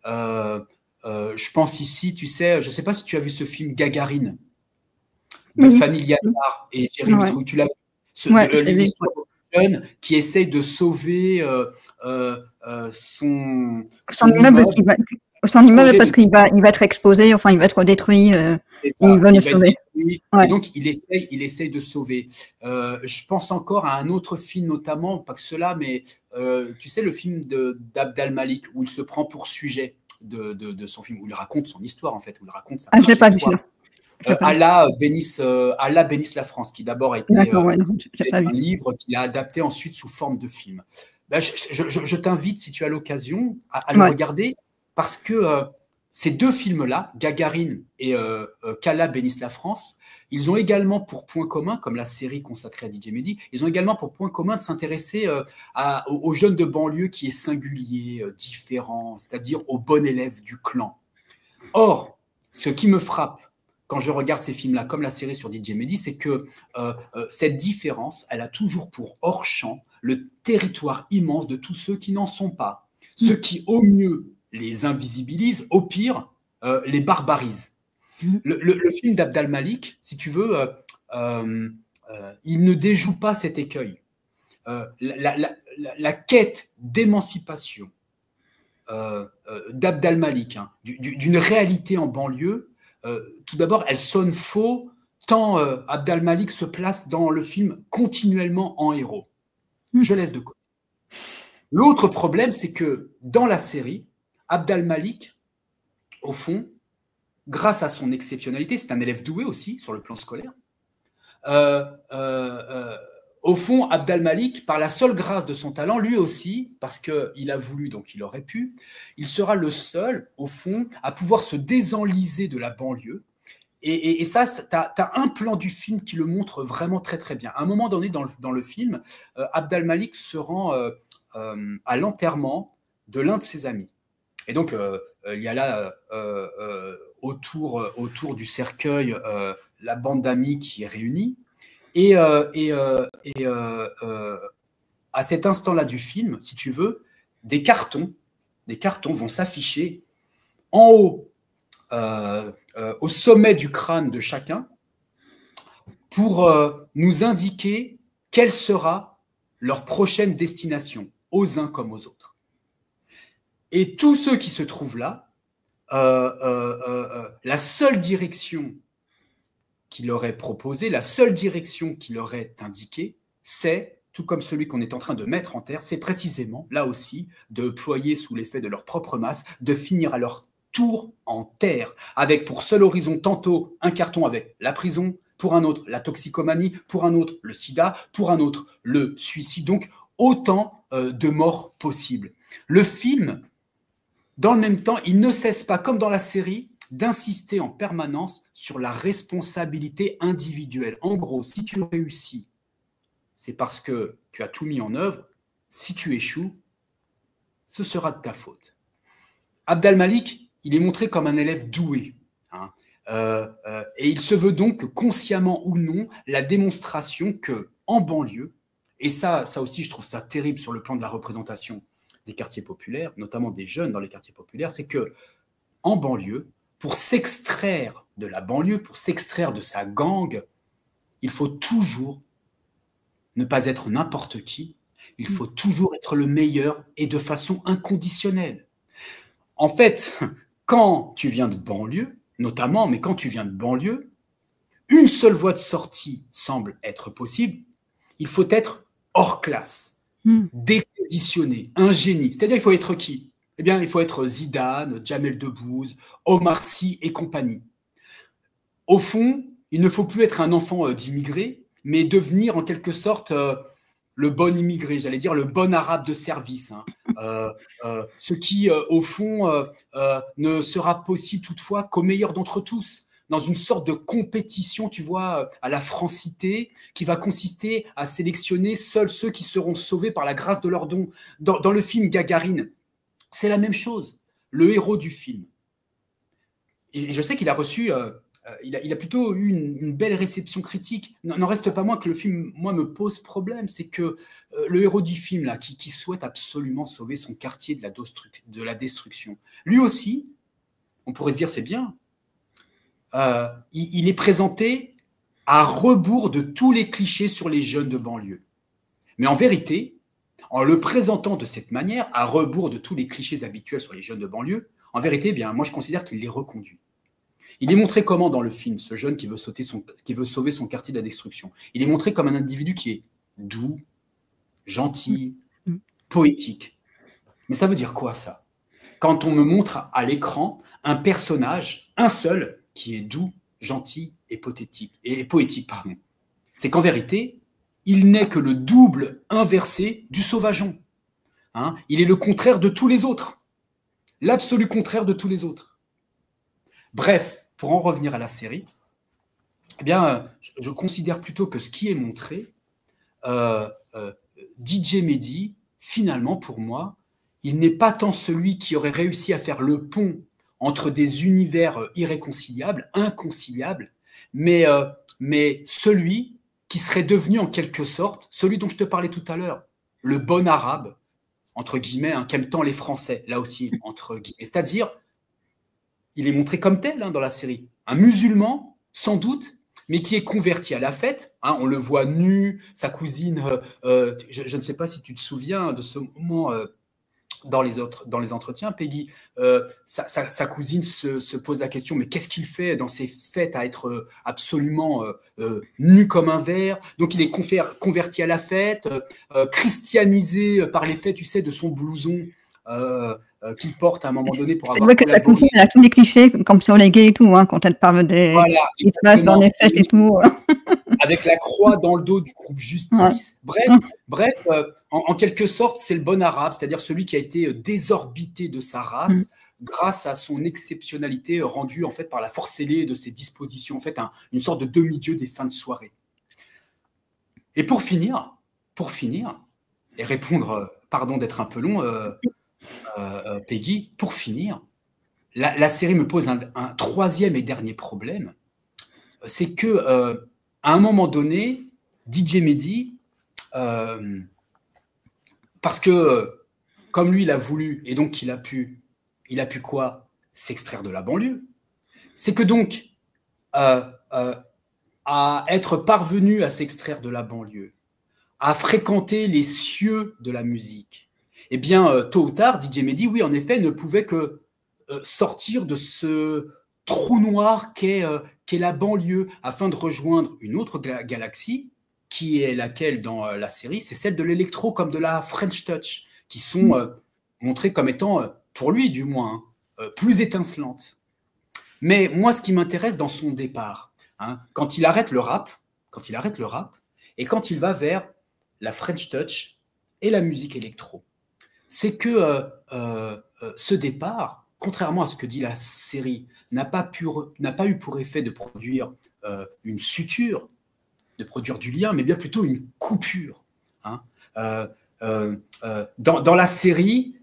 [SPEAKER 12] Je pense ici, tu sais, je ne sais pas si tu as vu ce film Gagarine de Fanny Lianard et Jérémy Trouille. Tu l'as vu, l'histoire d'un jeune qui essaye de sauver son
[SPEAKER 11] immeuble parce qu'il va être exposé, enfin il va être détruit. Il va le sauver.
[SPEAKER 12] Et donc il essaye de sauver. Je pense encore à un autre film notamment, pas que cela, mais tu sais le film d'Abd al-Malik où il se prend pour sujet de son film, où il raconte son histoire en fait, où il raconte sa
[SPEAKER 11] je l'ai pas vu ça.
[SPEAKER 12] Allah bénisse la France, qui d'abord a été un livre qu'il a adapté ensuite sous forme de film. Ben, je t'invite, si tu as l'occasion, à le regarder, parce que ces deux films-là, Gagarine et qu'Allah bénisse la France, ils ont également pour point commun, comme la série consacrée à DJ Mehdi, ils ont également pour point commun de s'intéresser aux jeunes de banlieue qui est singulier, différent, c'est-à-dire au bon élève du clan. Or, ce qui me frappe quand je regarde ces films-là, comme la série sur DJ Mehdi, c'est que cette différence, elle a toujours pour hors-champ le territoire immense de tous ceux qui n'en sont pas. Ceux qui, au mieux, les invisibilisent, au pire, les barbarisent. Le film d'Abd al-Malik, si tu veux, il ne déjoue pas cet écueil. La quête d'émancipation d'Abd al-Malik, hein, d'une réalité en banlieue, tout d'abord, elle sonne faux, tant Abd al-Malik se place dans le film continuellement en héros. Je laisse de côté. L'autre problème, c'est que dans la série, Abd al-Malik, au fond, grâce à son exceptionnalité, c'est un élève doué aussi sur le plan scolaire, au fond, Abd al-Malik, par la seule grâce de son talent, lui aussi, parce qu'il a voulu, donc il aurait pu, il sera le seul, au fond, à pouvoir se désenliser de la banlieue. Et ça, tu as un plan du film qui le montre vraiment très très bien. À un moment donné dans le film, Abd al-Malik se rend à l'enterrement de l'un de ses amis. Et donc, il y a là, autour du cercueil, la bande d'amis qui est réunie. Et à cet instant-là du film, si tu veux, des cartons vont s'afficher en haut, au sommet du crâne de chacun, pour nous indiquer quelle sera leur prochaine destination, aux uns comme aux autres. Et tous ceux qui se trouvent là, la seule direction qu'il leur est proposée, la seule direction qu'il leur est indiquée, c'est, tout comme celui qu'on est en train de mettre en terre, c'est précisément, là aussi, de ployer sous l'effet de leur propre masse, de finir à leur tour en terre, avec pour seul horizon tantôt un carton avec la prison, pour un autre la toxicomanie, pour un autre le sida, pour un autre le suicide. Donc, autant de morts possibles. Le film, dans le même temps, il ne cesse pas, comme dans la série, d'insister en permanence sur la responsabilité individuelle. En gros, si tu réussis, c'est parce que tu as tout mis en œuvre. Si tu échoues, ce sera de ta faute. Abd al-Malik, il est montré comme un élève doué. Hein, et il se veut donc, consciemment ou non, la démonstration que, en banlieue, et ça aussi, je trouve ça terrible sur le plan de la représentation des quartiers populaires, notamment des jeunes dans les quartiers populaires, c'est que en banlieue, pour s'extraire de la banlieue, pour s'extraire de sa gang, il faut toujours ne pas être n'importe qui, il faut toujours être le meilleur et de façon inconditionnelle. En fait, quand tu viens de banlieue, notamment, mais quand tu viens de banlieue, une seule voie de sortie semble être possible, il faut être hors classe, déconditionné, un génie. C'est-à-dire, il faut être qui ? Eh bien, il faut être Zidane, Jamel Debbouze, Omar Sy et compagnie. Au fond, il ne faut plus être un enfant d'immigré, mais devenir en quelque sorte le bon immigré, j'allais dire le bon arabe de service. Hein. Ce qui, au fond, ne sera possible toutefois qu'au meilleur d'entre tous, dans une sorte de compétition, tu vois, à la francité, qui va consister à sélectionner seuls ceux qui seront sauvés par la grâce de leur don. Dans le film Gagarine, c'est la même chose, le héros du film. Et je sais qu'il a reçu, il a plutôt eu une belle réception critique. N'en reste pas moins que le film, moi, me pose problème. C'est que le héros du film, là, qui souhaite absolument sauver son quartier de la destruction, lui aussi, on pourrait se dire, c'est bien, il est présenté à rebours de tous les clichés sur les jeunes de banlieue. Mais en vérité, en le présentant de cette manière, à rebours de tous les clichés habituels sur les jeunes de banlieue, en vérité, eh bien, moi je considère qu'il les reconduit. Il est montré comment dans le film, ce jeune qui veut sauver son quartier de la destruction. Il est montré comme un individu qui est doux, gentil, poétique. Mais ça veut dire quoi ça ? Quand on me montre à l'écran un personnage, un seul, qui est doux, gentil et poétique, pardon. C'est qu'en vérité, il n'est que le double inversé du sauvageon. Hein, il est le contraire de tous les autres. L'absolu contraire de tous les autres. Bref, pour en revenir à la série, eh bien, je considère plutôt que ce qui est montré, DJ Mehdi, finalement, pour moi, il n'est pas tant celui qui aurait réussi à faire le pont entre des univers irréconciliables, inconciliables, mais celui qui serait devenu en quelque sorte, celui dont je te parlais tout à l'heure, le bon arabe, entre guillemets, hein, qu'aiment tant les Français, là aussi, entre guillemets. C'est-à-dire, il est montré comme tel dans la série. Un musulman, sans doute, mais qui est converti à la fête. Hein, on le voit nu, sa cousine, je ne sais pas si tu te souviens de ce moment dans les entretiens, Peggy, sa cousine se pose la question, mais qu'est-ce qu'il fait dans ces fêtes à être absolument nu comme un verre? Donc il est converti à la fête, christianisé par l'effet, tu sais, de son blouson qu'il porte à un moment donné pour avoir...
[SPEAKER 11] C'est vrai que sa cousine, elle a tous les clichés, comme sur les gays et tout, hein, quand elle parle des...
[SPEAKER 12] Voilà,
[SPEAKER 11] qui se passe dans les fêtes et tout.
[SPEAKER 12] Avec la croix dans le dos du groupe Justice. Ouais. Bref, en quelque sorte, c'est le bon arabe, c'est-à-dire celui qui a été désorbité de sa race grâce à son exceptionnalité rendue en fait par la force ailée de ses dispositions, en fait une sorte de demi-dieu des fins de soirée. Et pour finir, et répondre, pardon d'être un peu long, Peggy, pour finir, la série me pose un troisième et dernier problème, c'est que à un moment donné, DJ Mehdi, parce que comme lui il a voulu et donc il a pu quoi? S'extraire de la banlieue. C'est que donc à être parvenu à s'extraire de la banlieue, à fréquenter les cieux de la musique, eh bien tôt ou tard, DJ Mehdi, oui en effet, ne pouvait que sortir de ce trou noir qu'est la banlieue, afin de rejoindre une autre galaxie, qui est laquelle dans la série, c'est celle de l'électro comme de la French Touch, qui sont montrées comme étant, pour lui du moins, plus étincelantes. Mais moi, ce qui m'intéresse dans son départ, hein, quand il arrête le rap, et quand il va vers la French Touch et la musique électro, c'est que ce départ, contrairement à ce que dit la série, n'a pas eu pour effet de produire une suture, de produire du lien, mais bien plutôt une coupure. Hein. Dans la série,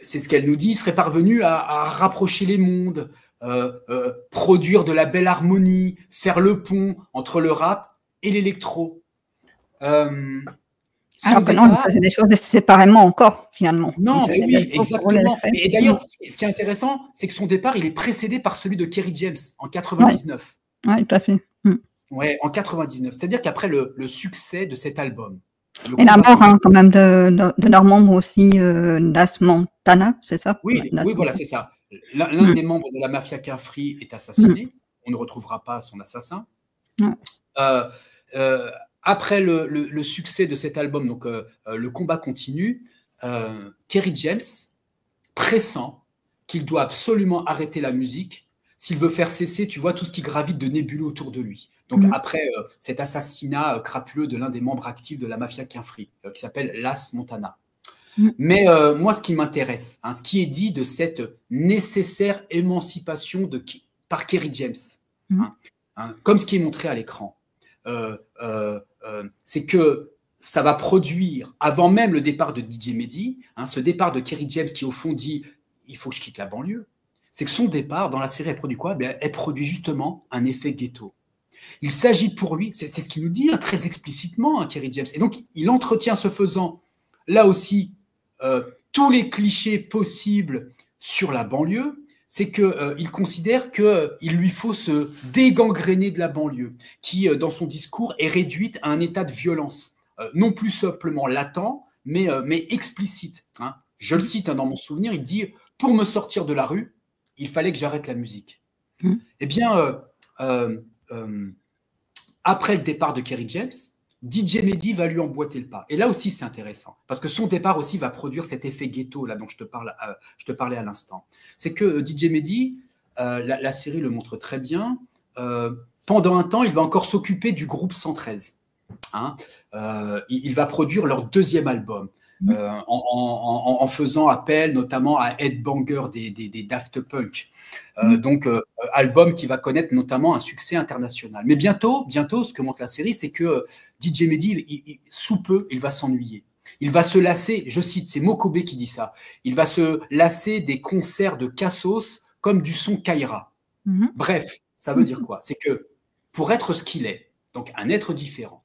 [SPEAKER 12] c'est ce qu'elle nous dit, il serait parvenu à rapprocher les mondes, produire de la belle harmonie, faire le pont entre le rap et l'électro.
[SPEAKER 11] Alors que non, il faisait des choses séparément encore, finalement.
[SPEAKER 12] Non, mais oui, exactement. Et d'ailleurs, ce qui est intéressant, c'est que son départ, il est précédé par celui de Kerry James en 99.
[SPEAKER 11] Oui, tout à fait.
[SPEAKER 12] Ouais, en 99. C'est-à-dire qu'après le succès de cet album.
[SPEAKER 11] Et la mort, hein, quand même, de leur membre aussi, Das Montana, c'est ça?
[SPEAKER 12] Oui, voilà, c'est ça. L'un des membres de la mafia Quinfri est assassiné. On ne retrouvera pas son assassin. Après le succès de cet album, donc le combat continue, Kerry James pressent qu'il doit absolument arrêter la musique s'il veut faire cesser, tu vois, tout ce qui gravite de nébuleux autour de lui. Donc après cet assassinat crapuleux de l'un des membres actifs de la mafia Quinfri, qui s'appelle Das Montana. Mais moi, ce qui m'intéresse, hein, ce qui est dit de cette nécessaire émancipation par Kerry James, comme ce qui est montré à l'écran, c'est que ça va produire, avant même le départ de DJ Mehdi, hein, ce départ de Kerry James qui au fond dit « il faut que je quitte la banlieue », c'est que son départ dans la série, elle produit quoi? Elle produit justement un effet ghetto. Il s'agit pour lui, c'est ce qu'il nous dit hein, très explicitement, hein, Kerry James, et donc il entretient ce faisant, là aussi, tous les clichés possibles sur la banlieue, c'est qu'il considère qu'il lui faut se dégangréner de la banlieue, qui, dans son discours, est réduite à un état de violence, non plus simplement latent, mais explicite. Hein. Je le cite hein, dans mon souvenir, il dit « Pour me sortir de la rue, il fallait que j'arrête la musique. » Eh bien, après le départ de Kerry James, DJ Mehdi va lui emboîter le pas. Et là aussi, c'est intéressant, parce que son départ aussi va produire cet effet ghetto là dont je te parlais à l'instant. C'est que DJ Mehdi, la série le montre très bien, pendant un temps, il va encore s'occuper du groupe 113. Hein. Il va produire leur deuxième album. en faisant appel notamment à Ed Banger des Daft Punk. Donc, album qui va connaître notamment un succès international. Mais bientôt, ce que montre la série, c'est que DJ Mehdi, sous peu, il va s'ennuyer. Il va se lasser, je cite, c'est Mokobe qui dit ça, il va se lasser des concerts de Cassos comme du son Kaira. Bref, ça veut dire quoi? C'est que pour être ce qu'il est, donc un être différent,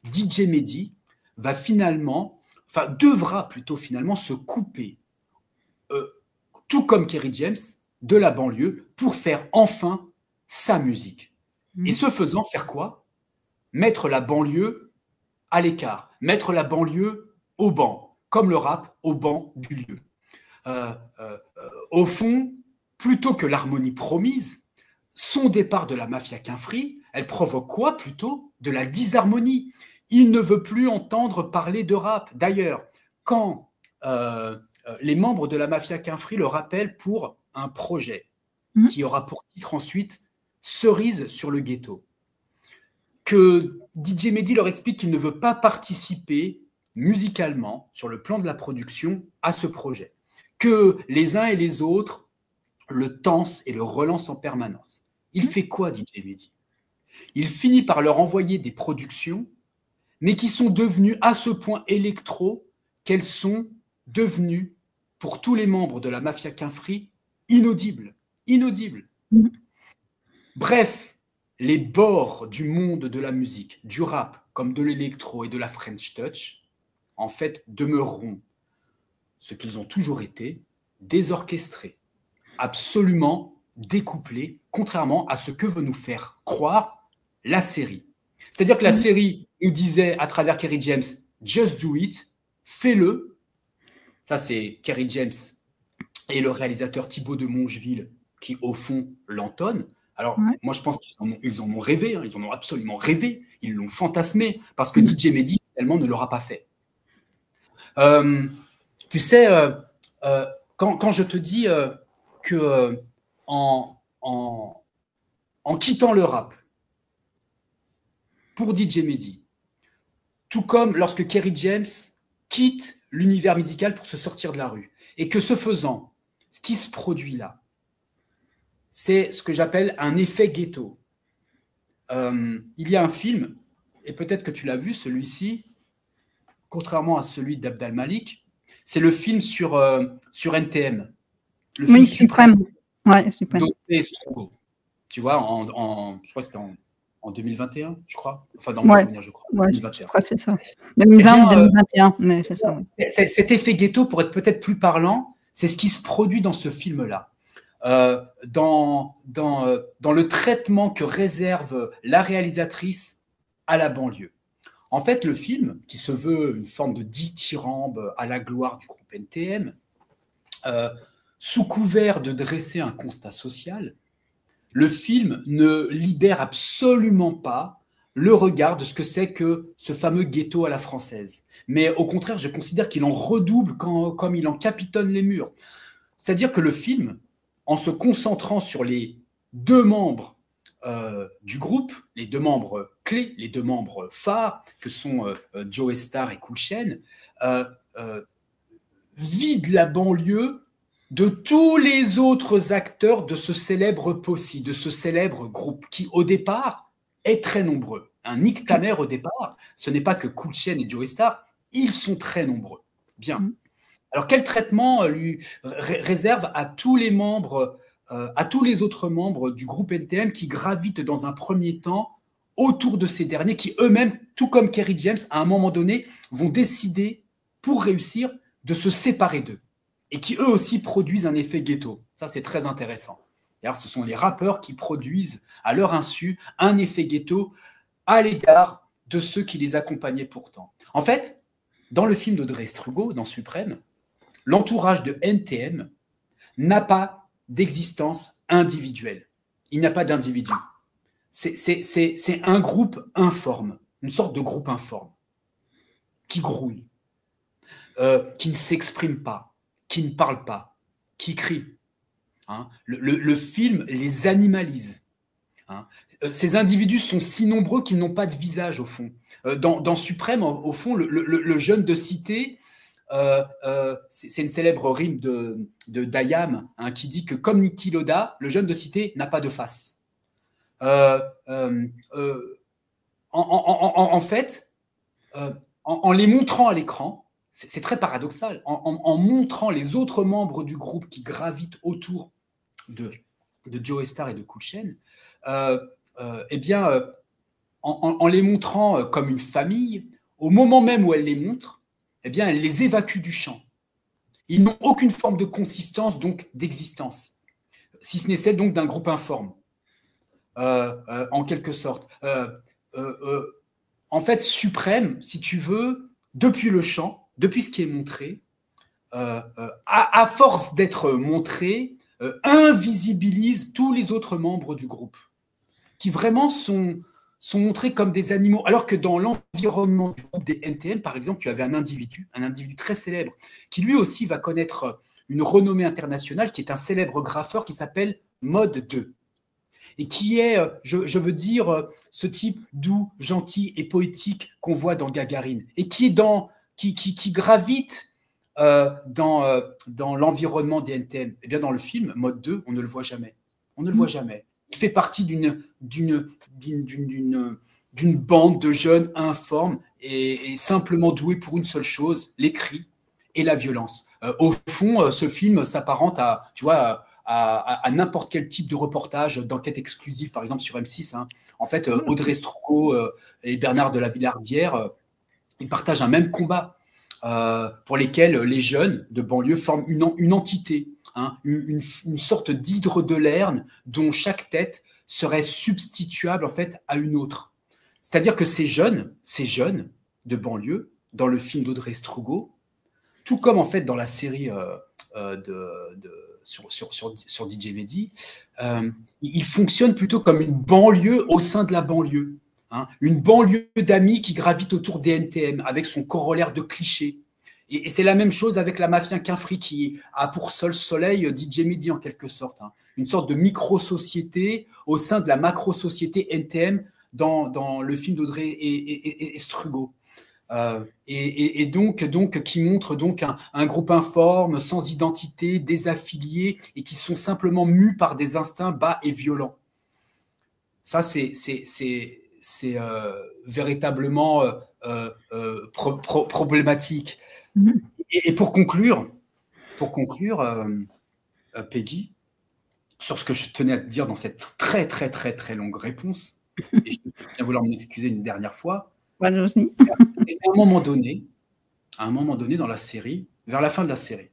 [SPEAKER 12] DJ Mehdi devra plutôt finalement se couper, tout comme Kerry James, de la banlieue pour faire enfin sa musique. Et ce faisant, faire quoi? Mettre la banlieue à l'écart, mettre la banlieue au banc, comme le rap au banc du lieu. Au fond, plutôt que l'harmonie promise, son départ de la mafia Quinfri, elle provoque quoi plutôt? De la disharmonie. Il ne veut plus entendre parler de rap. D'ailleurs, quand les membres de la mafia Quinfri le rappellent pour un projet qui aura pour titre ensuite « Cerise sur le ghetto », que DJ Mehdi leur explique qu'il ne veut pas participer musicalement, sur le plan de la production, à ce projet, que les uns et les autres le tensent et le relancent en permanence. Il fait quoi, DJ Mehdi? Il finit par leur envoyer des productions, mais qui sont devenues à ce point électro qu'elles sont devenues, pour tous les membres de la mafia Quinfri, inaudibles. Bref, les bords du monde de la musique, du rap, comme de l'électro et de la French Touch, en fait, demeureront ce qu'ils ont toujours été, désorchestrés, absolument découplés, contrairement à ce que veut nous faire croire la série. C'est-à-dire que la série nous disait, à travers Kerry James, « Just do it, fais-le ». Ça, c'est Kerry James et le réalisateur Thibaut de Mongeville qui, au fond, l'entonnent. Alors, moi, je pense qu'ils en ont rêvé, ils en ont absolument rêvé, ils l'ont fantasmé, parce que DJ Mehdi, finalement, ne l'aura pas fait. Tu sais, quand je te dis que en quittant le rap pour DJ Mehdi, tout comme lorsque Kerry James quitte l'univers musical pour se sortir de la rue, et que ce faisant, ce qui se produit là, c'est ce que j'appelle un effet ghetto. Il y a un film, et peut-être que tu l'as vu, celui-ci, contrairement à celui d'Abd al-Malik, c'est le film sur NTM. Le film
[SPEAKER 11] Suprême. Ouais, Suprême.
[SPEAKER 12] Tu vois, je crois que c'était en 2021, je crois. Enfin, dans mon souvenir, je crois.
[SPEAKER 11] Ouais, je crois que c'est ça. 2020 ou 2021, mais c'est ça. Ouais.
[SPEAKER 12] Cet effet ghetto, pour être peut-être plus parlant, c'est ce qui se produit dans ce film-là. Dans le traitement que réserve la réalisatrice à la banlieue. En fait, le film, qui se veut une forme de dithyrambe à la gloire du groupe NTM, sous couvert de dresser un constat social, le film ne libère absolument pas le regard de ce que c'est que ce fameux ghetto à la française. Mais au contraire, je considère qu'il en redouble comme il en capitonne les murs. C'est-à-dire que le film, en se concentrant sur les deux membres du groupe, les deux membres clés, les deux membres phares, que sont Joe Star et Cool Chain, vide la banlieue de tous les autres acteurs de ce célèbre posse, de ce célèbre groupe, qui au départ est très nombreux. Un Nick Tamer au départ, ce n'est pas que Cool Chain et Joe Star, ils sont très nombreux. Bien. Alors quel traitement lui réserve à tous les membres, à tous les autres membres du groupe NTM qui gravitent dans un premier temps autour de ces derniers, qui eux-mêmes, tout comme Kerry James, à un moment donné, vont décider, pour réussir, de se séparer d'eux, et qui eux aussi produisent un effet ghetto. Ça, c'est très intéressant. D'ailleurs, ce sont les rappeurs qui produisent, à leur insu, un effet ghetto à l'égard de ceux qui les accompagnaient pourtant. En fait, dans le film d'Audrey Strugo, dans Suprême, l'entourage de NTM n'a pas d'existence individuelle. Il n'y a pas d'individu. C'est un groupe informe, une sorte de groupe informe, qui grouille, qui ne s'exprime pas, qui ne parle pas, qui crie. Hein. Le film les animalise. Hein. Ces individus sont si nombreux qu'ils n'ont pas de visage, au fond. Dans Suprême, au fond, le jeune de cité c'est une célèbre rime de Dayam, hein, qui dit que comme Niki Loda, le jeune de cité n'a pas de face. En fait, en les montrant à l'écran, c'est très paradoxal, en montrant les autres membres du groupe qui gravitent autour de Joe Star et de Cool Chain, eh bien, en les montrant comme une famille, au moment même où elle les montre, eh bien, elle les évacue du champ. Ils n'ont aucune forme de consistance, donc d'existence, si ce n'est celle donc d'un groupe informe, en quelque sorte. En fait, suprême, si tu veux, depuis le champ, depuis ce qui est montré, à force d'être montré, invisibilise tous les autres membres du groupe, qui vraiment sont montrés comme des animaux, alors que dans l'environnement du groupe des NTM, par exemple, tu avais un individu très célèbre, qui lui aussi va connaître une renommée internationale, qui est un célèbre graffeur qui s'appelle Mode 2, et qui est, je veux dire, ce type doux, gentil et poétique qu'on voit dans Gagarine, et qui gravite dans l'environnement des NTM. Eh bien, dans le film, Mode 2, on ne le voit jamais. On ne le voit jamais. Il fait partie d'une bande de jeunes informes et simplement doués pour une seule chose, les cris et la violence. Au fond, ce film s'apparente à n'importe quel type de reportage, d'enquête exclusive, par exemple sur M6. Hein. En fait, Audrey Strugo et Bernard de la Villardière, ils partagent un même combat pour lesquels les jeunes de banlieue forment une entité, hein, une sorte d'hydre de Lerne dont chaque tête serait substituable en fait à une autre. C'est-à-dire que ces jeunes de banlieue, dans le film d'Audrey Strugo, tout comme en fait dans la série sur DJ Mehdi, il fonctionne plutôt comme une banlieue au sein de la banlieue. Hein, une banlieue d'amis qui gravite autour des NTM avec son corollaire de clichés. Et c'est la même chose avec la mafia Quinfri qui a pour seul soleil DJ Mehdi en quelque sorte. Hein, une sorte de micro-société au sein de la macro-société NTM dans le film d'Audrey et Strugo. Et donc qui montre donc un groupe informe, sans identité, désaffilié et qui sont simplement mus par des instincts bas et violents. Ça, c'est véritablement problématique. Et pour conclure, Peggy, sur ce que je tenais à te dire dans cette très très très très longue réponse, et je vais bien vouloir m'excuser une dernière fois.
[SPEAKER 11] Voilà aussi.
[SPEAKER 12] Et à un moment donné dans la série, vers la fin de la série,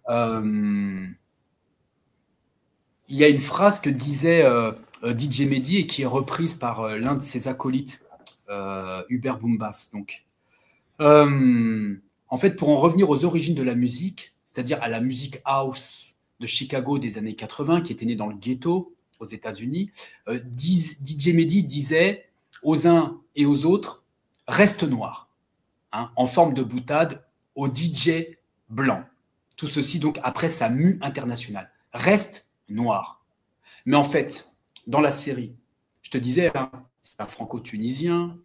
[SPEAKER 12] il y a une phrase que disait DJ Mehdi et qui est reprise par l'un de ses acolytes, Hubert Boombas. Donc, en fait, pour en revenir aux origines de la musique, c'est-à-dire à la musique house de Chicago des années 80, qui était née dans le ghetto aux États-Unis, DJ Mehdi disait aux uns et aux autres, reste noir, hein, en forme de boutade aux DJ blancs. Tout ceci donc après sa mue internationale. Reste noir. Mais en fait, dans la série, je te disais, hein, c'est un franco-tunisien.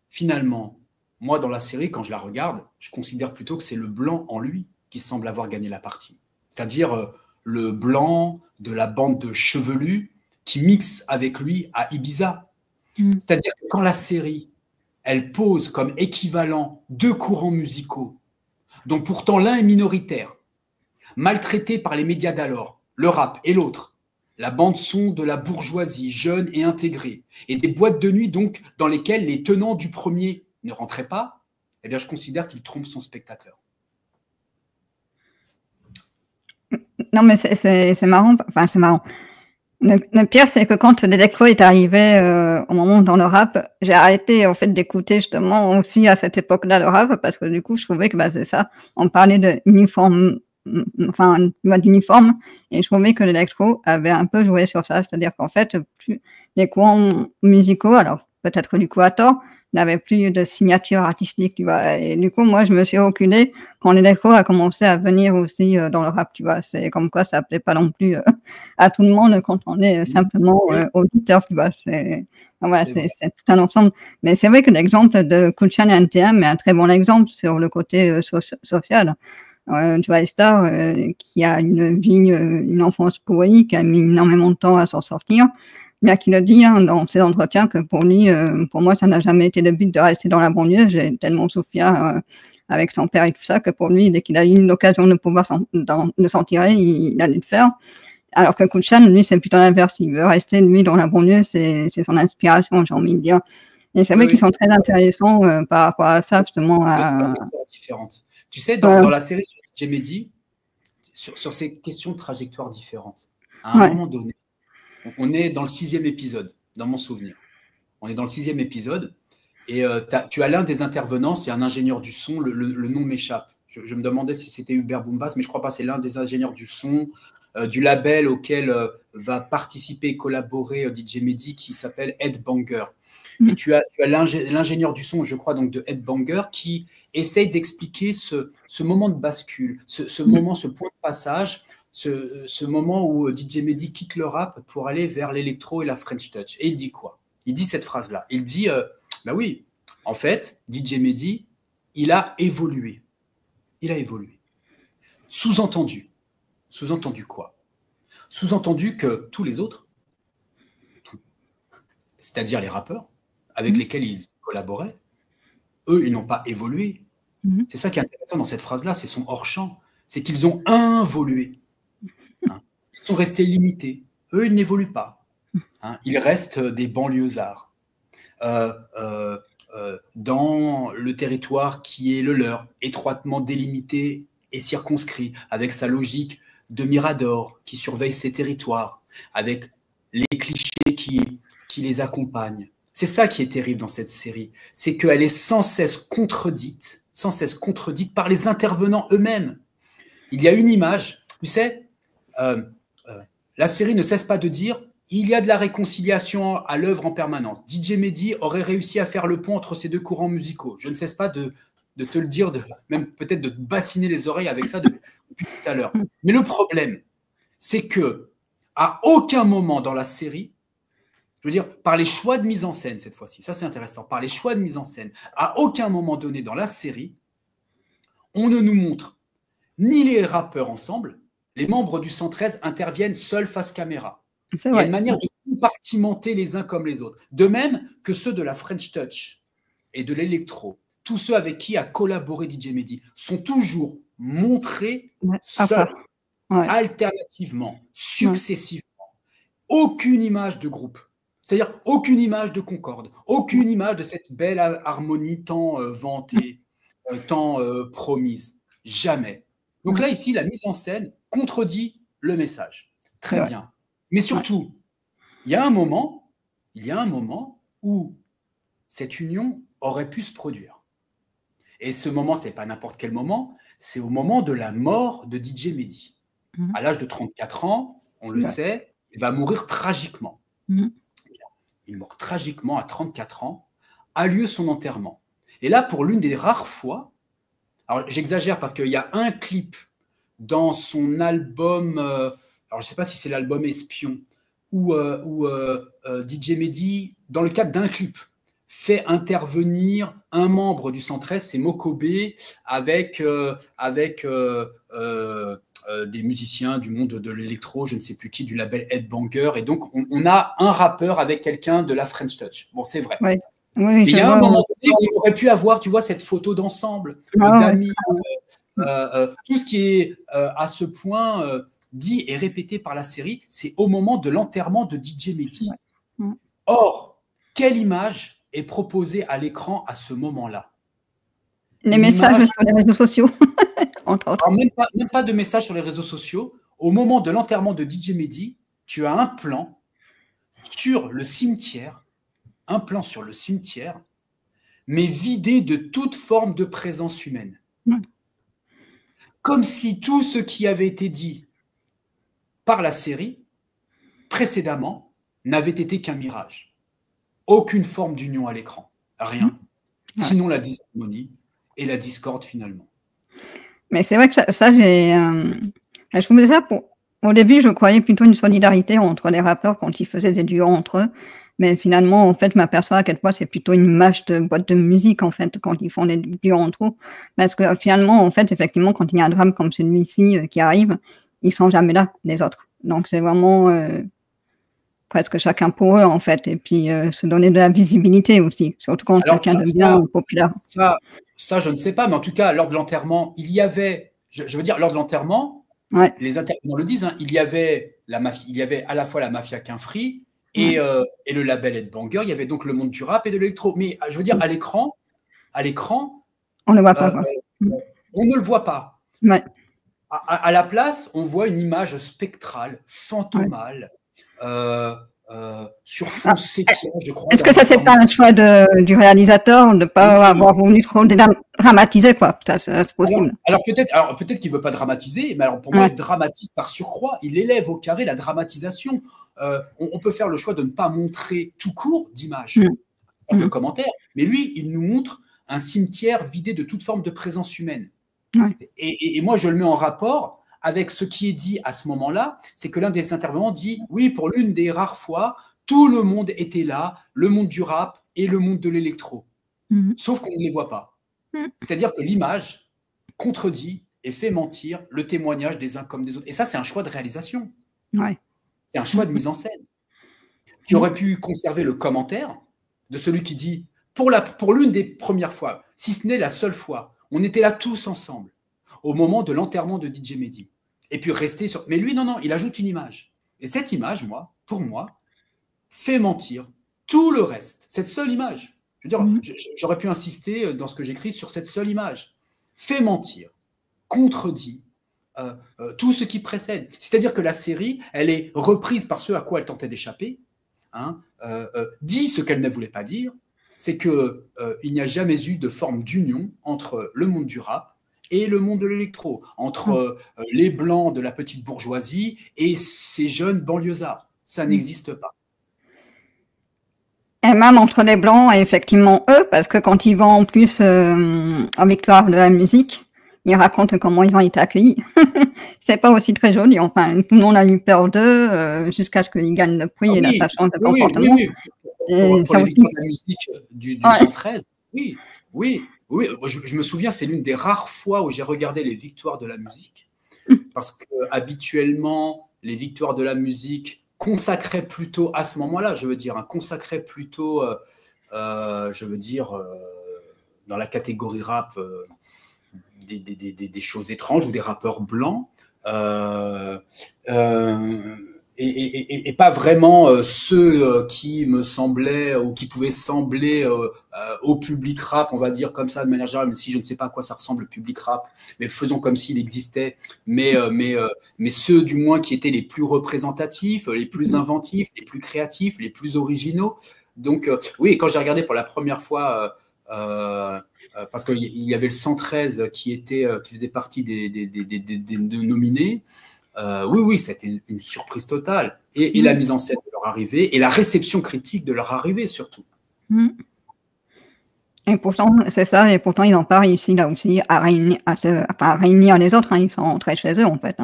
[SPEAKER 12] Finalement, moi, dans la série, quand je la regarde, je considère plutôt que c'est le blanc en lui qui semble avoir gagné la partie. C'est-à-dire le blanc de la bande de chevelus qui mixe avec lui à Ibiza. C'est-à-dire que quand la série, elle pose comme équivalent deux courants musicaux, dont pourtant l'un est minoritaire, maltraité par les médias d'alors, le rap et l'autre, la bande-son de la bourgeoisie jeune et intégrée, et des boîtes de nuit donc dans lesquelles les tenants du premier ne rentraient pas, eh bien je considère qu'il trompe son spectateur.
[SPEAKER 11] Non mais c'est marrant, enfin c'est marrant. Le pire, c'est que quand l'électro est arrivé au moment dans le rap, j'ai arrêté en fait d'écouter justement aussi à cette époque-là le rap parce que du coup, je trouvais que c'est ça. On parlait d'uniforme, d'uniforme, et je trouvais que l'électro avait un peu joué sur ça, c'est-à-dire qu'en fait, les courants musicaux, alors peut-être du coup à tort, n'avait plus de signature artistique, tu vois. Et du coup, moi, je me suis reculée quand l'électro a commencé à venir aussi dans le rap, tu vois. C'est comme quoi ça plaît pas non plus à tout le monde quand on est simplement auditeur, tu vois. C'est tout un ensemble. Mais c'est vrai que l'exemple de Kool Chain et NTM est un très bon exemple sur le côté social. Tu vois, Star, qui a une enfance pourrie, qui a mis énormément de temps à s'en sortir, bien qu'il a dit dans ses entretiens que pour lui, pour moi, ça n'a jamais été le but de rester dans la banlieue. J'ai tellement souffert avec son père et tout ça que pour lui, dès qu'il a eu l'occasion de pouvoir de s'en tirer, il allait le faire. Alors que Kool Chain, lui, c'est plutôt l'inverse. Il veut rester, lui, dans la banlieue. C'est son inspiration, j'ai envie de dire. Et c'est vrai qu'ils sont très intéressants par rapport à ça, justement.
[SPEAKER 12] Différentes. Tu sais, dans la série sur DJ Mehdi, sur ces questions de trajectoire différentes, à un moment donné, on est dans le 6e épisode, dans mon souvenir. On est dans le 6e épisode, et tu as l'un des intervenants, c'est un ingénieur du son, le nom m'échappe. Je me demandais si c'était Hubert Boombas, mais je crois pas, c'est l'un des ingénieurs du son, du label auquel va participer et collaborer DJ Mehdi, qui s'appelle Headbanger. Et tu as l'ingénieur du son, je crois, donc de Headbanger, qui essaye d'expliquer ce moment de bascule, ce moment, ce point de passage, ce moment où DJ Mehdi quitte le rap pour aller vers l'électro et la French Touch. Et il dit quoi? Il dit cette phrase-là. Il dit, bah oui, en fait, DJ Mehdi, il a évolué. Il a évolué. Sous-entendu quoi? Sous-entendu que tous les autres, c'est-à-dire les rappeurs avec lesquels il collaborait, eux, ils n'ont pas évolué. C'est ça qui est intéressant dans cette phrase-là, c'est son hors-champ. C'est qu'ils ont involué. Ils sont restés limités. Eux, ils n'évoluent pas. Ils restent des banlieusards dans le territoire qui est le leur, étroitement délimité et circonscrit, avec sa logique de Mirador qui surveille ses territoires, avec les clichés qui les accompagnent. C'est ça qui est terrible dans cette série, c'est qu'elle est sans cesse contredite par les intervenants eux-mêmes. Il y a une image, tu sais, la série ne cesse pas de dire il y a de la réconciliation à l'œuvre en permanence. DJ Mehdi aurait réussi à faire le pont entre ces deux courants musicaux. Je ne cesse pas de te le dire, même peut-être de te bassiner les oreilles avec ça depuis tout à l'heure. Mais le problème, c'est que à aucun moment dans la série, je veux dire, par les choix de mise en scène cette fois-ci, ça c'est intéressant, par les choix de mise en scène, à aucun moment donné dans la série, on ne nous montre ni les rappeurs ensemble, les membres du 113 interviennent seuls face caméra. Il y a une manière de compartimenter les uns comme les autres. De même que ceux de la French Touch et de l'électro, tous ceux avec qui a collaboré DJ Mehdi, sont toujours montrés seuls, alternativement, successivement. Aucune image de groupe. C'est-à-dire aucune image de concorde, aucune image de cette belle harmonie tant vantée, tant promise. Jamais. Donc là, ici, la mise en scène contredit le message. Très bien. Mais surtout, il y a un moment où cette union aurait pu se produire. Et ce moment, ce n'est pas n'importe quel moment, c'est au moment de la mort de DJ Mehdi. À l'âge de 34 ans, on le sait, il va mourir tragiquement. Il meurt tragiquement à 34 ans, a lieu son enterrement. Et là, pour l'une des rares fois, alors j'exagère parce qu'il y a un clip dans son album, alors je ne sais pas si c'est l'album Espion, où DJ Mehdi, dans le cadre d'un clip, fait intervenir un membre du 113, c'est Mokobé, avec des musiciens du monde de l'électro, je ne sais plus qui, du label Headbanger. Et donc, on a un rappeur avec quelqu'un de la French Touch. Bon, c'est vrai.
[SPEAKER 11] Oui,
[SPEAKER 12] il y a un moment donné, on aurait pu avoir, tu vois, cette photo d'ensemble, d'amis, tout ce qui est à ce point dit et répété par la série, c'est au moment de l'enterrement de DJ Mehdi. Or, quelle image est proposée à l'écran à ce moment-là?
[SPEAKER 11] Les messages sur les réseaux sociaux, entre autres.
[SPEAKER 12] Alors, même pas de messages sur les réseaux sociaux. Au moment de l'enterrement de DJ Mehdi, tu as un plan sur le cimetière, mais vidé de toute forme de présence humaine. Comme si tout ce qui avait été dit par la série précédemment n'avait été qu'un mirage. aucune forme d'union à l'écran. Rien. Sinon la disharmonie et la discorde finalement.
[SPEAKER 11] Mais c'est vrai que ça je trouvais ça au début, je croyais plutôt une solidarité entre les rappeurs quand ils faisaient des duos entre eux. Mais finalement, en fait, je m'aperçois à quel point c'est plutôt une image de boîte de musique, en fait, quand ils font des duos entre eux. Parce que finalement, en fait, effectivement, quand il y a un drame comme celui-ci qui arrive, ils sont jamais là, les autres. Donc, c'est vraiment presque chacun pour eux, en fait. Et puis, se donner de la visibilité aussi, surtout quand quelqu'un devient populaire.
[SPEAKER 12] Ça, je ne sais pas, mais en tout cas, lors de l'enterrement, il y avait, je veux dire, lors de l'enterrement, les intervenants le disent, hein, il y avait à la fois la mafia Quinfri et le label Headbanger, il y avait donc le monde du rap et de l'électro. Mais je veux dire, à l'écran,
[SPEAKER 11] on ne le voit pas. Quoi.
[SPEAKER 12] On ne le voit pas.
[SPEAKER 11] Ouais.
[SPEAKER 12] À la place, on voit une image spectrale, fantomale, sur fond sépia, je crois.
[SPEAKER 11] Est-ce que ça, c'est pas un choix du réalisateur de ne pas avoir voulu trop dramatiser, quoi? Ça, c'est possible.
[SPEAKER 12] Alors peut-être qu'il ne veut pas dramatiser, mais alors pour moi, il dramatise par surcroît. Il élève au carré la dramatisation. On peut faire le choix de ne pas montrer tout court d'images, le commentaire, mais lui, il nous montre un cimetière vidé de toute forme de présence humaine. Et moi, je le mets en rapport avec ce qui est dit à ce moment-là, c'est que l'un des intervenants dit « Oui, pour l'une des rares fois, tout le monde était là, le monde du rap et le monde de l'électro. Sauf qu'on ne les voit pas. C'est-à-dire que l'image contredit et fait mentir le témoignage des uns comme des autres. Et ça, c'est un choix de réalisation. C'est un choix de mise en scène. Tu aurais pu conserver le commentaire de celui qui dit « Pour l'une des premières fois, si ce n'est la seule fois, on était là tous ensemble au moment de l'enterrement de DJ Mehdi. » Et puis rester sur… Mais lui, non, il ajoute une image. Et cette image, pour moi, fait mentir tout le reste. Cette seule image. Je veux dire, j'aurais pu insister dans ce que j'écris sur cette seule image. Fait mentir, contredit tout ce qui précède. C'est-à-dire que la série, elle est reprise par ce à quoi elle tentait d'échapper, dit ce qu'elle ne voulait pas dire, c'est qu'il n'y a jamais eu de forme d'union entre le monde du rap et le monde de l'électro, entre les blancs de la petite bourgeoisie et ces jeunes banlieusards. Ça n'existe pas.
[SPEAKER 11] Et même entre les blancs et effectivement eux, parce que quand ils vont en plus en victoire de la musique, ils racontent comment ils ont été accueillis. C'est pas aussi très joli. Enfin, tout le monde a eu peur d'eux jusqu'à ce qu'ils gagnent le prix et là, ça change de comportement.
[SPEAKER 12] Pour les victoires de la musique du 113, oui. Je me souviens, c'est l'une des rares fois où j'ai regardé les victoires de la musique, parce que habituellement, les victoires de la musique consacraient plutôt à ce moment-là, consacraient plutôt, dans la catégorie rap, des choses étranges ou des rappeurs blancs. Et pas vraiment ceux qui me semblaient ou qui pouvaient sembler au public rap, on va dire comme ça de manière générale, même si je ne sais pas à quoi ça ressemble le public rap, mais faisons comme s'il existait, mais ceux du moins qui étaient les plus représentatifs, les plus inventifs, les plus créatifs, les plus originaux. Donc oui, quand j'ai regardé pour la première fois, parce qu'il y avait le 113 qui faisait partie des nominés. Oui, c'était une surprise totale. Et la mise en scène de leur arrivée et la réception critique de leur arrivée, surtout.
[SPEAKER 11] Et pourtant, c'est ça, et pourtant, ils n'ont pas réussi là aussi à réunir les autres. Ils sont rentrés chez eux, en fait.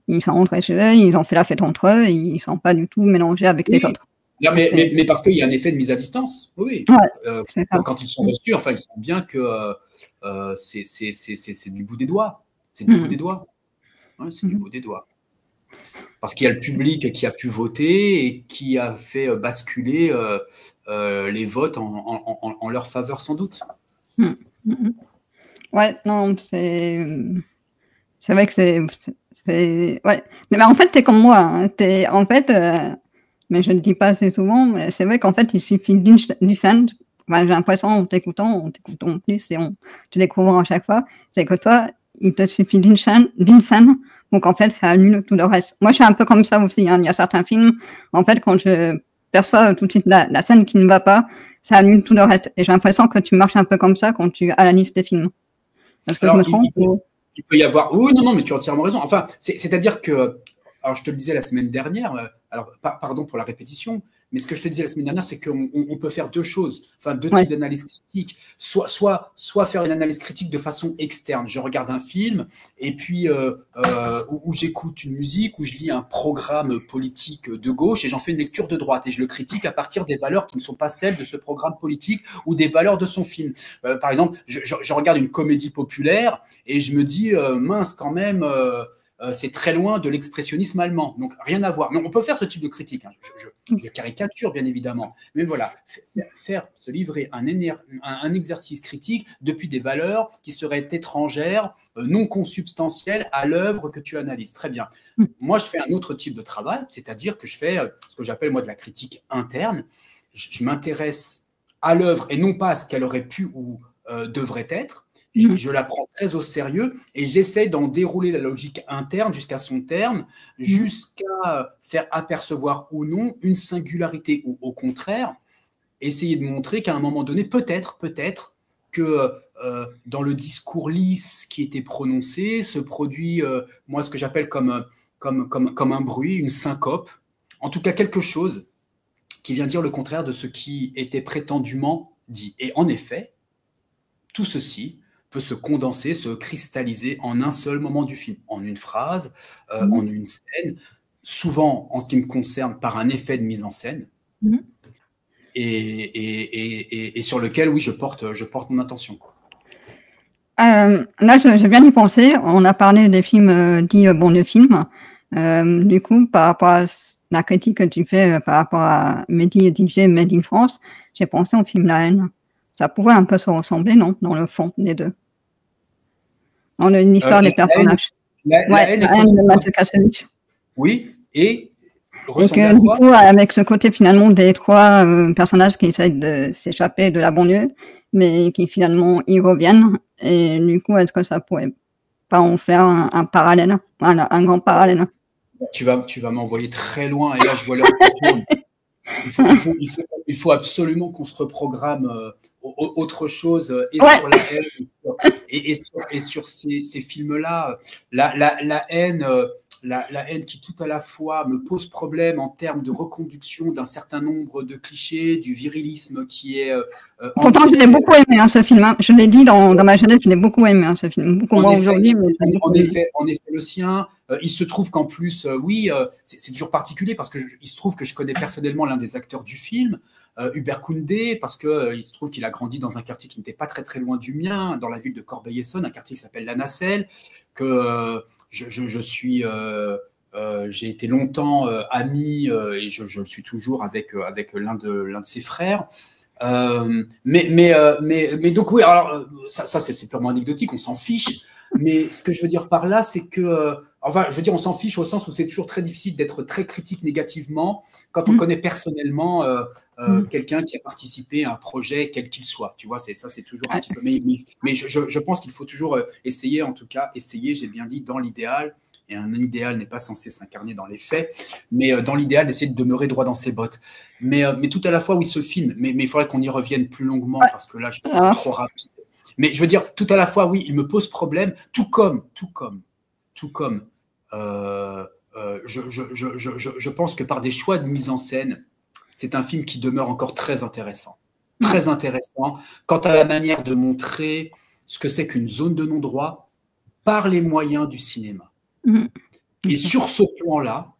[SPEAKER 11] Ils sont rentrés chez eux, ils ont fait la fête entre eux, et ils ne sont pas du tout mélangés avec les autres.
[SPEAKER 12] Non, mais parce qu'il y a un effet de mise à distance. Oui. Quand ils sont reçus, enfin, ils sentent bien que c'est du bout des doigts. C'est du bout des doigts. C'est du bout des doigts. Parce qu'il y a le public qui a pu voter et qui a fait basculer les votes en leur faveur, sans doute.
[SPEAKER 11] Ouais, non, c'est vrai que c'est ouais. Mais en fait, t'es comme moi. Mais je ne le dis pas assez souvent, mais c'est vrai qu'en fait, il suffit d'une scène. Enfin, j'ai l'impression, en t'écoutant plus et on te découvre à chaque fois, c'est que toi, il te suffit d'une scène, donc en fait, ça annule tout le reste. Moi, je suis un peu comme ça aussi. Il y a certains films, en fait, quand je perçois tout de suite la scène qui ne va pas, ça annule tout le reste. Et j'ai l'impression que tu marches un peu comme ça quand tu analyses tes films. Parce que
[SPEAKER 12] alors,
[SPEAKER 11] je me trompe.
[SPEAKER 12] Il peut y avoir… Oui, non, mais tu as entièrement raison. Enfin, c'est-à-dire que… Alors, je te le disais la semaine dernière, alors pardon pour la répétition, Mais ce que je te disais la semaine dernière, c'est qu'on peut faire deux choses, enfin deux
[SPEAKER 11] Ouais.
[SPEAKER 12] types d'analyse critique. Soit faire une analyse critique de façon externe. Je regarde un film et puis où j'écoute une musique, où je lis un programme politique de gauche et j'en fais une lecture de droite et je le critique à partir des valeurs qui ne sont pas celles de ce programme politique ou des valeurs de son film. Par exemple, je regarde une comédie populaire et je me dis mince quand même. C'est très loin de l'expressionnisme allemand, donc rien à voir. Mais on peut faire ce type de critique. Hein. Je caricature bien évidemment, mais voilà, se livrer un exercice critique depuis des valeurs qui seraient étrangères, non consubstantielles à l'œuvre que tu analyses. Très bien. Moi, je fais un autre type de travail, c'est-à-dire que je fais ce que j'appelle moi de la critique interne. Je m'intéresse à l'œuvre et non pas à ce qu'elle aurait pu ou devrait être. Je la prends très au sérieux et j'essaie d'en dérouler la logique interne jusqu'à son terme, jusqu'à faire apercevoir ou non une singularité ou au contraire, essayer de montrer qu'à un moment donné, peut-être que dans le discours lisse qui était prononcé se produit, moi, ce que j'appelle comme un bruit, une syncope, en tout cas quelque chose qui vient dire le contraire de ce qui était prétendument dit. Et en effet, tout ceci peut se condenser, se cristalliser en un seul moment du film, en une phrase, en une scène, souvent, en ce qui me concerne, par un effet de mise en scène, et sur lequel, oui, je porte mon attention.
[SPEAKER 11] Là, je viens d'y penser. On a parlé des films dits banlieue films. Du coup, par rapport à la critique que tu fais par rapport à DJ Made in France, j'ai pensé au film La Haine. Ça pouvait un peu se ressembler, non, dans le fond des deux. Dans l'histoire des personnages.
[SPEAKER 12] La haine
[SPEAKER 11] de Mathieu Kassovitz.
[SPEAKER 12] Oui, et
[SPEAKER 11] que du coup, avec ce côté finalement des trois personnages qui essayent de s'échapper de la banlieue, mais qui finalement y reviennent. Et du coup, est-ce que ça pourrait pas en faire un parallèle, un grand parallèle?
[SPEAKER 12] Tu vas m'envoyer très loin, et là je vois l'heure qui tourne. Il faut absolument qu'on se reprogramme autre chose sur la haine et sur ces films-là. La haine, la haine qui tout à la fois me pose problème en termes de reconduction d'un certain nombre de clichés, du virilisme qui est...
[SPEAKER 11] Pourtant, je l'ai beaucoup aimé, ce film. Hein. Je l'ai dit dans ma jeunesse, je l'ai beaucoup aimé, ce film. Beaucoup moins aujourd'hui.
[SPEAKER 12] En effet, le sien. Il se trouve qu'en plus, c'est toujours particulier parce qu'il se trouve que je connais personnellement l'un des acteurs du film, Hubert Koundé, parce qu'il se trouve qu'il a grandi dans un quartier qui n'était pas très très loin du mien, dans la ville de Corbeil-Essonnes, un quartier qui s'appelle La Nacelle, que j'ai été longtemps ami et je le suis toujours avec l'un de ses frères. Mais donc oui, alors ça c'est purement anecdotique, on s'en fiche. Mais ce que je veux dire par là, c'est que, enfin, je veux dire, on s'en fiche au sens où c'est toujours très difficile d'être très critique négativement quand on connaît personnellement quelqu'un qui a participé à un projet, quel qu'il soit. Tu vois, c'est toujours un petit peu. Mais je pense qu'il faut toujours essayer, en tout cas, j'ai bien dit, dans l'idéal. Et un idéal n'est pas censé s'incarner dans les faits, mais dans l'idéal, d'essayer de demeurer droit dans ses bottes. Mais tout à la fois, oui, ce film, mais il faudrait qu'on y revienne plus longuement, parce que là, je suis trop rapide. Mais je veux dire, tout à la fois, oui, il me pose problème, tout comme, je pense que par des choix de mise en scène, c'est un film qui demeure encore très intéressant. Très intéressant quant à la manière de montrer ce que c'est qu'une zone de non-droit par les moyens du cinéma. Et sur ce plan-là,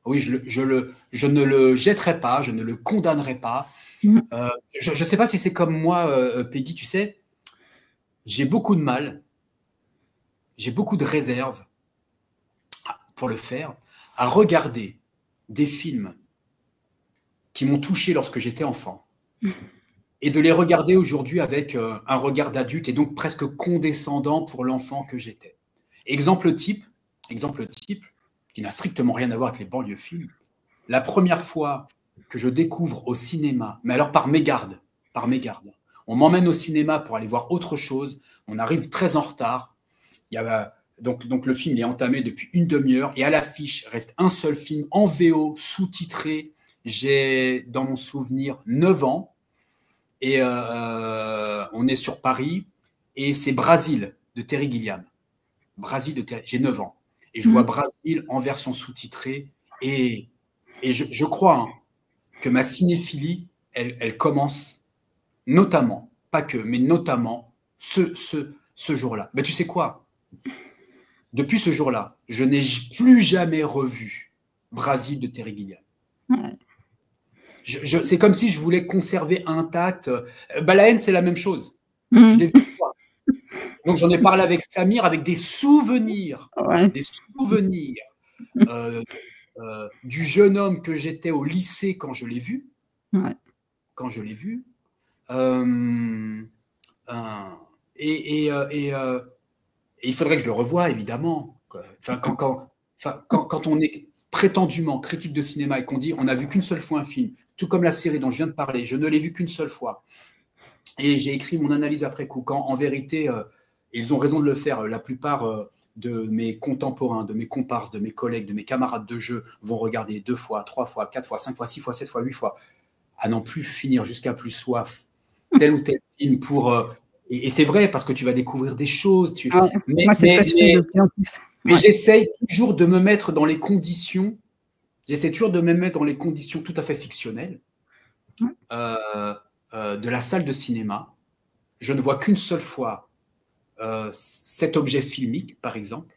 [SPEAKER 12] oui, je ne le jetterai pas, je ne le condamnerai pas. Je ne sais pas si c'est comme moi, Peggy, tu sais, j'ai beaucoup de mal, j'ai beaucoup de réserve pour le faire, à regarder des films qui m'ont touché lorsque j'étais enfant et de les regarder aujourd'hui avec un regard d'adulte et donc presque condescendant pour l'enfant que j'étais. Exemple type, qui n'a strictement rien à voir avec les banlieues films, la première fois que je découvre au cinéma, mais alors par mégarde, on m'emmène au cinéma pour aller voir autre chose, on arrive très en retard, donc le film est entamé depuis une demi-heure et à l'affiche reste un seul film en VO, sous-titré, j'ai dans mon souvenir 9 ans et on est sur Paris et c'est Brasil de Terry Gilliam. J'ai 9 ans et je vois Brasil en version sous-titrée et Et je crois que ma cinéphilie, elle commence notamment, pas que, mais notamment ce jour-là. Ben, tu sais quoi? Depuis ce jour-là, je n'ai plus jamais revu Brasil de Terry Gilliam.
[SPEAKER 11] Ouais.
[SPEAKER 12] C'est comme si je voulais conserver intact. Ben, La haine, c'est la même chose. Je l'ai vu une fois. Donc j'en ai parlé avec Samir, avec des souvenirs, du jeune homme que j'étais au lycée quand je l'ai vu.
[SPEAKER 11] Ouais.
[SPEAKER 12] Quand je l'ai vu. Et il faudrait que je le revoie, évidemment. Enfin, quand on est prétendument critique de cinéma et qu'on dit on n'a vu qu'une seule fois un film, tout comme la série dont je viens de parler, je ne l'ai vu qu'une seule fois. Et j'ai écrit mon analyse après coup, quand en vérité, ils ont raison de le faire, la plupart de mes contemporains, de mes comparses, de mes collègues, de mes camarades de jeu vont regarder 2 fois, 3 fois, 4 fois, 5 fois, 6 fois, 7 fois, 8 fois, à n'en plus finir jusqu'à plus soif, tel ou tel film pour... et c'est vrai, parce que tu vas découvrir des choses. Mais j'essaye toujours de me mettre dans les conditions, tout à fait fictionnelles de la salle de cinéma. Je ne vois qu'une seule fois cet objet filmique, par exemple,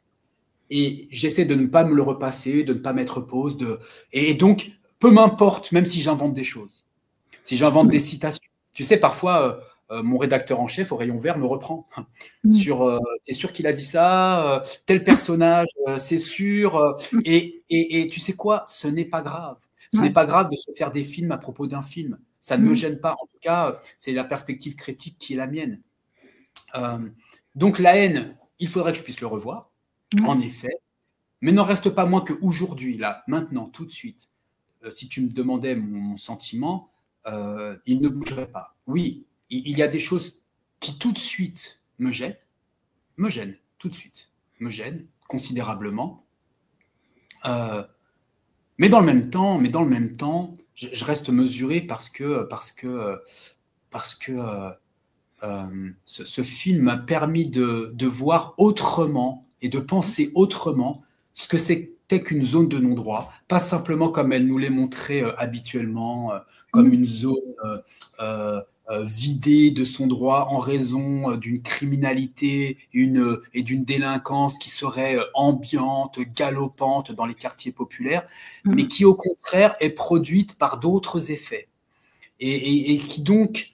[SPEAKER 12] et j'essaie de ne pas me le repasser, de ne pas mettre pause. Et donc, peu m'importe, même si j'invente des choses, si j'invente des citations. Tu sais, parfois... mon rédacteur en chef au rayon vert me reprend sur t'es sûr qu'il a dit ça, tel personnage, c'est sûr, et tu sais quoi, ce n'est pas grave. Ce n'est pas grave de se faire des films à propos d'un film. Ça ne me gêne pas. En tout cas, c'est la perspective critique qui est la mienne. Donc La haine, il faudrait que je puisse le revoir, en effet, mais n'en reste pas moins qu'aujourd'hui, là, maintenant, tout de suite, si tu me demandais mon sentiment, il ne bougerait pas. Oui, il y a des choses qui tout de suite me gênent tout de suite, me gênent considérablement. Mais dans le même temps, je reste mesuré parce que ce film m'a permis de voir autrement et de penser autrement ce que c'était qu'une zone de non-droit, pas simplement comme elle nous l'est montrée habituellement, comme une zone vidée de son droit en raison d'une criminalité et d'une délinquance qui serait ambiante, galopante dans les quartiers populaires, mais qui au contraire est produite par d'autres effets et qui donc,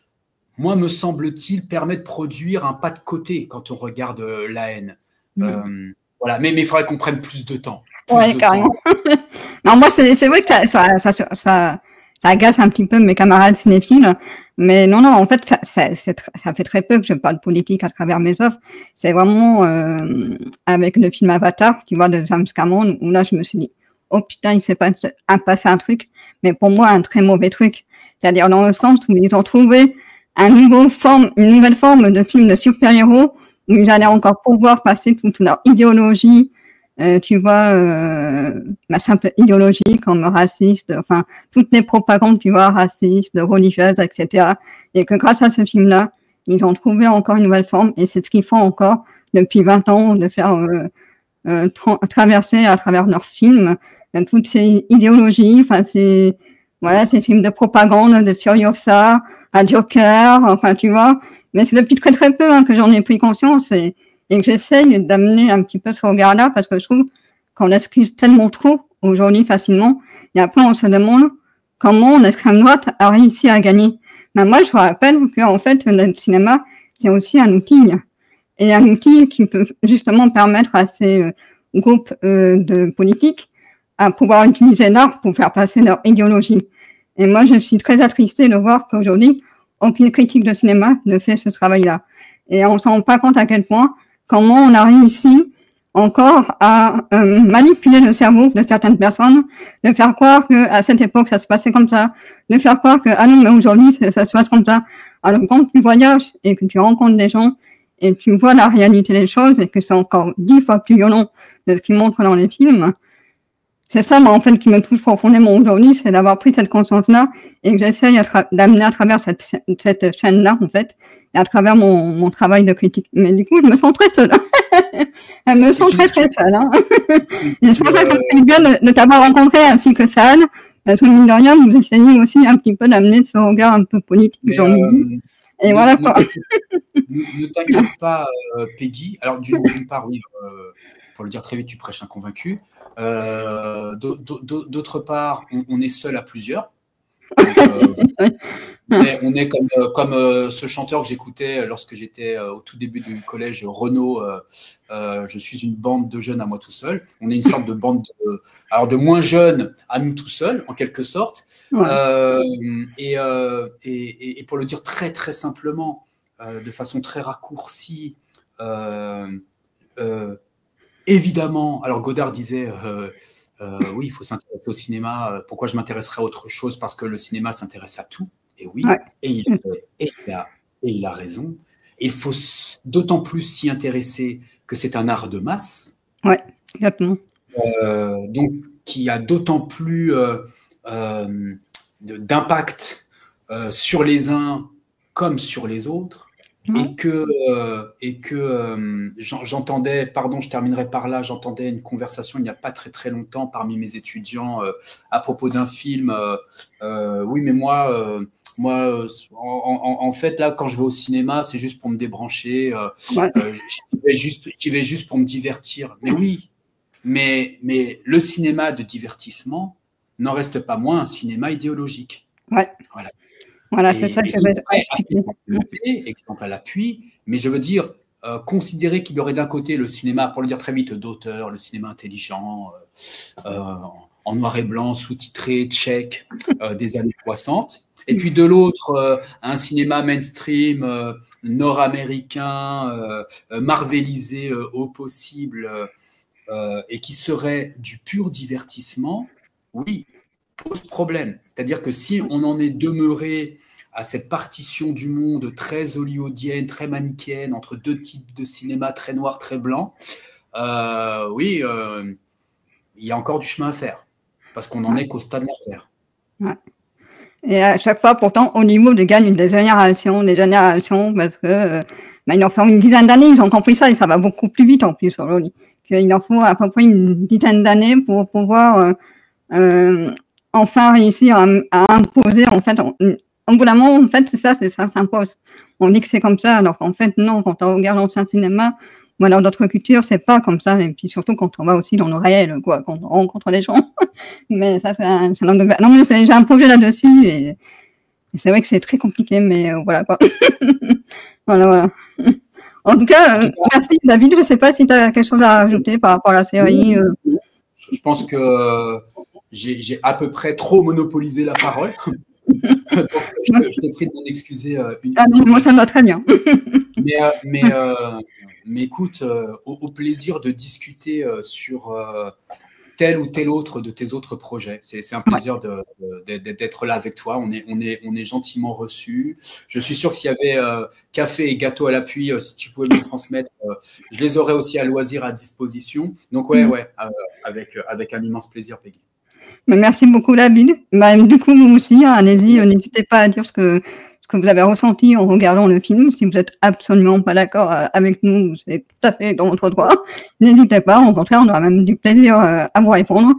[SPEAKER 12] moi me semble-t-il, permet de produire un pas de côté quand on regarde La haine. Voilà, mais il faudrait qu'on prenne plus de temps.
[SPEAKER 11] Oui, carrément. Non, moi, c'est vrai que ça agace un petit peu mes camarades cinéphiles, mais non, en fait, ça fait très peu que je parle politique à travers mes offres. C'est vraiment avec le film Avatar, tu vois, de James Cameron, où là, je me suis dit, oh putain, il s'est passé un truc, mais pour moi, un très mauvais truc. C'est-à-dire dans le sens où ils ont trouvé une nouvelle forme de film de super-héros, où ils allaient encore pouvoir passer toute leur idéologie, tu vois, ma simple idéologie comme raciste, enfin, toutes les propagandes, tu vois, racistes, religieuses, etc. Et que grâce à ce film-là, ils ont trouvé encore une nouvelle forme, et c'est ce qu'ils font encore depuis 20 ans, de faire traverser à travers leurs films toutes ces idéologies, enfin, ces films de propagande, de Furiosa, à Joker, enfin, tu vois. Mais c'est depuis très très peu que j'en ai pris conscience et que j'essaye d'amener un petit peu ce regard-là parce que je trouve qu'on l'excuse tellement trop aujourd'hui facilement. Et après, on se demande comment l'extrême droite a réussi à gagner. Ben, moi, je vous rappelle qu'en fait, le cinéma, c'est aussi un outil. Et un outil qui peut justement permettre à ces groupes de politiques à pouvoir utiliser l'art pour faire passer leur idéologie. Et moi, je suis très attristée de voir qu'aujourd'hui, aucune critique de cinéma ne fait ce travail-là. Et on ne s'en rend pas compte à quel point, comment on a réussi encore à manipuler le cerveau de certaines personnes, de faire croire qu'à cette époque, ça se passait comme ça, de faire croire que, ah non, mais aujourd'hui, ça se passe comme ça. Alors, quand tu voyages et que tu rencontres des gens et tu vois la réalité des choses et que c'est encore 10 fois plus violent de ce qu'ils montrent dans les films, c'est ça, moi, en fait, qui me touche profondément aujourd'hui, c'est d'avoir pris cette conscience-là et que j'essaye d'amener à travers cette chaîne-là, en fait, et à travers mon travail de critique. Mais du coup, je me sens très seule. Je me sens très, très seule. Hein. Et c'est pour ça que ça me fait du bien de t'avoir rencontré, ainsi que Sahel, Parce que mine de rien, vous essayez aussi un petit peu d'amener ce regard un peu politique, et voilà quoi.
[SPEAKER 12] Ne t'inquiète pas, Peggy. Alors, d'une part, oui, pour le dire très vite, tu prêches un convaincu. D'autre part, on est seul à plusieurs. Donc, on est comme ce chanteur que j'écoutais lorsque j'étais au tout début du collège, Renaud. Je suis une bande de jeunes à moi tout seul. On est une sorte de bande de moins jeunes à nous tout seuls, en quelque sorte. Ouais. Et pour le dire très très simplement, de façon très raccourcie, évidemment, alors Godard disait oui, il faut s'intéresser au cinéma. Pourquoi je m'intéresserais à autre chose? Parce que le cinéma s'intéresse à tout. Et oui, ouais. et il a raison. Et il faut d'autant plus s'y intéresser que c'est un art de masse.
[SPEAKER 11] Oui, exactement.
[SPEAKER 12] Donc, qui a d'autant plus d'impact sur les uns comme sur les autres. Et que j'entendais, pardon, je terminerai par là, j'entendais une conversation il n'y a pas très très longtemps parmi mes étudiants à propos d'un film. Oui, mais moi, en fait, là, quand je vais au cinéma, c'est juste pour me débrancher. J'y vais juste pour me divertir. Mais oui, mais le cinéma de divertissement n'en reste pas moins un cinéma idéologique.
[SPEAKER 11] Ouais. Voilà, c'est ça que je veux
[SPEAKER 12] expliquer. Exemple à l'appui, mais je veux dire, considérer qu'il y aurait d'un côté le cinéma, pour le dire très vite, d'auteur, le cinéma intelligent, en noir et blanc, sous-titré, tchèque, des années 60, et puis de l'autre, un cinéma mainstream, nord-américain, marvelisé au possible, et qui serait du pur divertissement, oui, pose problème. C'est-à-dire que si on en est demeuré à cette partition du monde très hollywoodienne, très manichéenne, entre deux types de cinéma très noir, très blanc, oui, il y a encore du chemin à faire, parce qu'on n'en est qu'au stade de l'affaire.
[SPEAKER 11] Ouais. Et à chaque fois, pourtant, Hollywood gagne des générations, parce que il en faut une dizaine d'années, ils ont compris ça, et ça va beaucoup plus vite en plus aujourd'hui. Il en faut à peu près une dizaine d'années pour pouvoir enfin réussir à imposer, en fait, au bout d'un moment, en fait, ça s'impose. On dit que c'est comme ça, alors qu'en fait, non, quand on regarde l'ancien cinéma, ou alors d'autres cultures, c'est pas comme ça, et puis surtout quand on va aussi dans le réel, quoi, quand on rencontre les gens. Mais ça, c'est non, mais j'ai un projet là-dessus, et c'est vrai que c'est très compliqué, mais voilà, quoi. Voilà. En tout cas, merci, David. Je sais pas si tu as quelque chose à rajouter par rapport à la série.
[SPEAKER 12] Je pense que j'ai à peu près trop monopolisé la parole. Donc, je te prie de m'en excuser.
[SPEAKER 11] Moi, ça me va très bien.
[SPEAKER 12] Mais écoute, au plaisir de discuter sur tel ou tel autre de tes autres projets. C'est un plaisir d'être là avec toi. On est gentiment reçus. Je suis sûr que s'il y avait café et gâteau à l'appui, si tu pouvais me le transmettre, je les aurais aussi à loisir à disposition. Donc avec un immense plaisir, Peggy.
[SPEAKER 11] Merci beaucoup, David. Du coup, vous aussi, allez-y, n'hésitez pas à dire ce que vous avez ressenti en regardant le film. Si vous n'êtes absolument pas d'accord avec nous, vous êtes tout à fait dans votre droit. N'hésitez pas, au contraire, on aura même du plaisir à vous répondre.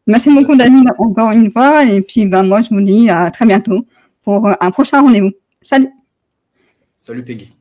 [SPEAKER 11] Merci beaucoup, David, encore une fois. Et puis, moi, je vous dis à très bientôt pour un prochain rendez-vous. Salut.
[SPEAKER 12] Salut, Peggy.